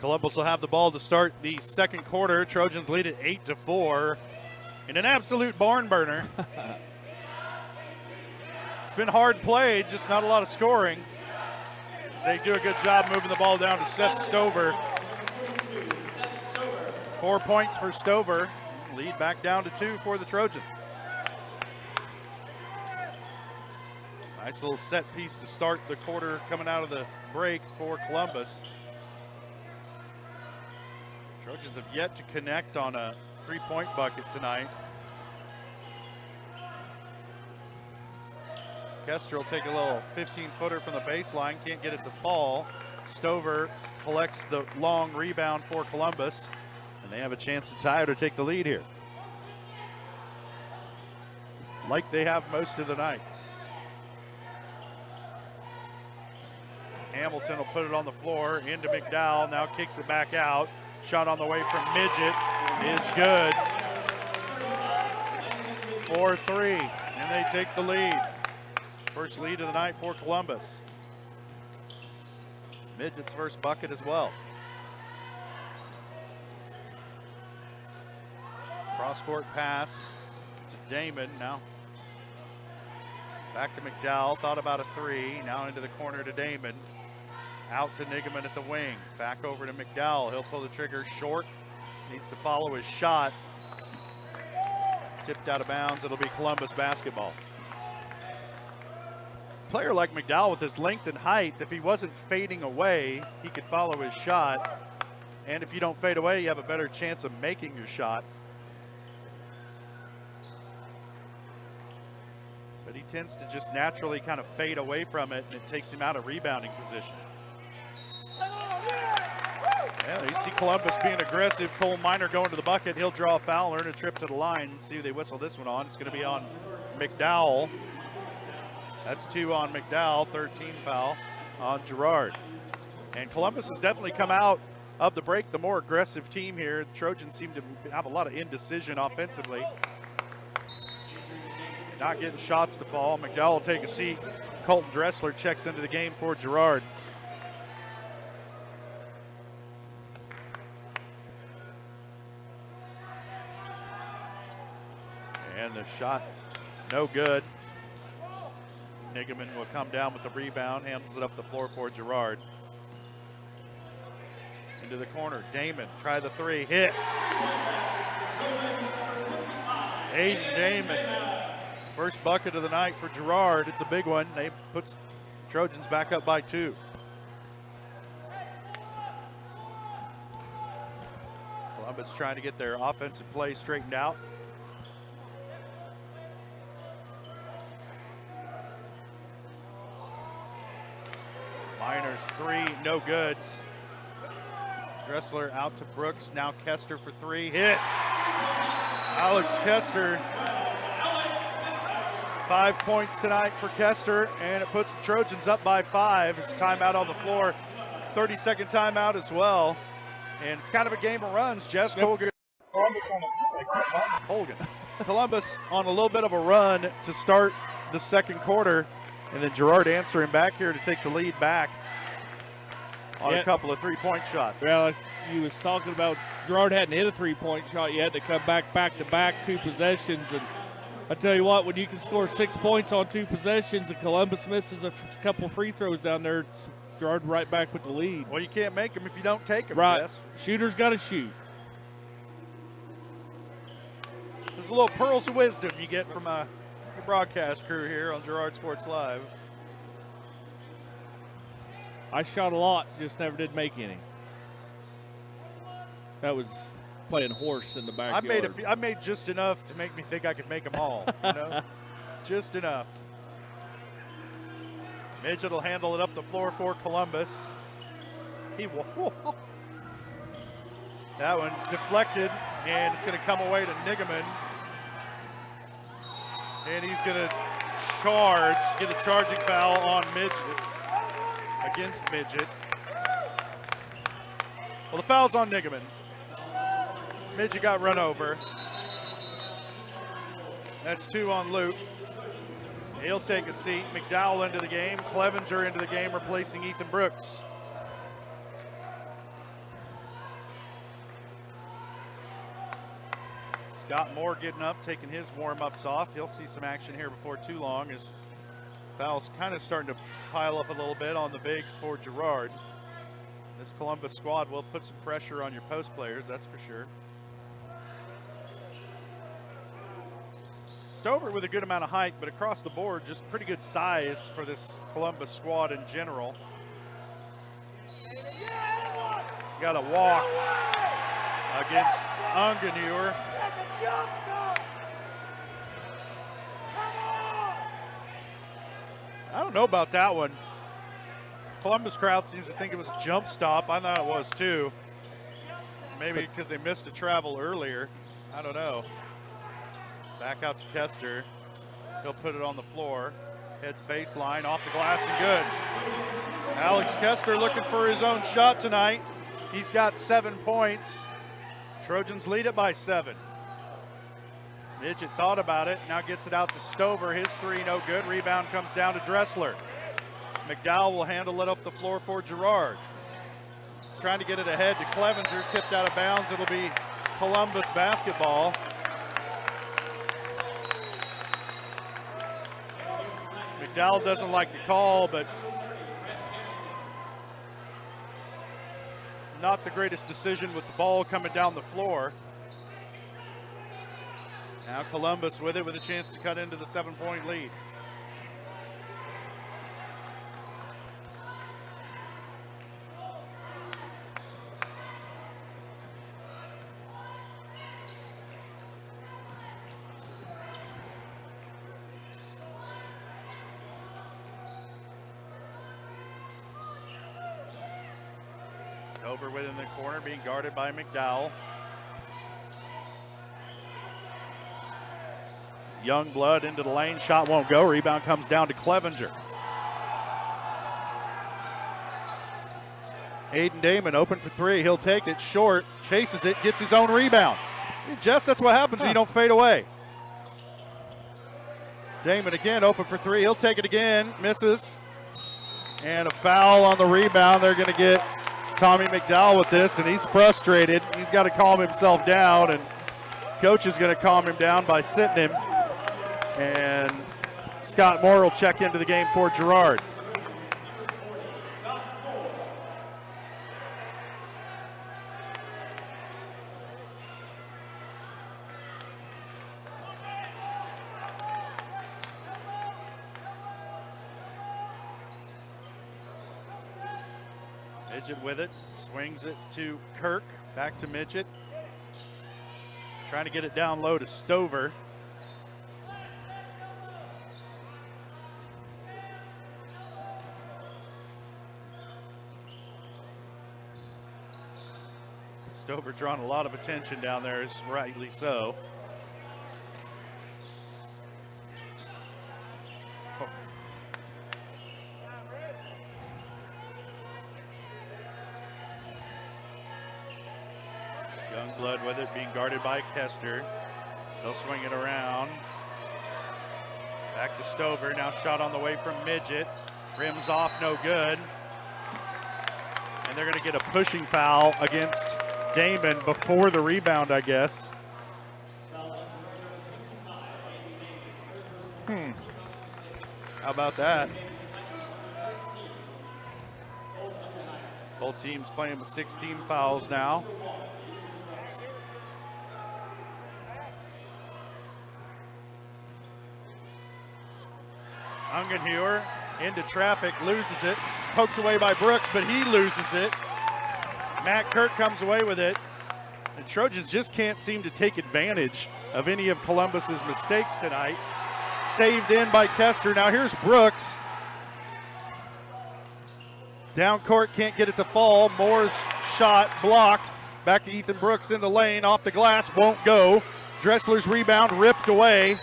Columbus will have the ball to start the second quarter. Trojans lead it 8-4 in an absolute barn burner. It's been hard played, just not a lot of scoring. They do a good job moving the ball down to Seth Stover. 4 points for Stover. Lead back down to 2 for the Trojans. Nice little set piece to start the quarter coming out of the break for Columbus. Trojans have yet to connect on a three-point bucket tonight. Kester will take a little 15-footer from the baseline, can't get it to fall. Stover collects the long rebound for Columbus, and they have a chance to tie it or take the lead here, like they have most of the night. Hamilton will put it on the floor into McDowell, now kicks it back out. Shot on the way from Midget is good. 4-3, and they take the lead. First lead of the night for Columbus. Midget's first bucket as well. Cross-court pass to Damon. Now back to McDowell. Thought about a three. Now into the corner to Damon. Out to Nigaman at the wing. Back over to McDowell. He'll pull the trigger short. Needs to follow his shot. Tipped out of bounds. It'll be Columbus basketball. Player like McDowell with his length and height, if he wasn't fading away, he could follow his shot. And if you don't fade away, you have a better chance of making your shot. But he tends to just naturally kind of fade away from it, and it takes him out of rebounding position. Yeah, you see Columbus being aggressive. Cole Minor going to the bucket. He'll draw a foul, earn a trip to the line. See who they whistle this one on. It's going to be on McDowell. That's 2 on McDowell, 13 foul on Girard. And Columbus has definitely come out of the break the more aggressive team here. The Trojans seem to have a lot of indecision offensively. Not getting shots to fall. McDowell will take a seat. Colton Dressler checks into the game for Girard. a shot. No good. Nigaman will come down with the rebound, handles it up the floor for Girard. Into the corner, Damon, try the three, hits. Aiden Damon, first bucket of the night for Girard. It's a big one. They puts Trojans back up by 2. Columbus trying to get their offensive play straightened out. Miners three, no good. Dressler out to Brooks, now Kester for 3, hits. Alex Kester, 5 points tonight for Kester, and it puts the Trojans up by 5. It's timeout on the floor, 30-second timeout as well. And it's kind of a game of runs. Jess Colgan. Columbus on a little bit of a run to start the second quarter, and then Girard answering back here to take the lead back on a couple of three-point shots. Well, you was talking about Girard hadn't hit a three-point shot yet. They come back-to-back 2 possessions. And I tell you what, when you can score 6 points on 2 possessions and Columbus misses a couple free throws down there, it's Girard right back with the lead. Well, you can't make them if you don't take them, right. Jess. Shooter's got to shoot. There's a little pearls of wisdom you get from the broadcast crew here on Girard Sports Live. I shot a lot, just never did make any. That was playing horse in the backyard. I made just enough to make me think I could make them all, you know? Just enough. Midget will handle it up the floor for Columbus. That one deflected, and it's going to come away to Nigaman. And he's going to get a charging foul on Midget, against Midget. Well, the foul's on Nigaman. Midget got run over. That's 2 on Luke. He'll take a seat. McDowell into the game. Clevenger into the game, replacing Ethan Brooks. Scott Moore getting up, taking his warm-ups off. He'll see some action here before too long as fouls kind of starting to pile up a little bit on the bigs for Girard. This Columbus squad will put some pressure on your post players, that's for sure. Stover with a good amount of height, but across the board, just pretty good size for this Columbus squad in general. Got a walk against Ungenauer. I don't know about that one. Columbus crowd seems to think it was a jump stop. I thought it was too. Maybe because they missed a travel earlier. I don't know. Back out to Kester. He'll put it on the floor. Heads baseline, off the glass and good. Alex Kester looking for his own shot tonight. He's got 7 points. Trojans lead it by 7. Midget thought about it, now gets it out to Stover. His 3 no good. Rebound comes down to Dressler. McDowell will handle it up the floor for Girard. Trying to get it ahead to Clevenger, tipped out of bounds. It'll be Columbus basketball. McDowell doesn't like the call, but not the greatest decision with the ball coming down the floor. Now Columbus with it with a chance to cut into the 7-point lead. Over within the corner, being guarded by McDowell. Young blood into the lane, shot won't go. Rebound comes down to Clevenger. Aiden Damon open for 3. He'll take it short, chases it, gets his own rebound. Jess, that's what happens when you don't fade away. Damon again open for 3. He'll take it again, misses. And a foul on the rebound. They're going to get Tommy McDowell with this, and he's frustrated. He's got to calm himself down, and coach is going to calm him down by sitting him. And Scott Moore will check into the game for Girard. Midget with it, swings it to Kirk, back to Midget. Trying to get it down low to Stover. Stover drawing a lot of attention down there, is rightly so. Youngblood with it, being guarded by Kester. They'll swing it around. Back to Stover, now shot on the way from Midget. Rims off, no good. And they're gonna get a pushing foul against Damon before the rebound, I guess. How about that? Both teams playing with 16 fouls now. Ungenhuer into traffic, loses it. Poked away by Brooks, but he loses it. Matt Kirk comes away with it. The Trojans just can't seem to take advantage of any of Columbus's mistakes tonight. Saved in by Kester. Now here's Brooks. Down court, can't get it to fall. Moore's shot blocked. Back to Ethan Brooks in the lane, off the glass, won't go. Dressler's rebound ripped away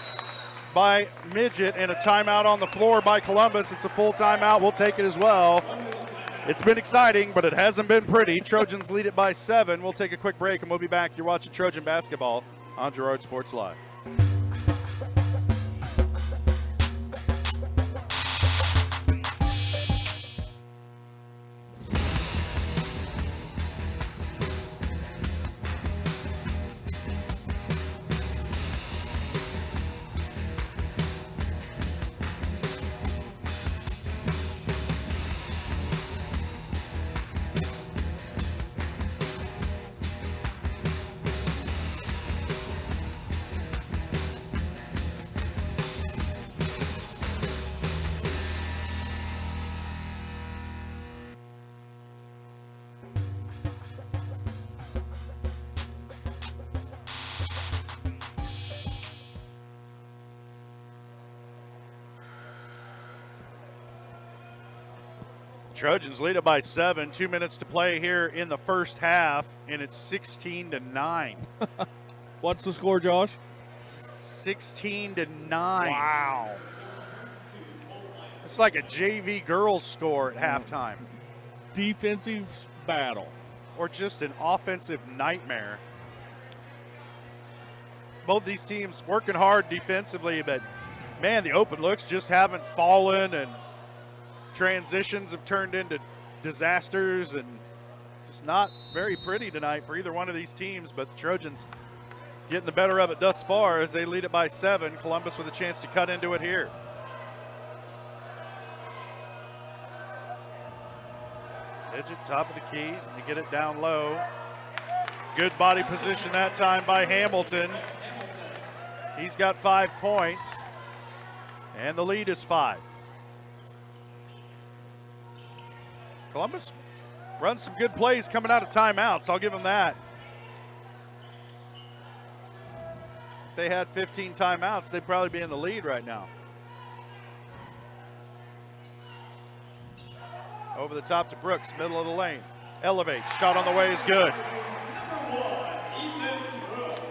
by Midget, and a timeout on the floor by Columbus. It's a full timeout. We'll take it as well. It's been exciting, but it hasn't been pretty. Trojans lead it by 7. We'll take a quick break, and we'll be back. You're watching Trojan basketball on Girard Sports Live. Trojans lead it by 7. 2 minutes to play here in the first half, and it's 16-9. What's the score, Josh? 16-9. Wow. It's like a JV girls score at halftime. Defensive battle. Or just an offensive nightmare. Both these teams working hard defensively, but man, the open looks just haven't fallen, and transitions have turned into disasters, and it's not very pretty tonight for either one of these teams, but the Trojans getting the better of it thus far as they lead it by 7. Columbus with a chance to cut into it here. Midget, top of the key, to get it down low. Good body position that time by Hamilton. He's got 5 points, and the lead is 5. Columbus runs some good plays coming out of timeouts. I'll give them that. If they had 15 timeouts, they'd probably be in the lead right now. Over the top to Brooks, middle of the lane. Elevates, shot on the way is good.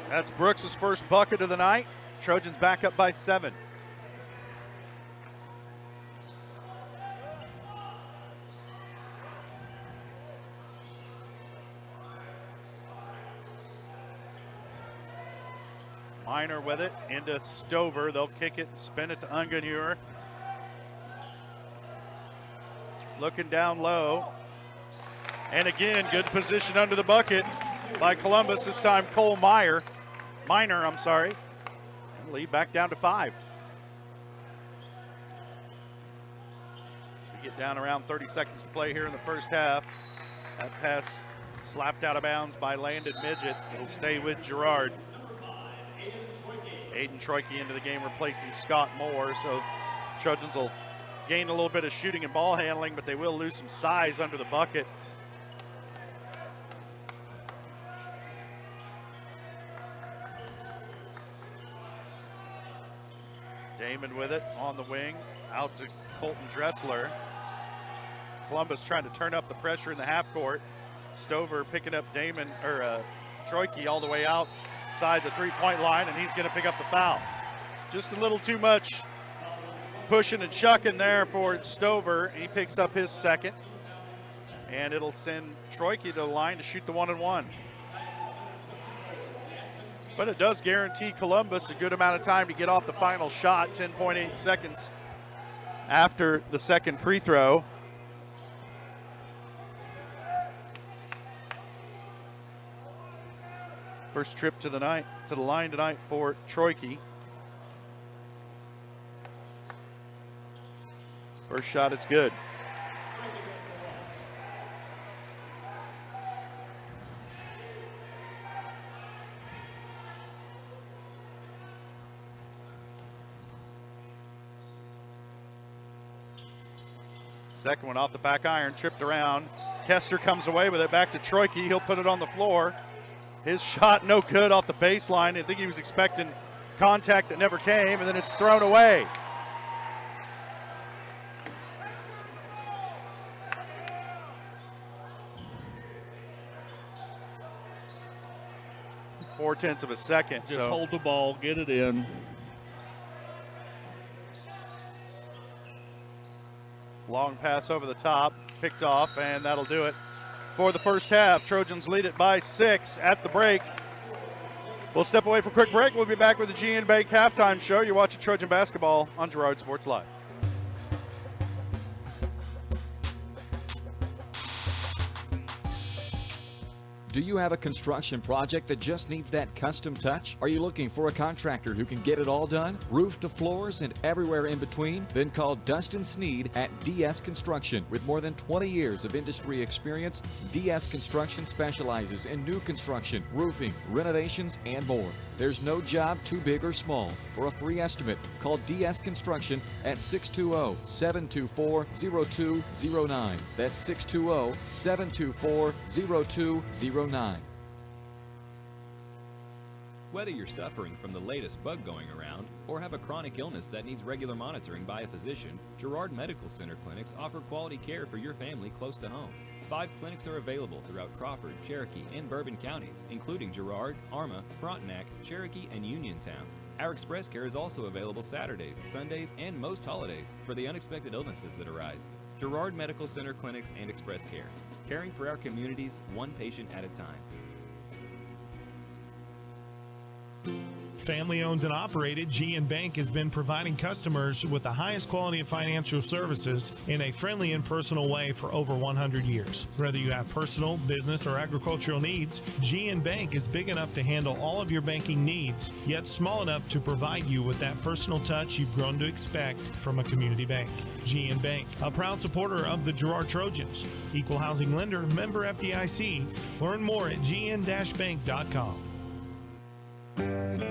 That's Brooks' first bucket of the night. Trojans back up by 7. Miner with it into Stover. They'll kick it, spin it to Ungenhuer. Looking down low. And again, good position under the bucket by Columbus. This time Cole Miner, and lead back down to 5. We get down around 30 seconds to play here in the first half. That pass slapped out of bounds by Landon Midget. It'll stay with Girard. Aiden Troike into the game, replacing Scott Moore. So Trojans will gain a little bit of shooting and ball handling, but they will lose some size under the bucket. Damon with it on the wing, out to Colton Dressler. Columbus trying to turn up the pressure in the half court. Stover picking up Troike all the way outside the three-point line, and he's going to pick up the foul. Just a little too much pushing and shucking there for Stover. He picks up his second, and it'll send Troike to the line to shoot the 1-and-1. But it does guarantee Columbus a good amount of time to get off the final shot, 10.8 seconds after the second free throw. First trip to the line tonight for Troike. First shot is good. Second one off the back iron, tripped around. Kester comes away with it, back to Troike. He'll put it on the floor. His shot no good off the baseline. I think he was expecting contact that never came, and then it's thrown away. Four-tenths of a second. Just hold the ball, get it in. Long pass over the top, picked off, and that'll do it for the first half. Trojans lead it by 6 at the break. We'll step away for a quick break. We'll be back with the GN Bank halftime show. You're watching Trojan basketball on Girard Sports Live. Do you have a construction project that just needs that custom touch? Are you looking for a contractor who can get it all done? Roof to floors and everywhere in between? Then call Dustin Sneed at DS Construction. With more than 20 years of industry experience, DS Construction specializes in new construction, roofing, renovations, and more. There's no job too big or small. For a free estimate, call DS Construction at 620-724-0209. That's 620-724-0209. Whether you're suffering from the latest bug going around or have a chronic illness that needs regular monitoring by a physician, Girard Medical Center clinics offer quality care for your family close to home. 5 clinics are available throughout Crawford, Cherokee, and Bourbon counties, including Girard, Arma, Frontenac, Cherokee, and Uniontown. Our express care is also available Saturdays, Sundays, and most holidays for the unexpected illnesses that arise. Girard Medical Center clinics and express care, caring for our communities one patient at a time. Family owned and operated, GN Bank has been providing customers with the highest quality of financial services in a friendly and personal way for over 100 years. Whether you have personal, business, or agricultural needs, GN Bank is big enough to handle all of your banking needs, yet small enough to provide you with that personal touch you've grown to expect from a community bank. GN Bank, a proud supporter of the Girard Trojans. Equal housing lender, member FDIC. Learn more at gn-bank.com.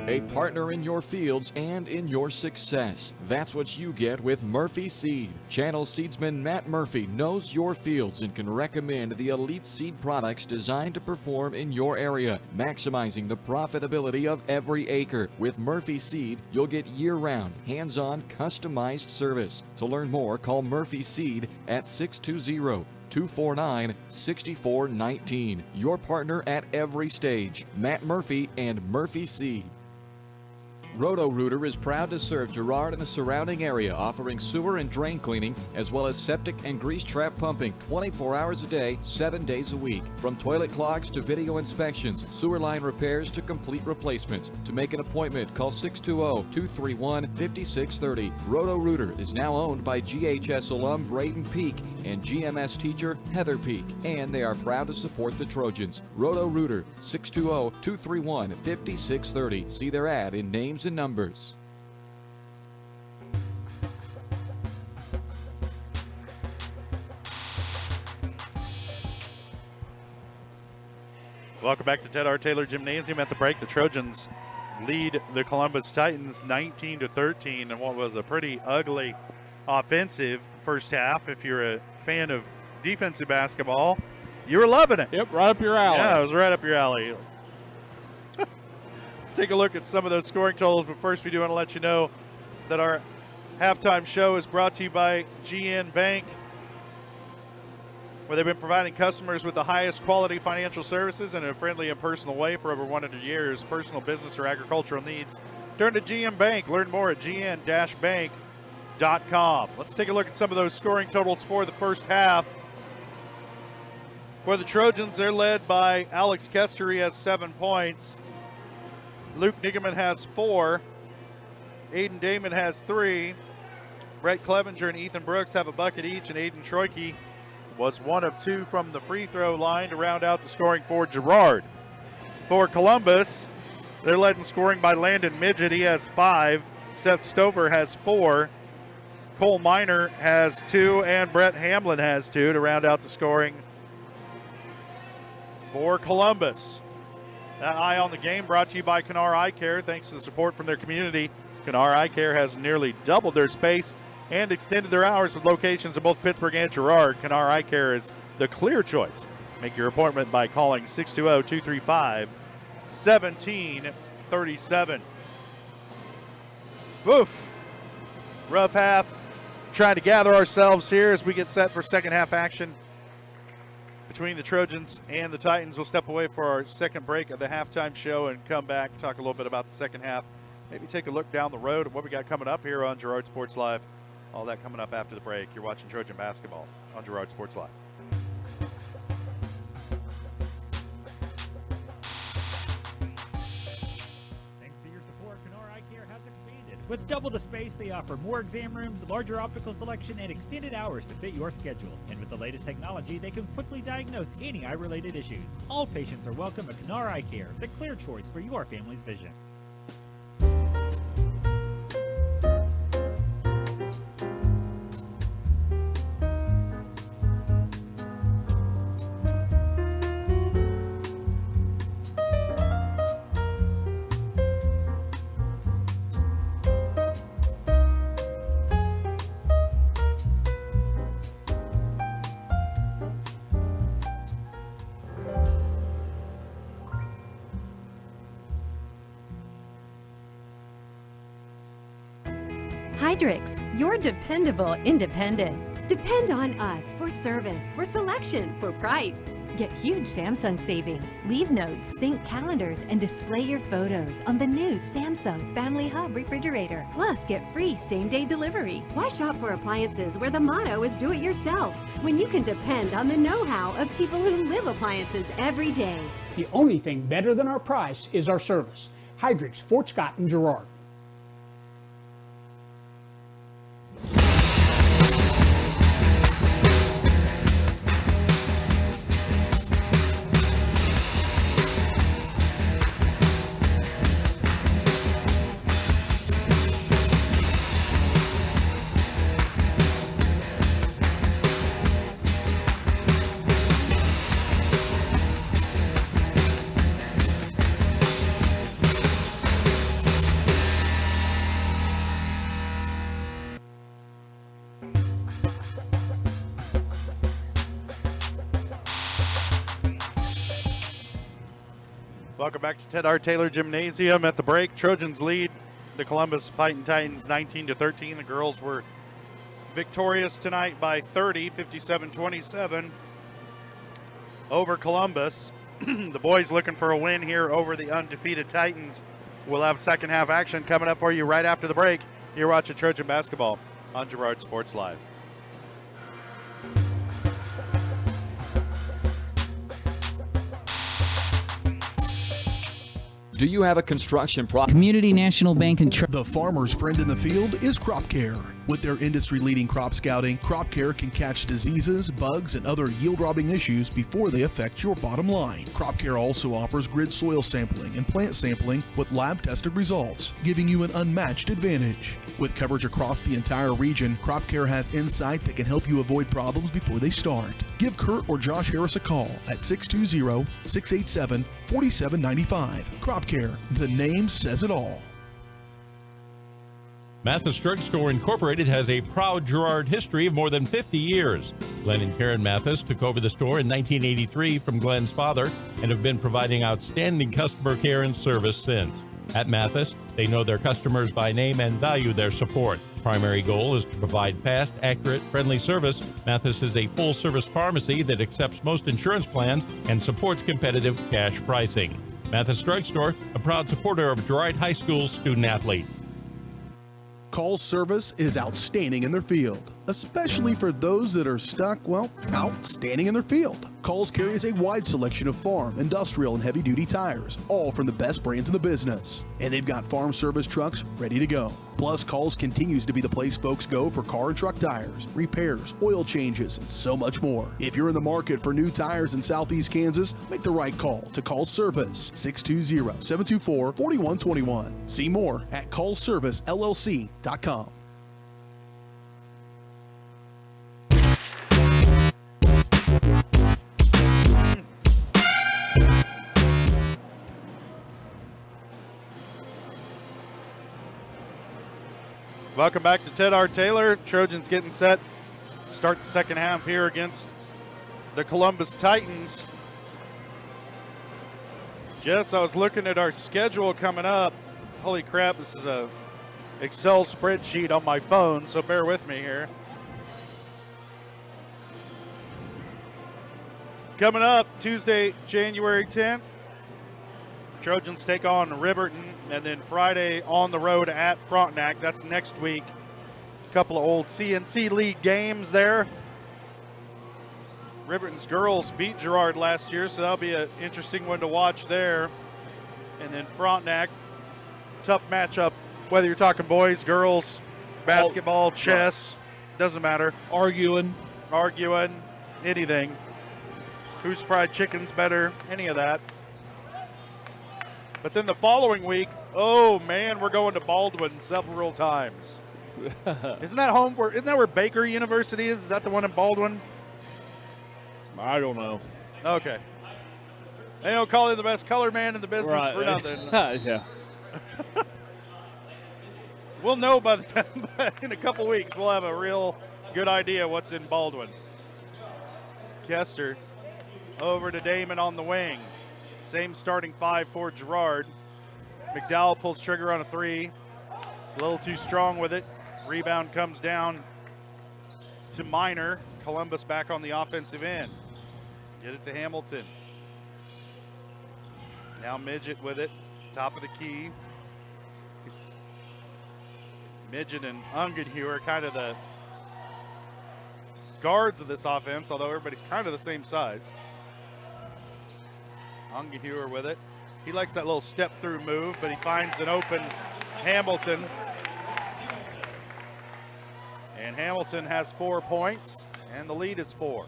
A partner in your fields and in your success. That's what you get with Murphy Seed. Channel seedsman Matt Murphy knows your fields and can recommend the elite seed products designed to perform in your area, maximizing the profitability of every acre. With Murphy Seed, you'll get year-round, hands-on, customized service. To learn more, call Murphy Seed at 620-249-6419. Your partner at every stage. Matt Murphy and Murphy Seed. Roto-Rooter is proud to serve Girard and the surrounding area, offering sewer and drain cleaning, as well as septic and grease trap pumping 24 hours a day, 7 days a week. From toilet clogs to video inspections, sewer line repairs to complete replacements. To make an appointment, call 620-231-5630. Roto-Rooter is now owned by GHS alum Braden Peak and GMS teacher Heather Peak, and they are proud to support the Trojans. Roto-Rooter, 620-231-5630. See their ad in names and numbers. Welcome back to Ted R. Taylor Gymnasium. At the break, the Trojans lead the Columbus Titans 19-13 in what was a pretty ugly offensive first half. If you're a fan of defensive basketball, you were loving it. Yep, right up your alley. Yeah, it was right up your alley. Let's take a look at some of those scoring totals, but first we do want to let you know that our halftime show is brought to you by GN Bank, where they've been providing customers with the highest quality financial services in a friendly and personal way for over 100 years. Personal, business, or agricultural needs, turn to GM Bank. Learn more at gn-bank.com. Let's take a look at some of those scoring totals for the first half. For the Trojans, they're led by Alex Kester. He has 7 points. Luke Nigeman has 4. Aiden Damon has 3. Brett Clevenger and Ethan Brooks have a bucket each, and Aiden Troike was 1 of 2 from the free throw line to round out the scoring for Girard. For Columbus, they're led in scoring by Landon Midget. He has 5. Seth Stover has 4. Cole Miner has 2, and Brett Hamlin has 2 to round out the scoring for Columbus. That Eye on the Game brought to you by Kennar Eye Care. Thanks to the support from their community, Kennar Eye Care has nearly doubled their space and extended their hours with locations in both Pittsburgh and Girard. Kennar Eye Care is the clear choice. Make your appointment by calling 620-235-1737. Woof. Rough half. Trying to gather ourselves here as we get set for second half action between the Trojans and the Titans. We'll step away for our second break of the halftime show and come back, talk a little bit about the second half. Maybe take a look down the road at what we got coming up here on Girard Sports Live. All that coming up after the break. You're watching Trojan basketball on Girard Sports Live. Thanks to your support, Kennar Eye Care has expanded. With double the space, they offer more exam rooms, larger optical selection, and extended hours to fit your schedule. And with the latest technology, they can quickly diagnose any eye-related issues. All patients are welcome at Kennar Eye Care, the clear choice for your family's vision. Hydrix, your dependable independent. Depend on us for service, for selection, for price. Get huge Samsung savings. Leave notes, sync calendars, and display your photos on the new Samsung Family Hub refrigerator. Plus, get free same-day delivery. Why shop for appliances where the motto is do it yourself when you can depend on the know-how of people who live appliances every day? The only thing better than our price is our service. Hydrix, Fort Scott, and Girard. Welcome back to Ted R. Taylor Gymnasium. At the break, Trojans lead the Columbus Fighting Titans 19-13. The girls were victorious tonight by 30, 57-27 over Columbus. The boys looking for a win here over the undefeated Titans. We'll have second half action coming up for you right after the break. You're watching Trojan basketball on Girard Sports Live. Do you have a construction project? Community National Bank and Trust. The farmer's friend in the field is Crop Care. With their industry-leading crop scouting, Crop Care can catch diseases, bugs, and other yield-robbing issues before they affect your bottom line. Crop Care also offers grid soil sampling and plant sampling with lab-tested results, giving you an unmatched advantage. With coverage across the entire region, Crop Care has insight that can help you avoid problems before they start. Give Kurt or Josh Harris a call at 620-687-4795. Crop Care, the name says it all. Mathis Drug Store Incorporated has a proud Girard history of more than 50 years. Glenn and Karen Mathis took over the store in 1983 from Glenn's father and have been providing outstanding customer care and service since. At Mathis, they know their customers by name and value their support. Primary goal is to provide fast, accurate, friendly service. Mathis is a full-service pharmacy that accepts most insurance plans and supports competitive cash pricing. Mathis Drug Store, a proud supporter of Girard High School student-athletes. Call's service is outstanding in their field, especially for those that are stuck, outstanding in their field. Call's carries a wide selection of farm, industrial, and heavy-duty tires, all from the best brands in the business. And they've got farm service trucks ready to go. Plus, Call's continues to be the place folks go for car and truck tires, repairs, oil changes, and so much more. If you're in the market for new tires in Southeast Kansas, make the right call to Call's Service, 620-724-4121. See more at callservicellc.com. Welcome back to Ted R. Taylor. Trojans getting set. Start the second half here against the Columbus Titans. Jess, I was looking at our schedule coming up. Holy crap, this is a Excel spreadsheet on my phone, so bear with me here. Coming up Tuesday, January 10th, Trojans take on Riverton, and then Friday on the road at Frontenac. That's next week. A couple of old CNC League games there. Riverton's girls beat Girard last year, so that'll be an interesting one to watch there. And then Frontenac, tough matchup, whether you're talking boys, girls, basketball, chess, doesn't matter. Arguing, anything. Whose fried chicken's better, any of that. But then the following week, oh man, we're going to Baldwin several times. Isn't that where Baker University is? Is that the one in Baldwin? I don't know. Okay. They don't call him the best color man in the business for nothing. Yeah. We'll know by the time, in a couple weeks, we'll have a real good idea what's in Baldwin. Kester over to Damon on the wing. Same starting five for Girard. McDowell pulls trigger on a three. A little too strong with it. Rebound comes down to Minor. Columbus back on the offensive end. Get it to Hamilton. Now Midget with it. Top of the key. Midget and Ungenhue are kind of the guards of this offense, although everybody's kind of the same size. Ungenhue with it. He likes that little step-through move, but he finds an open Hamilton. And Hamilton has 4 points, and the lead is 4.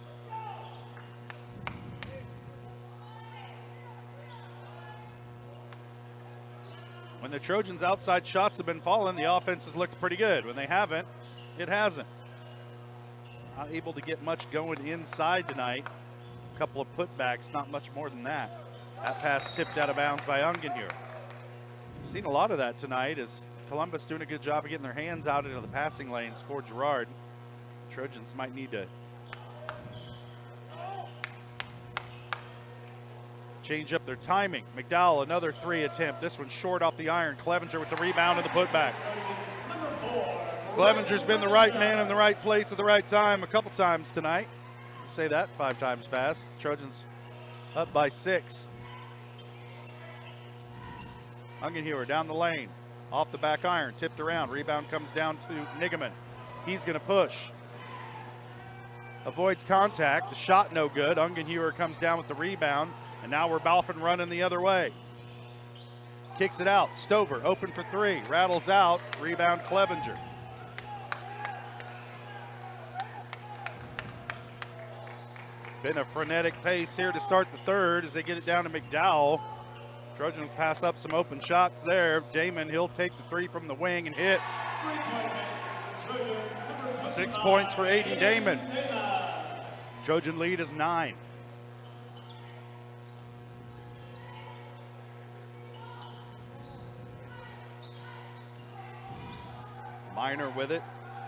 When the Trojans' outside shots have been falling, the offense has looked pretty good. When they haven't, it hasn't. Not able to get much going inside tonight. A couple of putbacks, not much more than that. That pass tipped out of bounds by Ungenhue. Seen a lot of that tonight as Columbus doing a good job of getting their hands out into the passing lanes for Girard. Trojans might need to change up their timing. McDowell, another three attempt. This one short off the iron. Clevenger with the rebound and the putback. Clevenger's been the right man in the right place at the right time a couple times tonight. Say that 5 times fast. Trojans up by 6. Ungenhue down the lane. Off the back iron, tipped around. Rebound comes down to Nigaman. He's going to push. Avoids contact. The shot no good. Ungenhue comes down with the rebound. And now we're off and running the other way. Kicks it out. Stover open for 3. Rattles out. Rebound Clevenger. Been a frenetic pace here to start the third as they get it down to McDowell. Trojans pass up some open shots there. Damon, he'll take the three from the wing and hits. 6 points for Aiden Damon. Trojan lead is 9. Minor with it.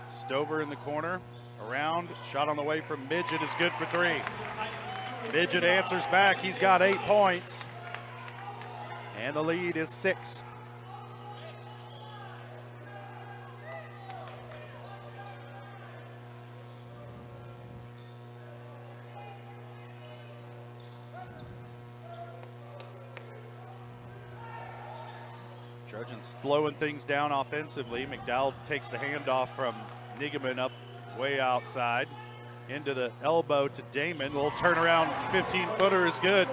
Stover in the corner. Around. Shot on the way from Midget is good for 3. Midget answers back. He's got 8 points. And the lead is 6. Trojans slowing things down offensively. McDowell takes the handoff from Nigaman up way outside. Into the elbow to Damon. Little turnaround 15-footer is good.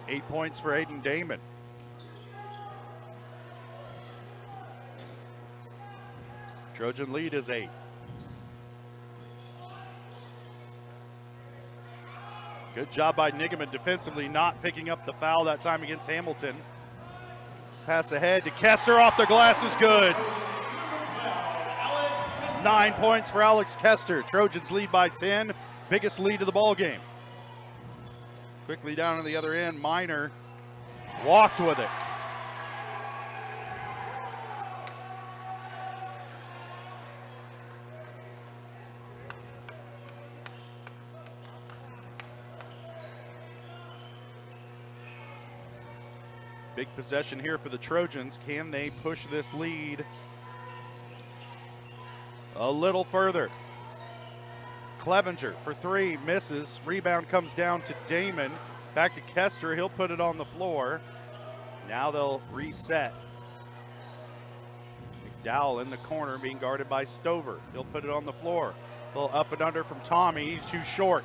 Eight points for Aiden Damon. Trojan lead is 8. Good job by Nigaman defensively, not picking up the foul that time against Hamilton. Pass ahead to Kester, off the glass is good. 9 points for Alex Kester. Trojans lead by 10, biggest lead of the ball game. Quickly down to the other end, Minor walked with it. Big possession here for the Trojans. Can they push this lead a little further? Clevenger for 3, misses. Rebound comes down to Damon. Back to Kester, he'll put it on the floor. Now they'll reset. McDowell in the corner being guarded by Stover. He'll put it on the floor. Little up and under from Tommy, he's too short.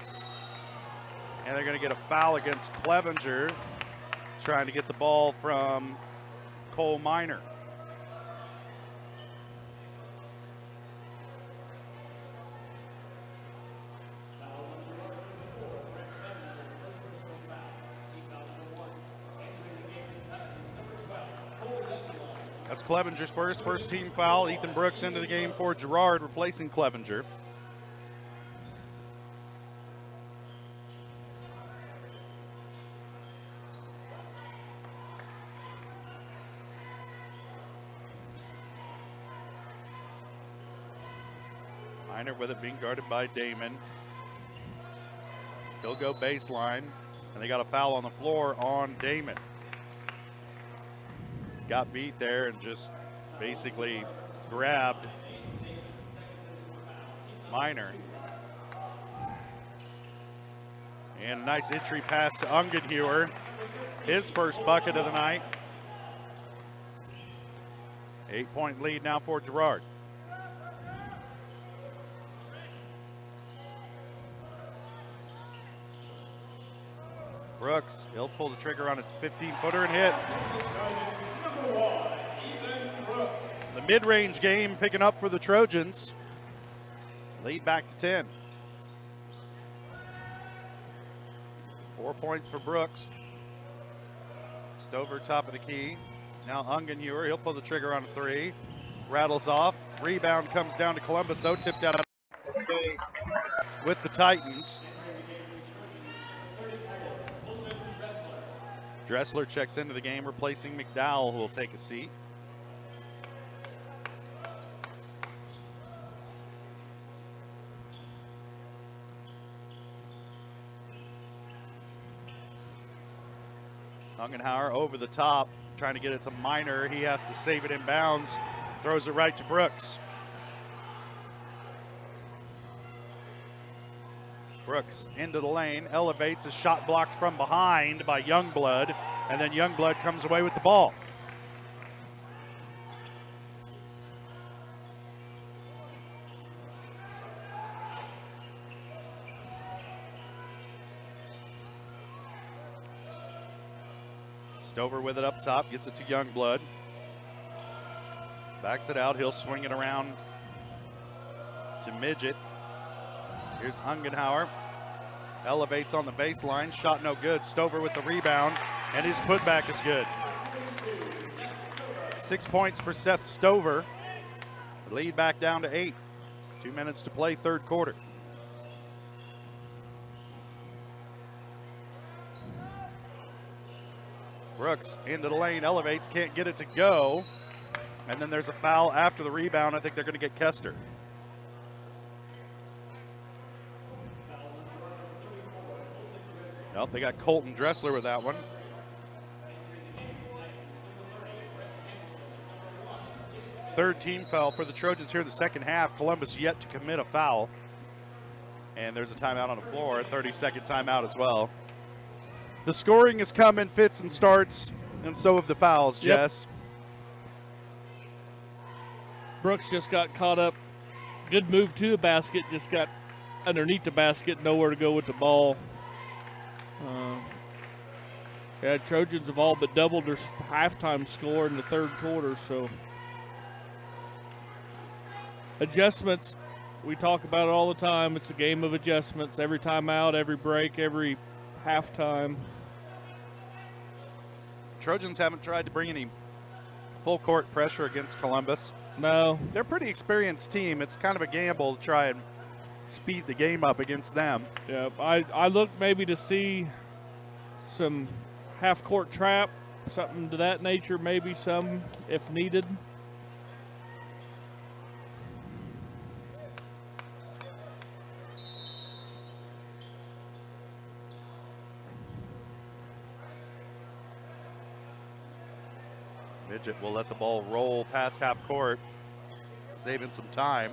And they're gonna get a foul against Clevenger, trying to get the ball from Cole Minor. That's Clevenger's first team foul. Ethan Brooks into the game for Girard, replacing Clevenger. Minor with it being guarded by Damon. He'll go baseline, and they got a foul on the floor on Damon. Got beat there and just basically grabbed Minor. And a nice entry pass to Ungenhuer. His first bucket of the night. 8-point lead now for Girard. Brooks, he'll pull the trigger on a 15-footer and hits. The mid-range game picking up for the Trojans. Lead back to 10. 4 points for Brooks. Stover top of the key. Now Ungenhuer, he'll pull the trigger on a 3. Rattles off. Rebound comes down to Columbus, so tipped out with the Titans. Dressler checks into the game, replacing McDowell, who will take a seat. Ungenhuer over the top, trying to get it to Minor. He has to save it in bounds. Throws it right to Brooks. Brooks into the lane, elevates, a shot blocked from behind by Youngblood, and then Youngblood comes away with the ball. Stover with it up top, gets it to Youngblood. Backs it out. He'll swing it around to Midget. Here's Ungenhauer. Elevates on the baseline. Shot no good. Stover with the rebound. And his putback is good. 6 points for Seth Stover. Lead back down to 8. 2 minutes to play, third quarter. Brooks into the lane, elevates, can't get it to go. And then there's a foul after the rebound. I think they're going to get Kester. Nope, they got Colton Dressler with that one. Third team foul for the Trojans here in the second half. Columbus yet to commit a foul. And there's a timeout on the floor, a 30-second timeout as well. The scoring is coming, fits and starts, and so have the fouls, Jess. Brooks just got caught up. Good move to the basket, just got underneath the basket, nowhere to go with the ball. Trojans have all but doubled their halftime score in the third quarter, so. Adjustments, we talk about it all the time. It's a game of adjustments. Every timeout, every break, every halftime. Trojans haven't tried to bring any full court pressure against Columbus. No. They're a pretty experienced team. It's kind of a gamble to try and speed the game up against them. Yeah, I look maybe to see some half-court trap, something to that nature, maybe some if needed. Midget will let the ball roll past half court, saving some time.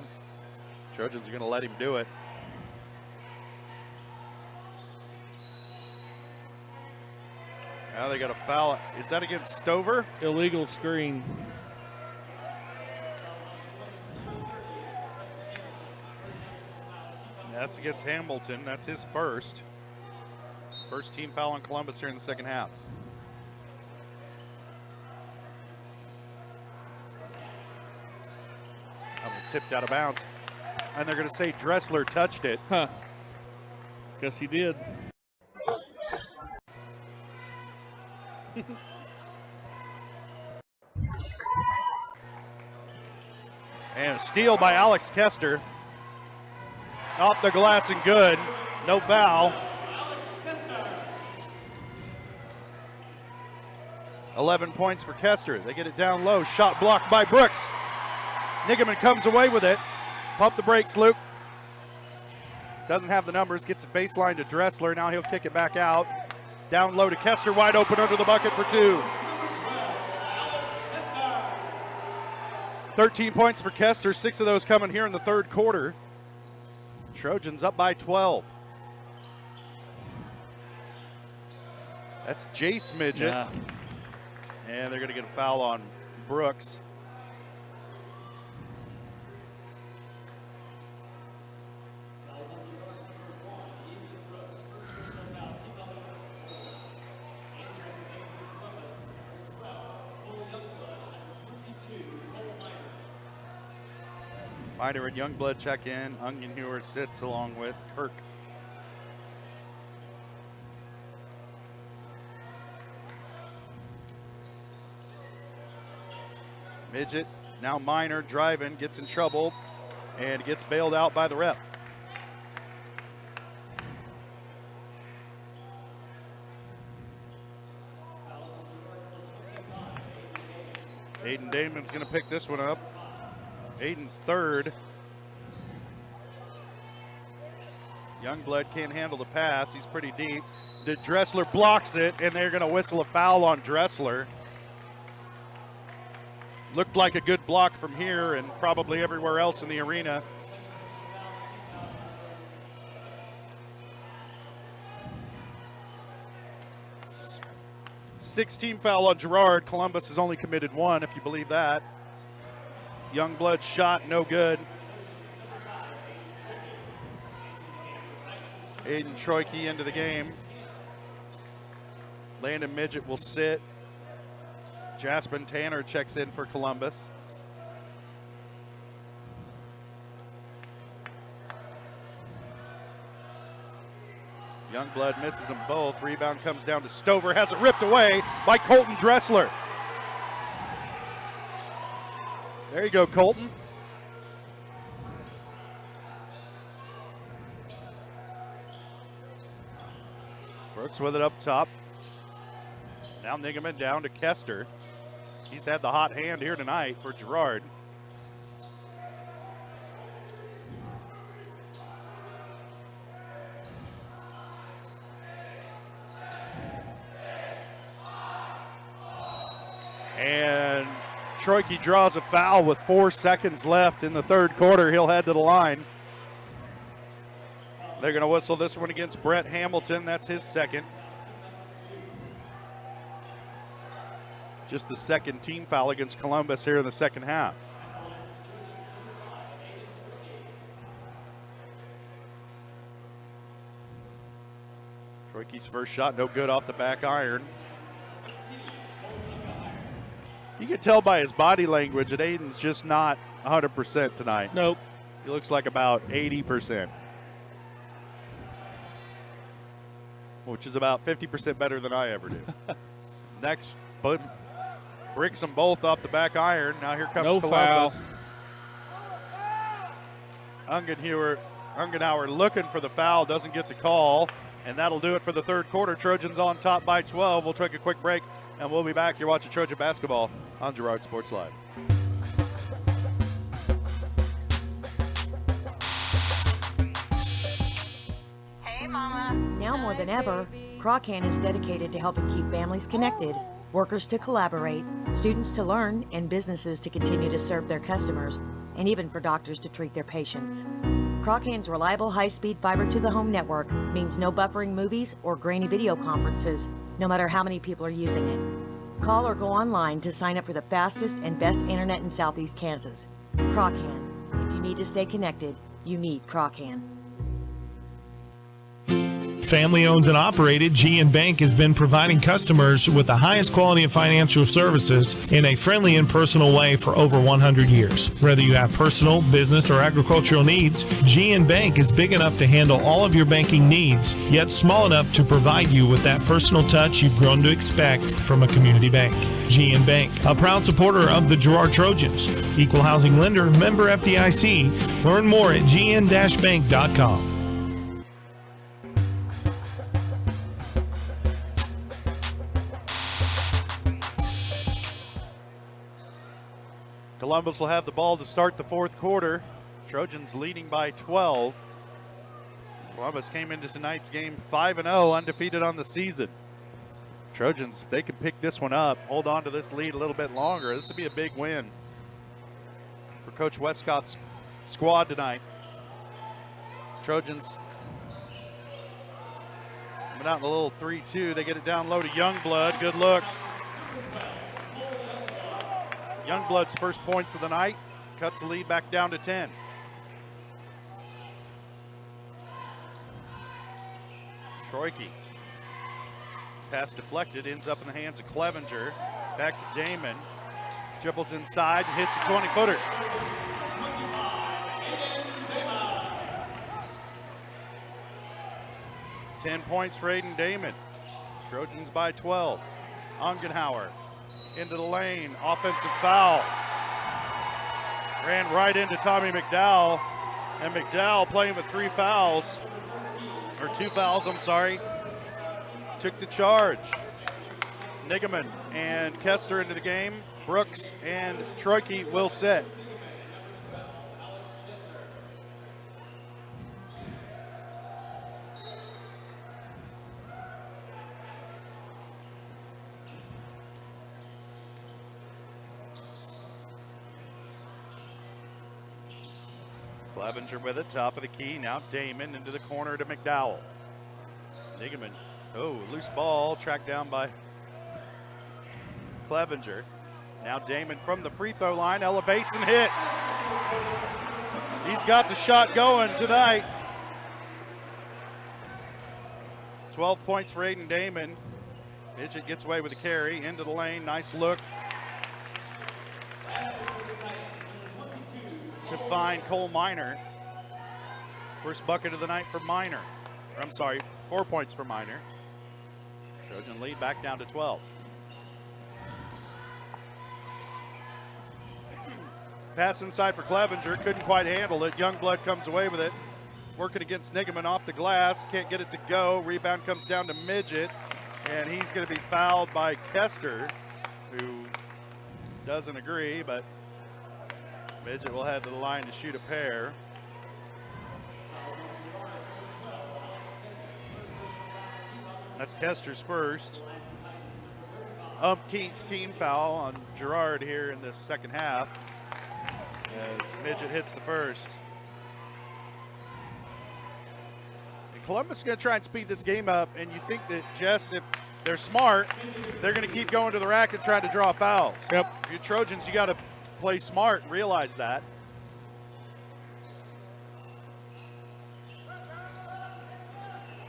Trojans are going to let him do it. Now they got a foul. Is that against Stover? Illegal screen. That's against Hamilton. That's his first. First team foul on Columbus here in the second half. Tipped out of bounds. And they're going to say Dressler touched it. Huh. Guess he did. And a steal by Alex Kester. Off the glass and good. No foul. 11 points for Kester. They get it down low. Shot blocked by Brooks. Nigaman comes away with it. Pump the brakes, Luke. Doesn't have the numbers. Gets the baseline to Dressler. Now he'll kick it back out. Down low to Kester. Wide open under the bucket for two. 13 points for Kester. 6 of those coming here in the third quarter. Trojans up by 12. That's Jace Midget. Yeah. And they're going to get a foul on Brooks. Miter and Youngblood check in. Ungenhauer sits along with Kirk. Midget, now Miner driving, gets in trouble, and gets bailed out by the ref. Aiden Damon's going to pick this one up. Aiden's third. Youngblood can't handle the pass. He's pretty deep. Dressler blocks it, and they're going to whistle a foul on Dressler. Looked like a good block from here and probably everywhere else in the arena. Six-team foul on Girard. Columbus has only committed one, if you believe that. Youngblood shot, no good. Aiden Troike into the game. Landon Midget will sit. Jasper Tanner checks in for Columbus. Youngblood misses them both. Rebound comes down to Stover, has it ripped away by Colton Dressler. There you go, Colton. Brooks with it up top. Now Nigaman down to Kester. He's had the hot hand here tonight for Girard. And Troike draws a foul with 4 seconds left in the third quarter. He'll head to the line. They're going to whistle this one against Brett Hamilton. That's his second. Just the second team foul against Columbus here in the second half. Troike's first shot, no good off the back iron. You can tell by his body language that Aiden's just not 100% tonight. Nope. He looks like about 80%. Which is about 50% better than I ever do. Next, but bricks them both off the back iron. Now here comes Columbus. Ungenhauer looking for the foul, doesn't get the call, and that'll do it for the third quarter. Trojans on top by 12. We'll take a quick break, and we'll be back. You're watching Trojan basketball on Girard Sports Live. Now more than ever, Croccan is dedicated to helping keep families connected, workers to collaborate, students to learn, and businesses to continue to serve their customers, and even for doctors to treat their patients. Croccan's reliable high-speed fiber-to-the-home network means no buffering movies or grainy video conferences, no matter how many people are using it. Call or go online to sign up for the fastest and best internet in Southeast Kansas. Croccan. If you need to stay connected, you need Croccan. Family owned and operated, GN Bank has been providing customers with the highest quality of financial services in a friendly and personal way for over 100 years. Whether you have personal, business, or agricultural needs, GN Bank is big enough to handle all of your banking needs, yet small enough to provide you with that personal touch you've grown to expect from a community bank. GN Bank, a proud supporter of the Girard Trojans. Equal housing lender, member FDIC. Learn more at gn-bank.com. Columbus will have the ball to start the fourth quarter. Trojans leading by 12. Columbus came into tonight's game 5-0, undefeated on the season. Trojans, if they can pick this one up, hold on to this lead a little bit longer, this would be a big win for Coach Westcott's squad tonight. Trojans coming out in a little 3-2. They get it down low to Youngblood. Good look. Youngblood's first points of the night, cuts the lead back down to 10. Troike. Pass deflected, ends up in the hands of Clevenger. Back to Damon. Dribbles inside and hits a 20-footer. Ten points for Aiden Damon. Trojans by 12. Ungenhauer into the lane, offensive foul. Ran right into Tommy McDowell, and McDowell playing with 3 fouls, or 2 fouls, I'm sorry, took the charge. Nigaman and Kester into the game. Brooks and Troike will set. Clevenger with it, top of the key. Now Damon into the corner to McDowell. Nigaman, loose ball, tracked down by Clevenger. Now Damon from the free throw line, elevates and hits. He's got the shot going tonight. 12 points for Aiden Damon. Midget gets away with the carry, into the lane, nice look. To find Cole Minor. First bucket of the night for Minor. 4 points for Minor. Trojan lead back down to 12. Pass inside for Clevenger, couldn't quite handle it. Youngblood comes away with it. Working against Nigaman off the glass, can't get it to go. Rebound comes down to Midget, and he's going to be fouled by Kester, who doesn't agree, but Midget will head to the line to shoot a pair. That's Kester's first. Umpteenth team foul on Girard here in this second half as Midget hits the first. And Columbus is going to try and speed this game up, and you think that, Jess, if they're smart, they're going to keep going to the rack and trying to draw fouls. Yep. If you're Trojans, you got to play smart and realize that.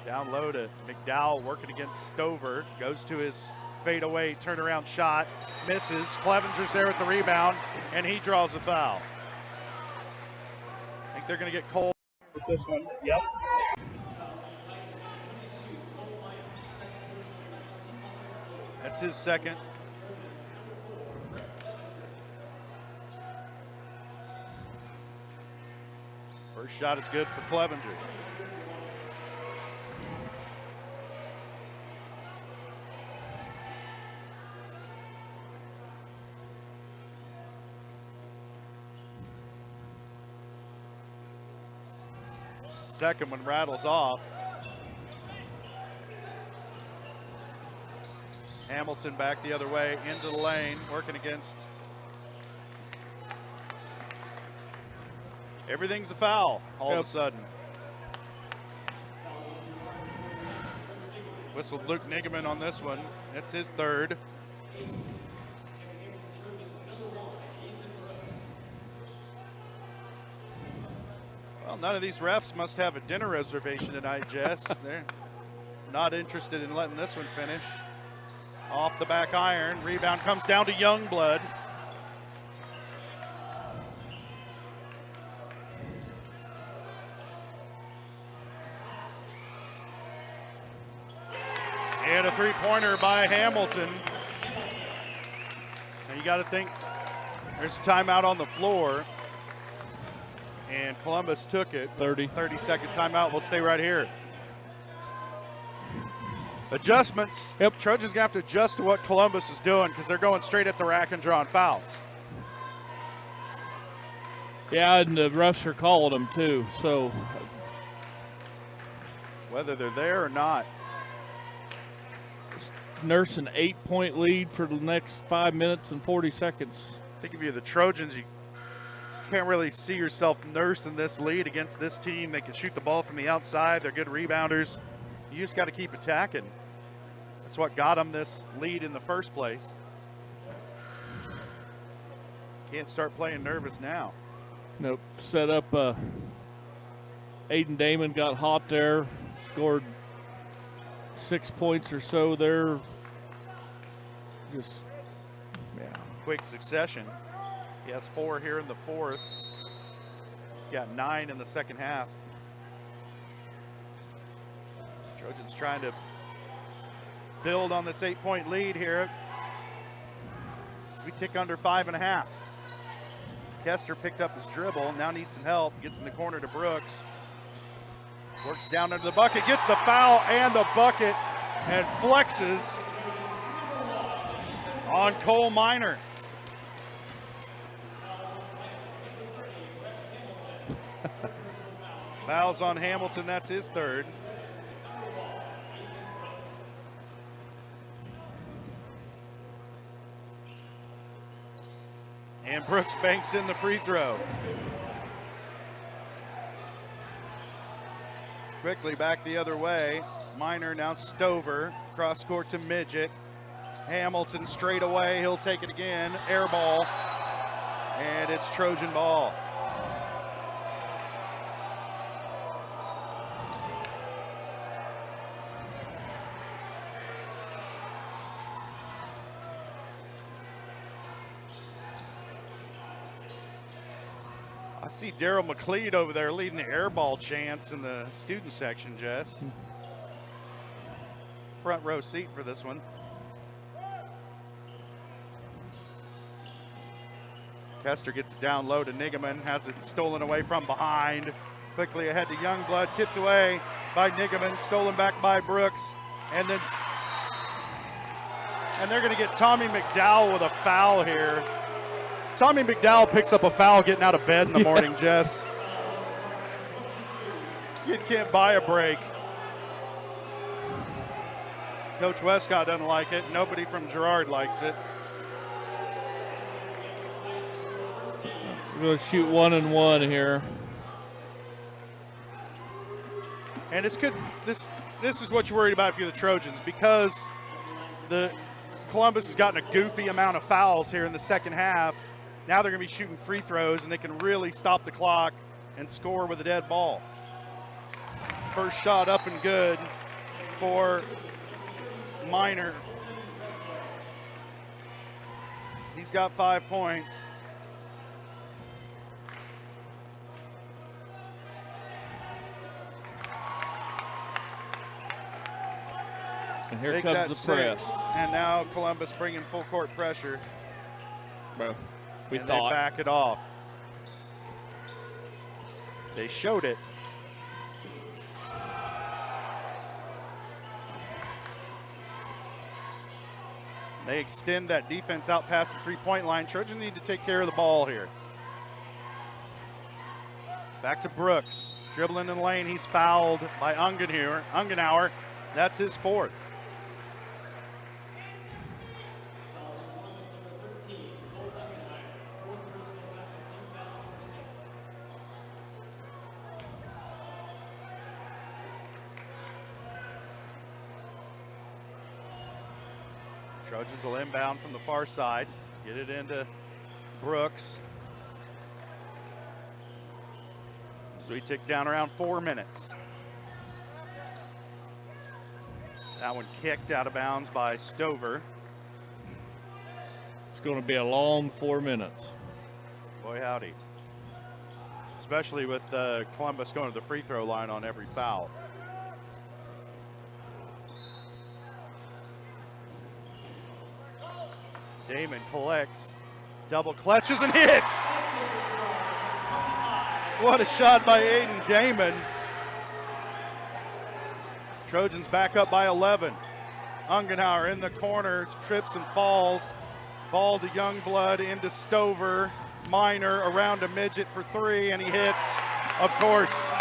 Down low to McDowell, working against Stover. Goes to his fadeaway turnaround shot. Misses. Clevenger's there with the rebound, and he draws a foul. I think they're going to get cold with this one. Yep. That's his second. First shot is good for Clevenger. Second one rattles off. Hamilton back the other way into the lane, working against. Everything's a foul all of a sudden. Whistled Luke Nigaman on this one. It's his third. Well, none of these refs must have a dinner reservation tonight, Jess. They're not interested in letting this one finish. Off the back iron, rebound comes down to Youngblood. And a three-pointer by Hamilton. And you got to think there's a timeout on the floor. And Columbus took it. 30-second timeout. We'll stay right here. Adjustments. Yep. Trojans going to have to adjust to what Columbus is doing because they're going straight at the rack and drawing fouls. Yeah, and the refs are calling them too. So whether they're there or not. Nurse an 8-point lead for the next 5 minutes and 40 seconds. I think if you're the Trojans, you can't really see yourself nursing this lead against this team. They can shoot the ball from the outside. They're good rebounders. You just got to keep attacking. That's what got them this lead in the first place. Can't start playing nervous now. Nope. Set up. Aiden Damon got hot there. Scored 6 points or so there. Just, yeah. Quick succession. He has 4 here in the fourth. He's got 9 in the second half. Trojans trying to build on this 8-point lead here. We tick under 5.5. Kester picked up his dribble, now needs some help, gets in the corner to Brooks. Works down under the bucket, gets the foul and the bucket, and flexes on Cole Minor. Fouls on Hamilton, that's his third. And Brooks banks in the free throw. Quickly back the other way. Minor now Stover. Cross court to Midget. Hamilton straight away. He'll take it again. Air ball. And it's Trojan ball. I see Daryl McLeod over there leading the air ball chants in the student section, Jess. front row seat for this one. Kester gets it down low to Nigaman, has it stolen away from behind. Quickly ahead to Youngblood, tipped away by Nigaman, stolen back by Brooks, and then they're going to get Tommy McDowell with a foul here. Tommy McDowell picks up a foul getting out of bed in the morning, Jess. Kid can't buy a break. Coach Westcott doesn't like it. Nobody from Girard likes it. We're going to shoot 1 and 1 here. And it's good. This is what you're worried about if you're the Trojans, because the Columbus has gotten a goofy amount of fouls here in the second half. Now they're going to be shooting free throws, and they can really stop the clock and score with a dead ball. First shot up and good for Minor. He's got 5 points. And here Make comes that the 6. press. And now Columbus bringing full court pressure. Well, we and thought. they back it off. They showed it. They extend that defense out past the three-point line. Trojans need to take care of the ball here. Back to Brooks. Dribbling in the lane. He's fouled by Ungenauer. That's his 4th. Trojans will inbound from the far side. Get it into Brooks. So he ticked down around 4 minutes. That one kicked out of bounds by Stover. It's going to be a long 4 minutes. Boy, howdy. Especially with Columbus going to the free throw line on every foul. Damon collects, double clutches and hits. What a shot by Aiden Damon. Trojans back up by 11. Ungenauer in the corner, trips and falls. Ball to Youngblood, into Stover. Minor around a midget for 3, and he hits, of course.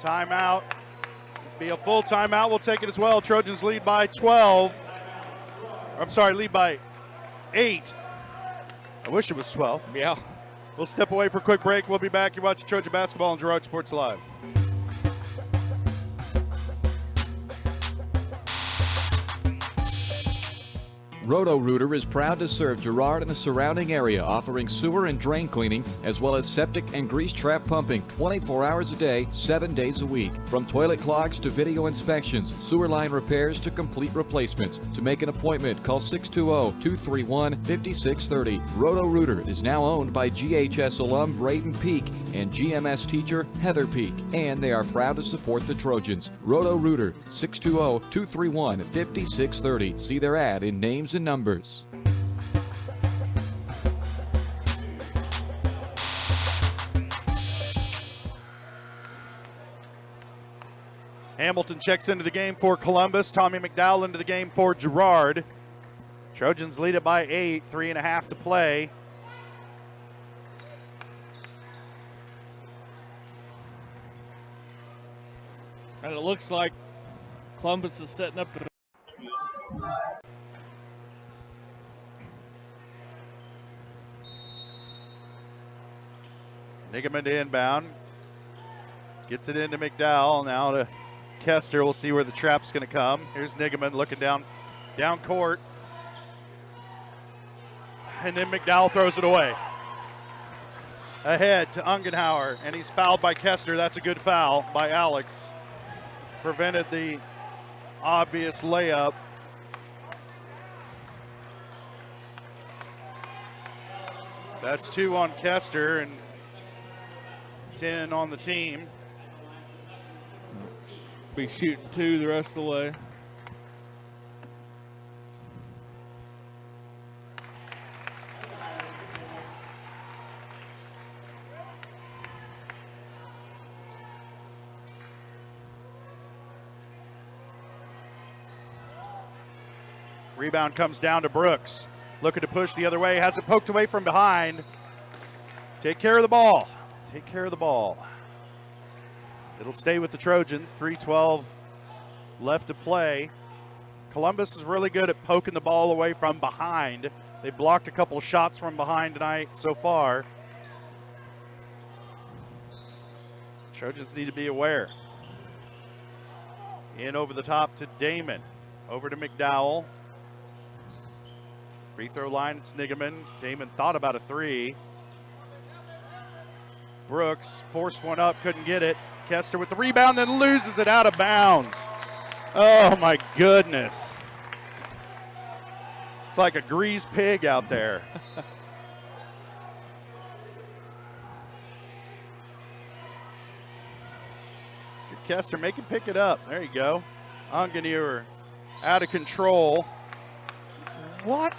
Timeout. Be a full timeout. We'll take it as well. Trojans lead by 12. I'm sorry, lead by 8. I wish it was 12. Yeah. We'll step away for a quick break. We'll be back. You're watching Trojan Basketball on Girard Sports Live. Roto-Rooter is proud to serve Girard and the surrounding area, offering sewer and drain cleaning, as well as septic and grease trap pumping 24 hours a day, 7 days a week. From toilet clogs to video inspections, sewer line repairs to complete replacements. To make an appointment, call 620-231-5630. Roto-Rooter is now owned by GHS alum Braden Peak and GMS teacher Heather Peak, and they are proud to support the Trojans. Roto-Rooter, 620-231-5630. See their ad in names and numbers. Hamilton checks into the game for Columbus. Tommy McDowell into the game for Girard. Trojans lead it by 8, 3.5 to play. And it looks like Columbus is setting up the Nigaman to inbound. Gets it into McDowell. Now to Kester. We'll see where the trap's going to come. Here's Nigaman looking down court. And then McDowell throws it away. Ahead to Ungenauer, and he's fouled by Kester. That's a good foul by Alex. Prevented the obvious That's 2 on Kester and 10 on the team. Be shooting 2 the rest of the way. Rebound comes down to Brooks. Looking to push the other way. Has it poked away from behind. Take care of the ball. Take care of the ball. It'll stay with the Trojans. 3:12 left to play. Columbus is really good at poking the ball away from behind. They blocked a couple of shots from behind tonight so far. Trojans need to be aware. In over the top to Damon. Over to McDowell. Free throw line, it's Nigaman. Damon thought about a 3. Brooks forced one up, couldn't get it. Kester with the rebound, then loses it out of bounds. Oh my goodness. It's like a greased pig out there. Kester, make him pick it up. There you go. Onganier out of control. What?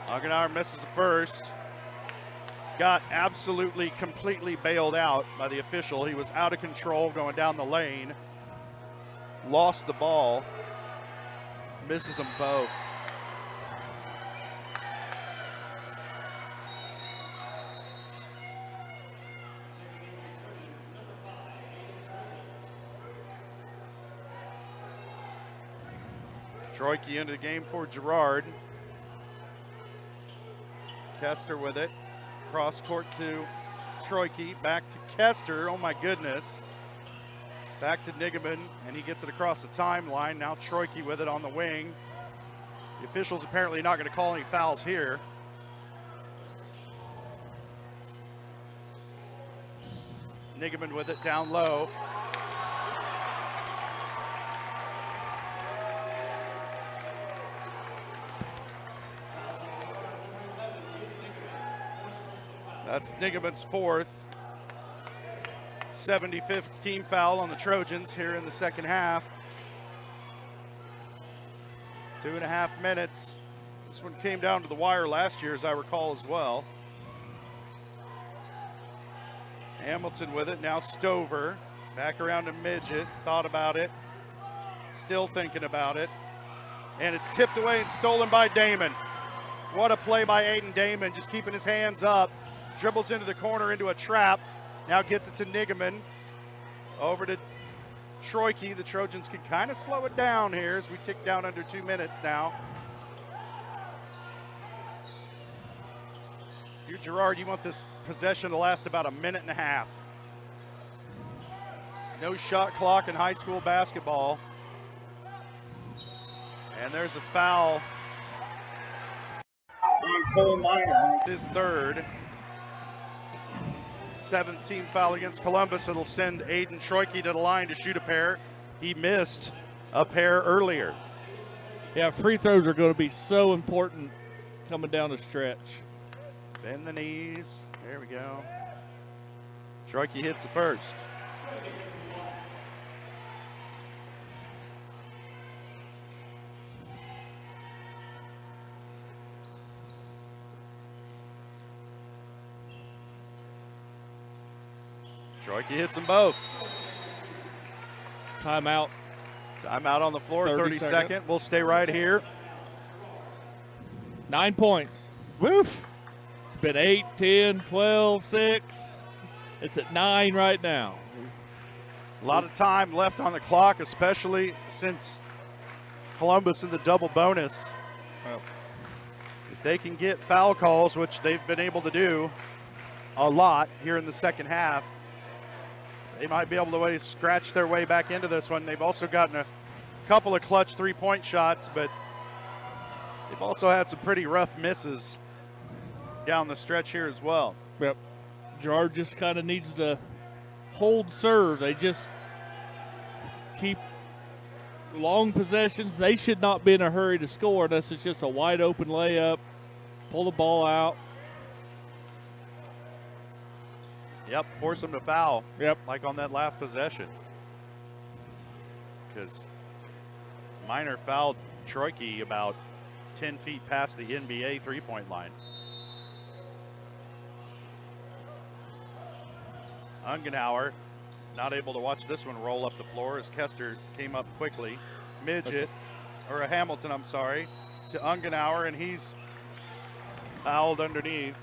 Hagenauer misses the first. Got absolutely, completely bailed out by the official. He was out of control going down the lane. Lost the ball. Misses them both. Troike into the game for Girard. Kester with it. Cross court to Troike. Back to Kester. Oh my goodness. Back to Nigaman, and he gets it across the timeline. Now Troike with it on the wing. The officials apparently not going to call any fouls here. Nigaman with it down low. That's Nigaman's 4th. 75th team foul on the Trojans here in the second half. 2.5 minutes. This one came down to the wire last year, as I recall, as well. Hamilton with it, now Stover. Back around to Midget, thought about it. Still thinking about it. And it's tipped away and stolen by Damon. What a play by Aiden Damon, just keeping his hands up. Dribbles into the corner into a trap. Now gets it to Nigaman. Over to Troike. The Trojans can kind of slow it down here as we tick down under 2 minutes now. If you're Girard, you want this possession to last about 1.5 minutes. No shot clock in high school basketball. And there's a foul. His 3rd. 7th team foul against Columbus. It'll send Aiden Troike to the line to shoot a pair. He missed a pair earlier. Yeah, free throws are going to be so important coming down the stretch. Bend the knees. There we go. Troike hits the first. Troike hits them both. Timeout. Timeout on the floor, 32nd. We'll stay right here. 9 points. Woof. It's been 8, 10, 12, 6. It's at 9 right now. A lot of time left on the clock, especially since Columbus in the double bonus. If they can get foul calls, which they've been able to do a lot here in the second half, they might be able to scratch their way back into this one. They've also gotten a couple of clutch three-point shots, but They've also had some pretty rough misses down the stretch here as well. Yep. Girard just kind of needs to hold serve. They just keep long possessions. They should not be in a hurry to score unless it's just a wide open layup. Pull the ball out. Yep, force them to foul. Yep. Like on that last possession. Because Minor fouled Troike about 10 feet past the NBA three-point line. Ungenauer not able to watch this one roll up the floor as Kester came up quickly. Hamilton, I'm sorry, to Ungenauer, and he's fouled underneath.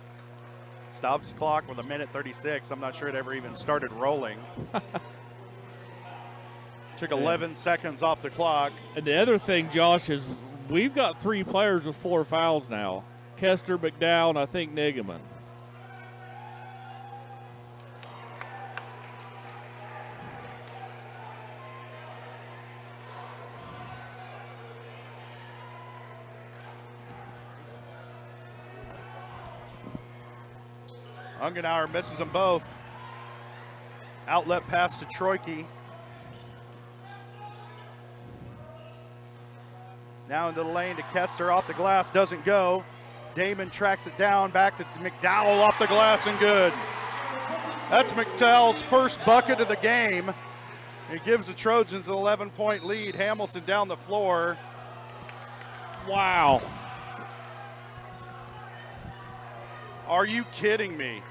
Stops the clock with 1:36. I'm not sure it ever even started rolling. Took 11 seconds off the clock. And the other thing, Josh, is we've got 3 players with 4 fouls now. Kester, McDowell, and I think Nigaman. Ungenauer misses them both. Outlet pass to Troike. Now into the lane to Kester, off the glass, doesn't go. Damon tracks it down, back to McDowell, off the glass and good. That's McDowell's first bucket of the game. It gives the Trojans an 11-point lead. Hamilton down the floor. Wow. Are you kidding me?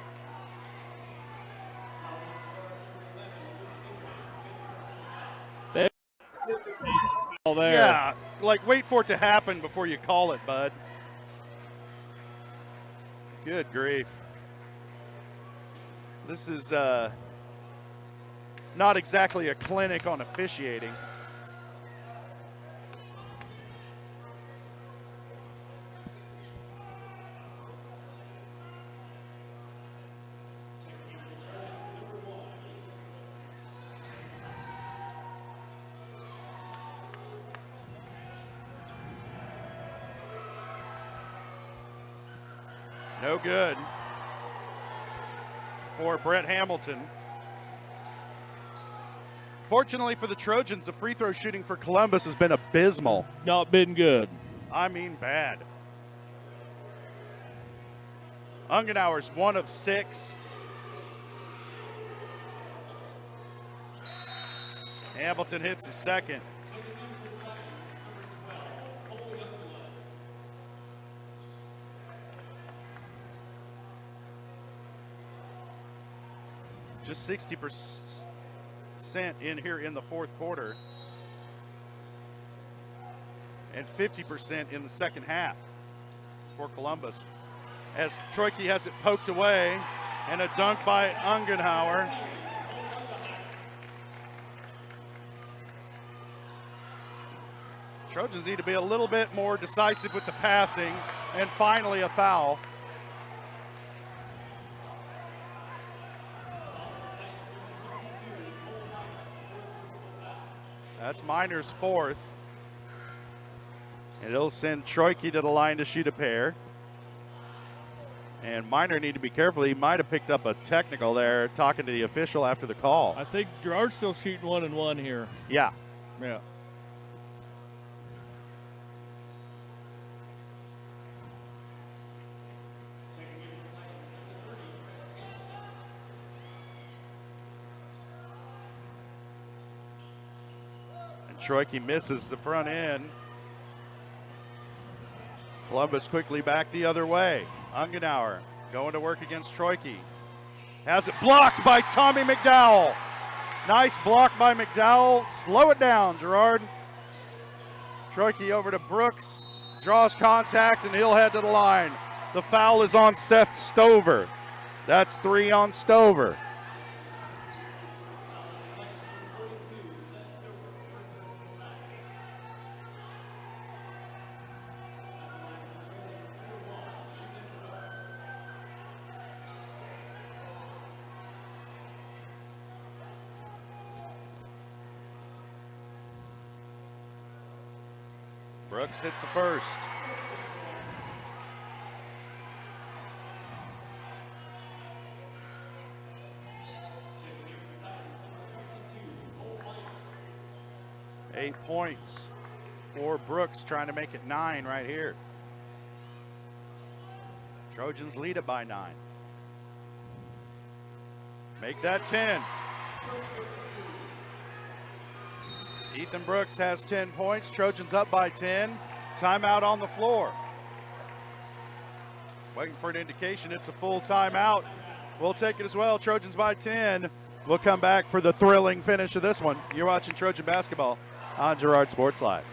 There. Yeah, like wait for it to happen before you call it, bud. Good grief. This is not exactly a clinic on officiating. No good for Brett Hamilton. Fortunately for the Trojans, the free throw shooting for Columbus has been abysmal. Not been good. I mean bad. Ungenauer's 1 of 6. Hamilton hits the second. Just 60% in here in the fourth quarter. And 50% in the second half for Columbus. As Troike has it poked away, and a dunk by Ungenauer. Trojans need to be a little bit more decisive with the passing, and finally a foul. That's Minor's 4th. And it'll send Troike to the line to shoot a pair. And Minor need to be careful. He might have picked up a technical there, talking to the official after the call. I think Girard's still shooting 1-1 here. Yeah. Yeah. Troike misses the front end. Columbus quickly back the other way. Ungenauer going to work against Troike. Has it blocked by Tommy McDowell. Nice block by McDowell. Slow it down, Girard. Troike over to Brooks. Draws contact, and he'll head to the line. The foul is on Seth Stover. That's 3 on Stover. Brooks hits the first. 8 points for Brooks, trying to make it 9 right here. Trojans lead it by 9. Make that 10. Ethan Brooks has 10 points. Trojans up by 10. Timeout on the floor. Waiting for an indication. It's a full timeout. We'll take it as well. Trojans by 10. We'll come back for the thrilling finish of this one. You're watching Trojan basketball on Girard Sports Live.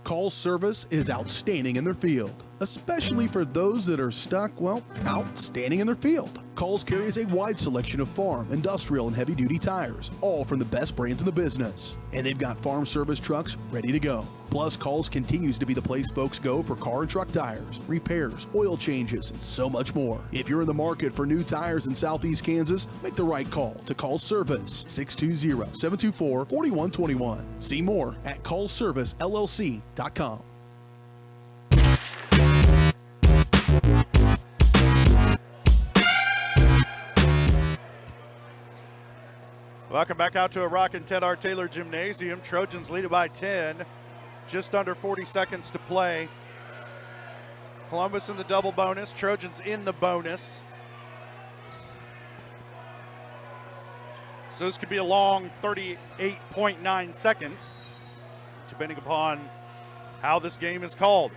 Call's service is outstanding in their field, especially for those that are stuck, well, outstanding in their field. Call's carries a wide selection of farm, industrial, and heavy-duty tires, all from the best brands in the business. And they've got farm service trucks ready to go. Plus, Call's continues to be the place folks go for car and truck tires, repairs, oil changes, and so much more. If you're in the market for new tires in Southeast Kansas, make the right call to Call's Service, 620-724-4121. See more at callservicellc.com. Welcome back out to a rockin' Ted R. Taylor Gymnasium. Trojans lead it by 10. Just under 40 seconds to play. Columbus in the double bonus. Trojans in the bonus. So this could be a long 38.9 seconds, depending upon how this game is called.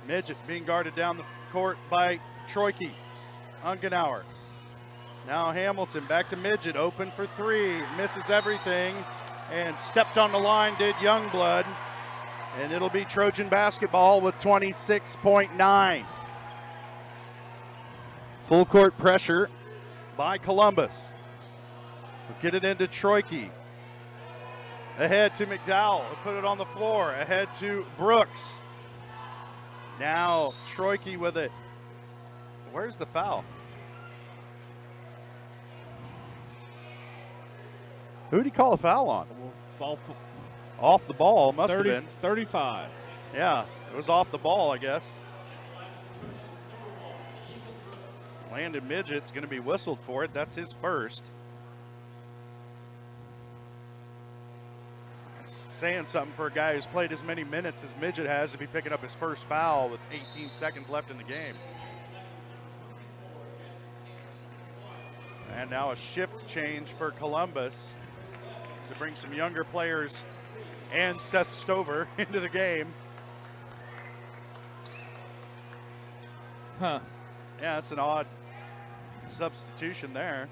Midget being guarded down the court by Troike. Ungenauer. Now Hamilton back to Midget, open for 3, misses everything, and stepped on the line did Youngblood, and it'll be Trojan basketball with 26.9. Full court pressure by Columbus. We'll get it into Troike. Ahead to McDowell, he'll put it on the floor, ahead to Brooks. Now Troike with it. Where's the foul? Who did he call a foul on? Off the ball, must have been. 35. Yeah, it was off the ball, I guess. Landon Midget's going to be whistled for it. That's his first. Saying something for a guy who's played as many minutes as Midget has to be picking up his first foul with 18 seconds left in the game. And now a shift change for Columbus to bring some younger players and Seth Stover into the game. Huh. Yeah, it's an odd substitution there.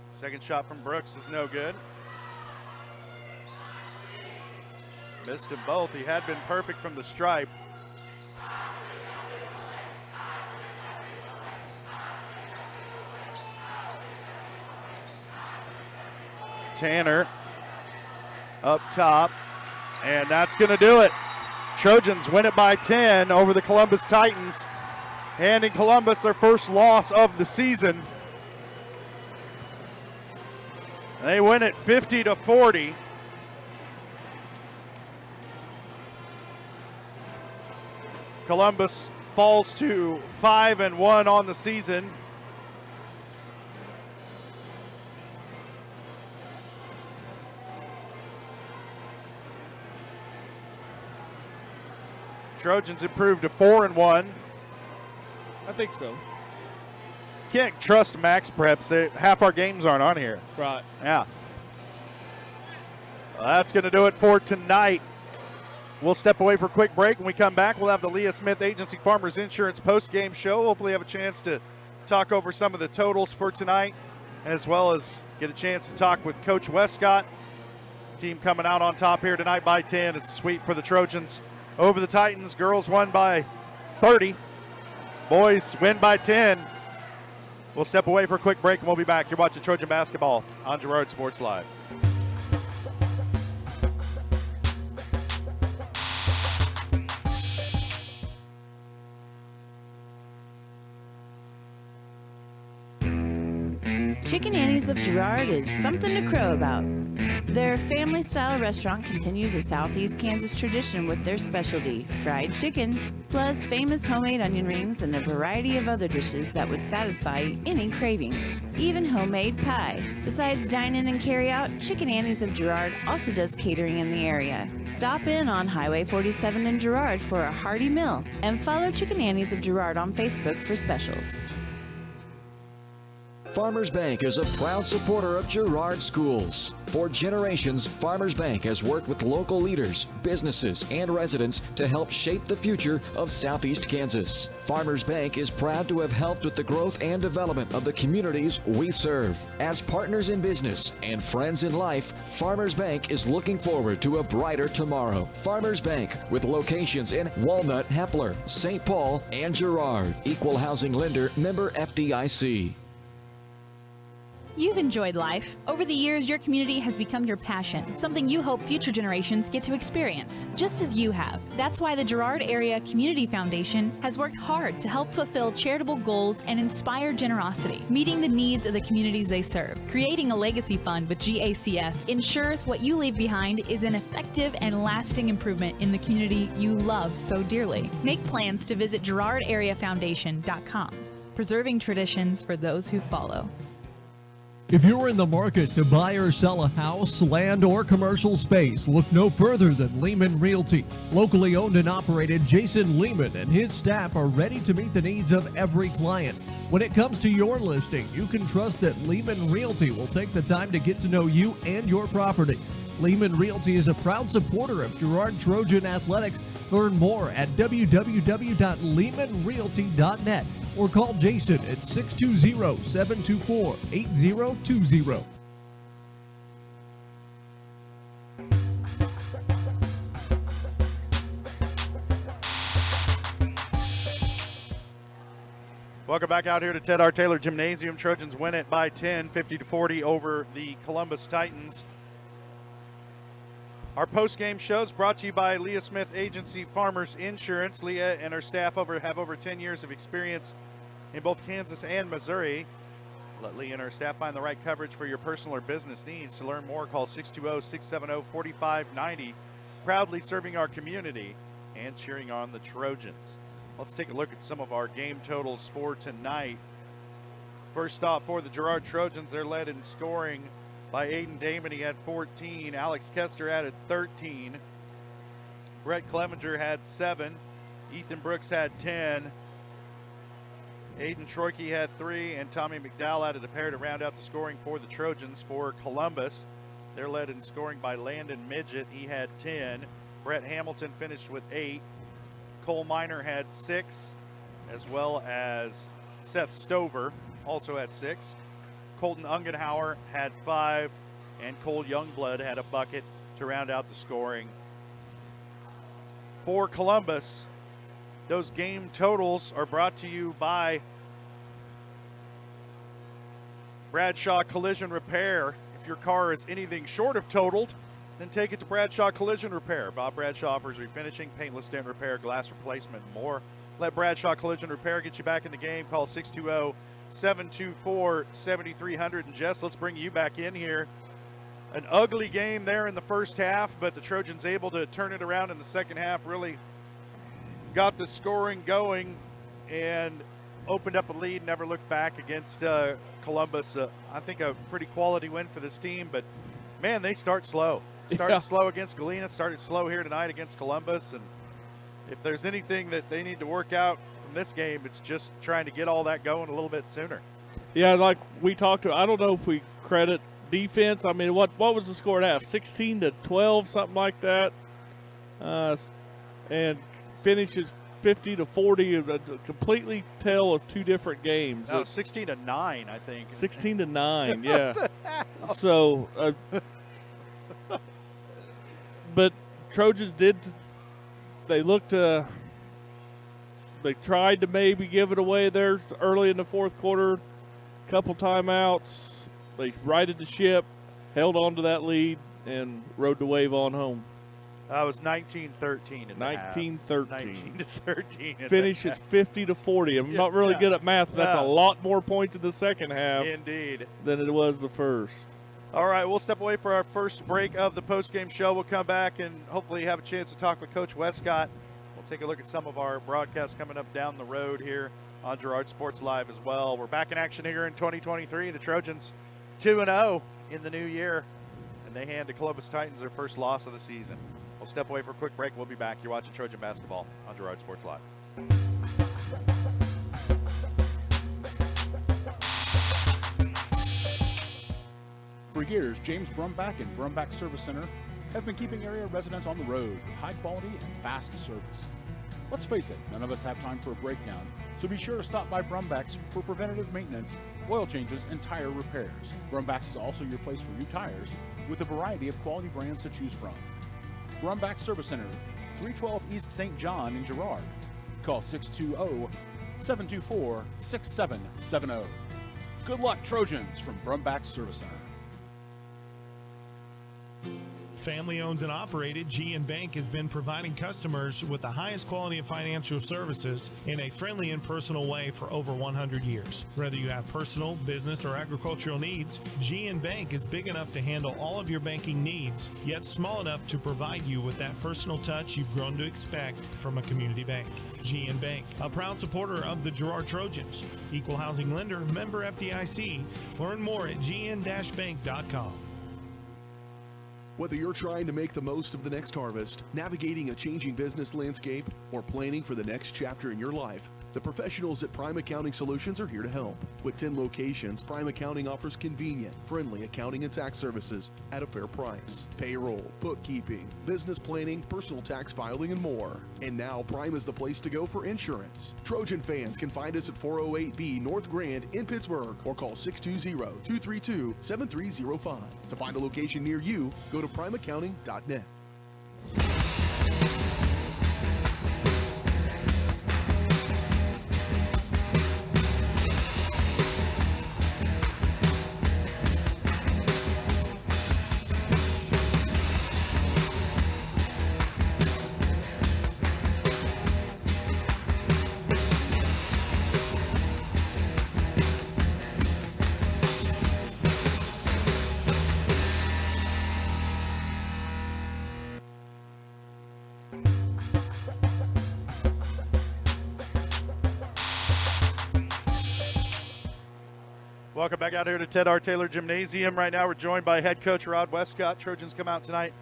Second shot from Brooks is no good. Missed them both. He had been perfect from the stripe. Tanner up top, and that's going to do it. Trojans win it by 10 over the Columbus Titans, handing Columbus their first loss of the season. They win it 50-40. Columbus falls to 5-1 on the season. Trojans improved to 4-1. I think so. Can't trust Max Preps. Half our games aren't on here. Right. Yeah. Well, that's going to do it for tonight. We'll step away for a quick break. When we come back, we'll have the Leah Smith Agency Farmers Insurance post-game show. Hopefully have a chance to talk over some of the totals for tonight, as well as get a chance to talk with Coach Westcott. Team coming out on top here tonight by 10. It's a sweep for the Trojans over the Titans. Girls won by 30. Boys win by 10. We'll step away for a quick break, and we'll be back. You're watching Trojan basketball on Girard Sports Live. Chicken Annie's of Girard is something to crow about. Their family-style restaurant continues a Southeast Kansas tradition with their specialty, fried chicken, plus famous homemade onion rings and a variety of other dishes that would satisfy any cravings, even homemade pie. Besides dine-in and carry-out, Chicken Annie's of Girard also does catering in the area. Stop in on Highway 47 in Girard for a hearty meal, and follow Chicken Annie's of Girard on Facebook for specials. Farmers Bank is a proud supporter of Girard schools. For generations, Farmers Bank has worked with local leaders, businesses, and residents to help shape the future of Southeast Kansas. Farmers Bank is proud to have helped with the growth and development of the communities we serve. As partners in business and friends in life, Farmers Bank is looking forward to a brighter tomorrow. Farmers Bank, with locations in Walnut, Hepler, St. Paul, and Girard. Equal housing lender, member FDIC. You've enjoyed life. Over the years, your community has become your passion, something you hope future generations get to experience, just as you have. That's why the Girard Area Community Foundation has worked hard to help fulfill charitable goals and inspire generosity, meeting the needs of the communities they serve. Creating a legacy fund with GACF ensures what you leave behind is an effective and lasting improvement in the community you love so dearly. Make plans to visit GirardAreaFoundation.com, preserving traditions for those who follow. If you're in the market to buy or sell a house, land, or commercial space, look no further than Lehman Realty. Locally owned and operated, Jason Lehman and his staff are ready to meet the needs of every client. When it comes to your listing, you can trust that Lehman Realty will take the time to get to know you and your property. Lehman Realty is a proud supporter of Girard Trojan Athletics. Learn more at www.lehmanrealty.net or call Jason at 620-724-8020. Welcome back out here to Ted R. Taylor Gymnasium. Trojans win it by 10, 50-40 over the Columbus Titans. Our post-game shows brought to you by Leah Smith Agency Farmers Insurance. Leah and her staff have over 10 years of experience in both Kansas and Missouri. Let Leah and her staff find the right coverage for your personal or business needs. To learn more, call 620-670-4590. Proudly serving our community and cheering on the Trojans. Let's take a look at some of our game totals for tonight. First off, for the Girard Trojans, they're led in scoring by Aiden Damon. He had 14. Alex Kester added 13. Brett Clevenger had 7. Ethan Brooks had 10. Aiden Troike had 3. And Tommy McDowell added a pair to round out the scoring for the Trojans. For Columbus, they're led in scoring by Landon Midget. He had 10. Brett Hamilton finished with 8. Cole Miner had 6, as well as Seth Stover also had 6. Colton Ungenhauer had 5, and Cole Youngblood had a bucket to round out the scoring. For Columbus, those game totals are brought to you by Bradshaw Collision Repair. If your car is anything short of totaled, then take it to Bradshaw Collision Repair. Bob Bradshaw offers refinishing, paintless dent repair, glass replacement, and more. Let Bradshaw Collision Repair get you back in the game. Call 620-724-7300. And Jess, let's bring you back in here. An ugly game there in the first half, but the Trojans able to turn it around in the second half, really got the scoring going and opened up a lead, never looked back against Columbus. I think a pretty quality win for this team, but man, they start slow. Started slow against Galena, started slow here tonight against Columbus, and if there's anything that they need to work out from this game, it's just trying to get all that going a little bit sooner. Yeah, like we talked to, I don't know if we credit defense. I mean, what was the score at half? 16-12, something like that, and finishes 50-40. A completely tale of two different games. No, 16-9, I think. 16-9, yeah. So, but Trojans they tried to maybe give it away there early in the fourth quarter. Couple timeouts. They righted the ship, held on to that lead, and rode the wave on home. It was 19-13 in the half. 19-13. Finish is 50-40. I'm not really good at math, but that's a lot more points in the second half. Indeed. Than it was the first. All right, we'll step away for our first break of the post-game show. We'll come back and hopefully have a chance to talk with Coach Westcott. We'll take a look at some of our broadcasts coming up down the road here on Girard Sports Live as well. We're back in action here in 2023. The Trojans 2-0 in the new year, and they hand to Columbus Titans their first loss of the season. We'll step away for a quick break. We'll be back. You're watching Trojan Basketball on Girard Sports Live. For years, James Brumback and Brumback Service Center have been keeping area residents on the road with high quality and fast service. Let's face it, none of us have time for a breakdown, so be sure to stop by Brumback's for preventative maintenance, oil changes, and tire repairs. Brumback's is also your place for new tires with a variety of quality brands to choose from. Brumback Service Center, 312 East St. John in Girard. Call 620-724-6770. Good luck, Trojans, from Brumback Service Center. Family-owned and operated, G&N Bank has been providing customers with the highest quality of financial services in a friendly and personal way for over 100 years. Whether you have personal, business, or agricultural needs, G&N Bank is big enough to handle all of your banking needs, yet small enough to provide you with that personal touch you've grown to expect from a community bank. G&N Bank, a proud supporter of the Girard Trojans. Equal housing lender, member FDIC. Learn more at gn-bank.com. Whether you're trying to make the most of the next harvest, navigating a changing business landscape, or planning for the next chapter in your life, the professionals at Prime Accounting Solutions are here to help. With 10 locations, Prime Accounting offers convenient, friendly accounting and tax services at a fair price. Payroll, bookkeeping, business planning, personal tax filing, and more. And now Prime is the place to go for insurance. Trojan fans can find us at 408B North Grand in Pittsburgh or call 620-232-7305. To find a location near you, go to primeaccounting.net. Welcome back out here to Ted R. Taylor Gymnasium. Right now we're joined by head coach Rod Westcott. Trojans come out tonight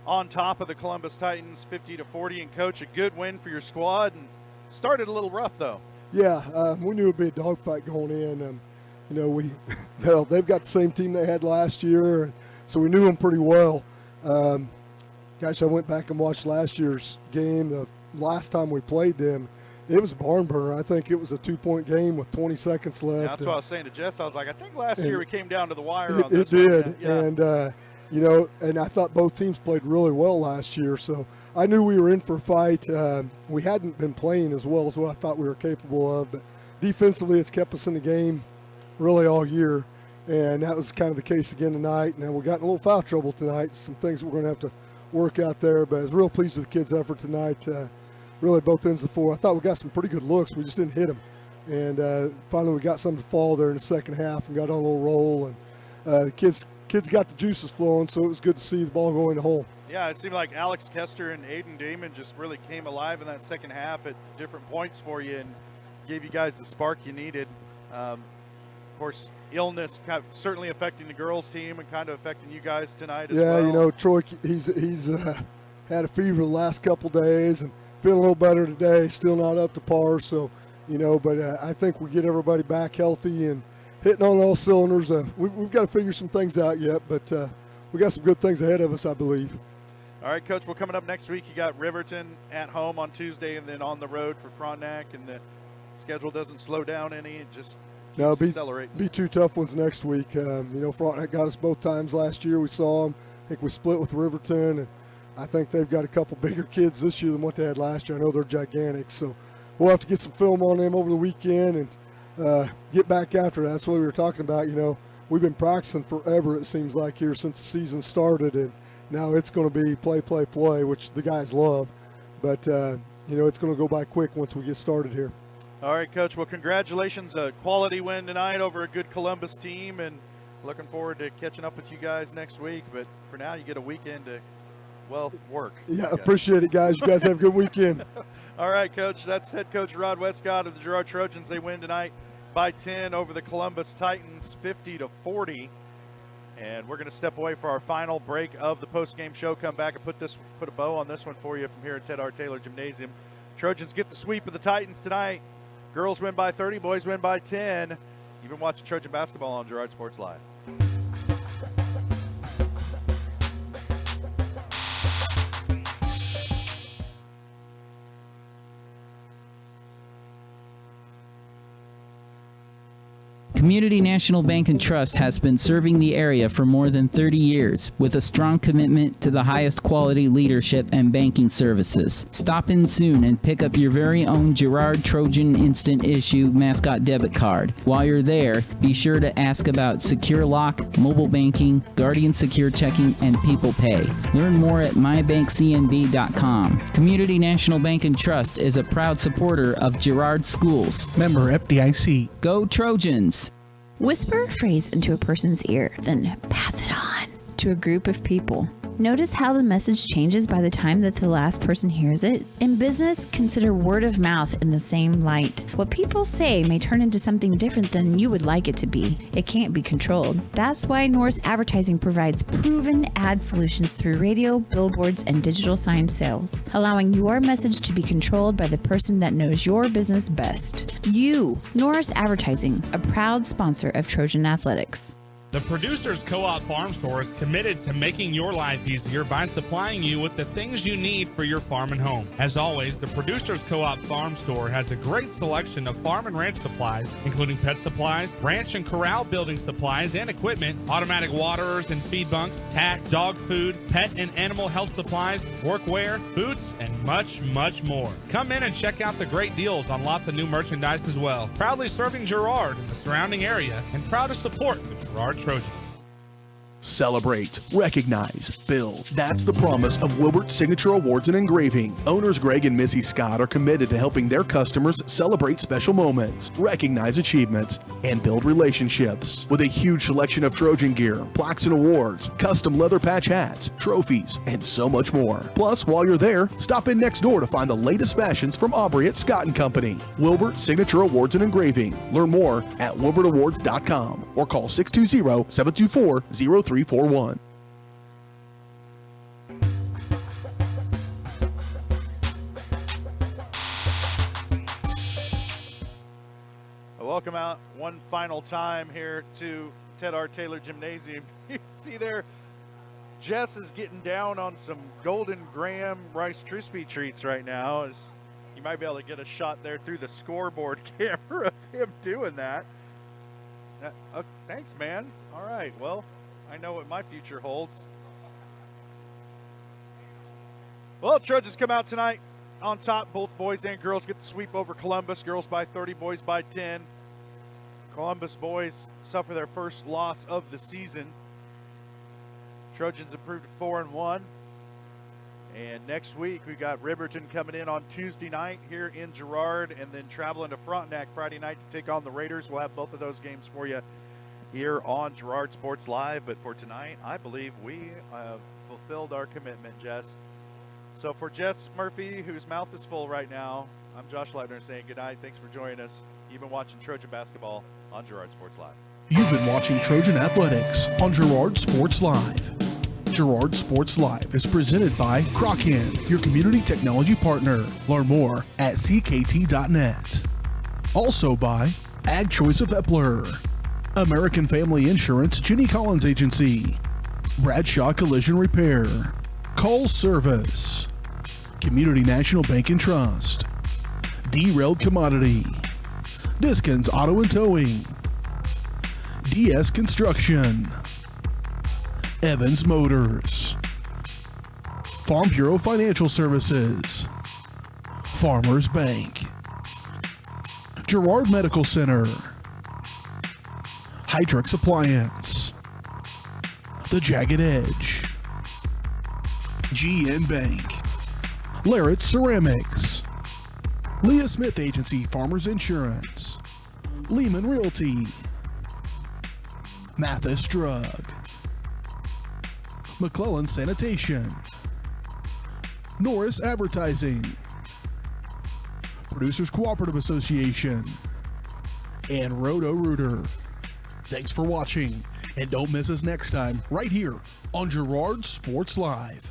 on top of the Columbus Titans 50-40. And coach, a good win for your squad, and started a little rough though. Yeah, we knew it would be a dogfight going in. They've got the same team they had last year, so we knew them pretty well. Gosh, I went back and watched last year's game. The last time we played them, it was a barn burner. I think it was a 2-point game with 20 seconds left. Yeah, that's what I was saying to Jess. I was like, I think last year we came down to the wire on this. It did, yeah. And I thought both teams played really well last year. So I knew we were in for a fight. We hadn't been playing as well as what I thought we were capable of, but defensively, it's kept us in the game really all year, and that was kind of the case again tonight. Now we got in a little foul trouble tonight. Some things we're going to have to work out there, but I was real pleased with the kids' effort tonight. Really both ends of the floor. I thought we got some pretty good looks. We just didn't hit them. And finally we got something to fall there in the second half and got on a little roll. And the kids got the juices flowing, so it was good to see the ball go in the hole. Yeah, it seemed like Alex Kester and Aiden Damon just really came alive in that second half at different points for you and gave you guys the spark you needed. Of course, illness kind of certainly affecting the girls' team and kind of affecting you guys tonight as well. Yeah, Troy, he's had a fever the last couple days and feeling a little better today, still not up to par. So, but I think we get everybody back healthy and hitting on all cylinders. We've got to figure some things out yet, but we got some good things ahead of us, I believe. All right, Coach, well, coming up next week, you got Riverton at home on Tuesday and then on the road for Frontenac, and the schedule doesn't slow down any. It just keeps accelerating. Be two tough ones next week. Frontenac got us both times last year. We saw them. I think we split with Riverton, and I think they've got a couple bigger kids this year than what they had last year. I know they're gigantic, so we'll have to get some film on them over the weekend and get back after that. That's what we were talking about. We've been practicing forever, it seems like, here since the season started, and now it's going to be play, which the guys love. But, it's going to go by quick once we get started here. All right, Coach. Well, congratulations. A quality win tonight over a good Columbus team, and Looking forward to catching up with you guys next week. But for now, you get a weekend to, well, work. Yeah, appreciate it, guys. You guys have a good weekend. All right, Coach. That's head coach Rod Westcott of the Girard Trojans. They win tonight by 10 over the Columbus Titans, 50-40. And we're going to step away for our final break of the post-game show. Come back and put a bow on this one for you from here at Ted R. Taylor Gymnasium. Trojans get the sweep of the Titans tonight. Girls win by 30, boys win by 10. You've been watching Trojan basketball on Girard Sports Live. Community National Bank and Trust has been serving the area for more than 30 years with a strong commitment to the highest quality leadership and banking services. Stop in soon and pick up your very own Girard Trojan Instant Issue mascot debit card. While you're there, be sure to ask about Secure Lock, mobile banking, Guardian Secure Checking, and People Pay. Learn more at mybankcnb.com. Community National Bank and Trust is a proud supporter of Girard Schools. Member FDIC. Go Trojans! Whisper a phrase into a person's ear, then pass it on to a group of people. Notice how the message changes by the time that the last person hears it? In business, consider word of mouth in the same light. What people say may turn into something different than you would like it to be. It can't be controlled. That's why Norris Advertising provides proven ad solutions through radio, billboards, and digital sign sales, allowing your message to be controlled by the person that knows your business best. You, Norris Advertising, a proud sponsor of Trojan Athletics. The Producers Co-op Farm Store is committed to making your life easier by supplying you with the things you need for your farm and home. As always, the Producers Co-op Farm Store has a great selection of farm and ranch supplies, including pet supplies, ranch and corral building supplies and equipment, automatic waterers and feed bunks, tack, dog food, pet and animal health supplies, workwear, boots, and much, much more. Come in and check out the great deals on lots of new merchandise as well. Proudly serving Girard and the surrounding area, and proud to support the Girard Trojans. Celebrate, recognize, build. That's the promise of Wilbert's Signature Awards and Engraving. Owners Greg and Missy Scott are committed to helping their customers celebrate special moments, recognize achievements, and build relationships. With a huge selection of Trojan gear, plaques and awards, custom leather patch hats, trophies, and so much more. Plus, while you're there, stop in next door to find the latest fashions from Aubrey at Scott & Company. Wilbert Signature Awards and Engraving. Learn more at wilbertawards.com or call 620-724-0341. Welcome out one final time here to Ted R. Taylor Gymnasium. You see there, Jess is getting down on some Golden Graham Rice Krispie treats right now. You might be able to get a shot there through the scoreboard camera of him doing that. Thanks, man. All right, well, I know what my future holds. Well, Trojans come out tonight on top. Both boys and girls get the sweep over Columbus. Girls by 30, boys by 10. Columbus boys suffer their first loss of the season. Trojans improved to 4-1. And next week, we got Riverton coming in on Tuesday night here in Girard, and then traveling to Frontenac Friday night to take on the Raiders. We'll have both of those games for you here on Girard Sports Live. But for tonight, I believe we have fulfilled our commitment, Jess. So for Jess Murphy, whose mouth is full right now, I'm Josh Leitner saying good night. Thanks for joining us. You've been watching Trojan basketball on Girard Sports Live. You've been watching Trojan Athletics on Girard Sports Live. Girard Sports Live is presented by Crocan, your community technology partner. Learn more at ckt.net. Also by Ag Choice of Epler, American Family Insurance, Jenny Collins Agency, Bradshaw Collision Repair, Call Service, Community National Bank and Trust, Derailed Commodity, Diskins Auto and Towing, DS Construction, Evans Motors, Farm Bureau Financial Services, Farmers Bank, Girard Medical Center, Hydrix Appliance, The Jagged Edge, GN Bank, Larrett Ceramics, Leah Smith Agency Farmers Insurance, Lehman Realty, Mathis Drug, McClellan Sanitation, Norris Advertising, Producers Cooperative Association, and Roto-Rooter. Thanks for watching, and don't miss us next time right here on Girard Sports Live.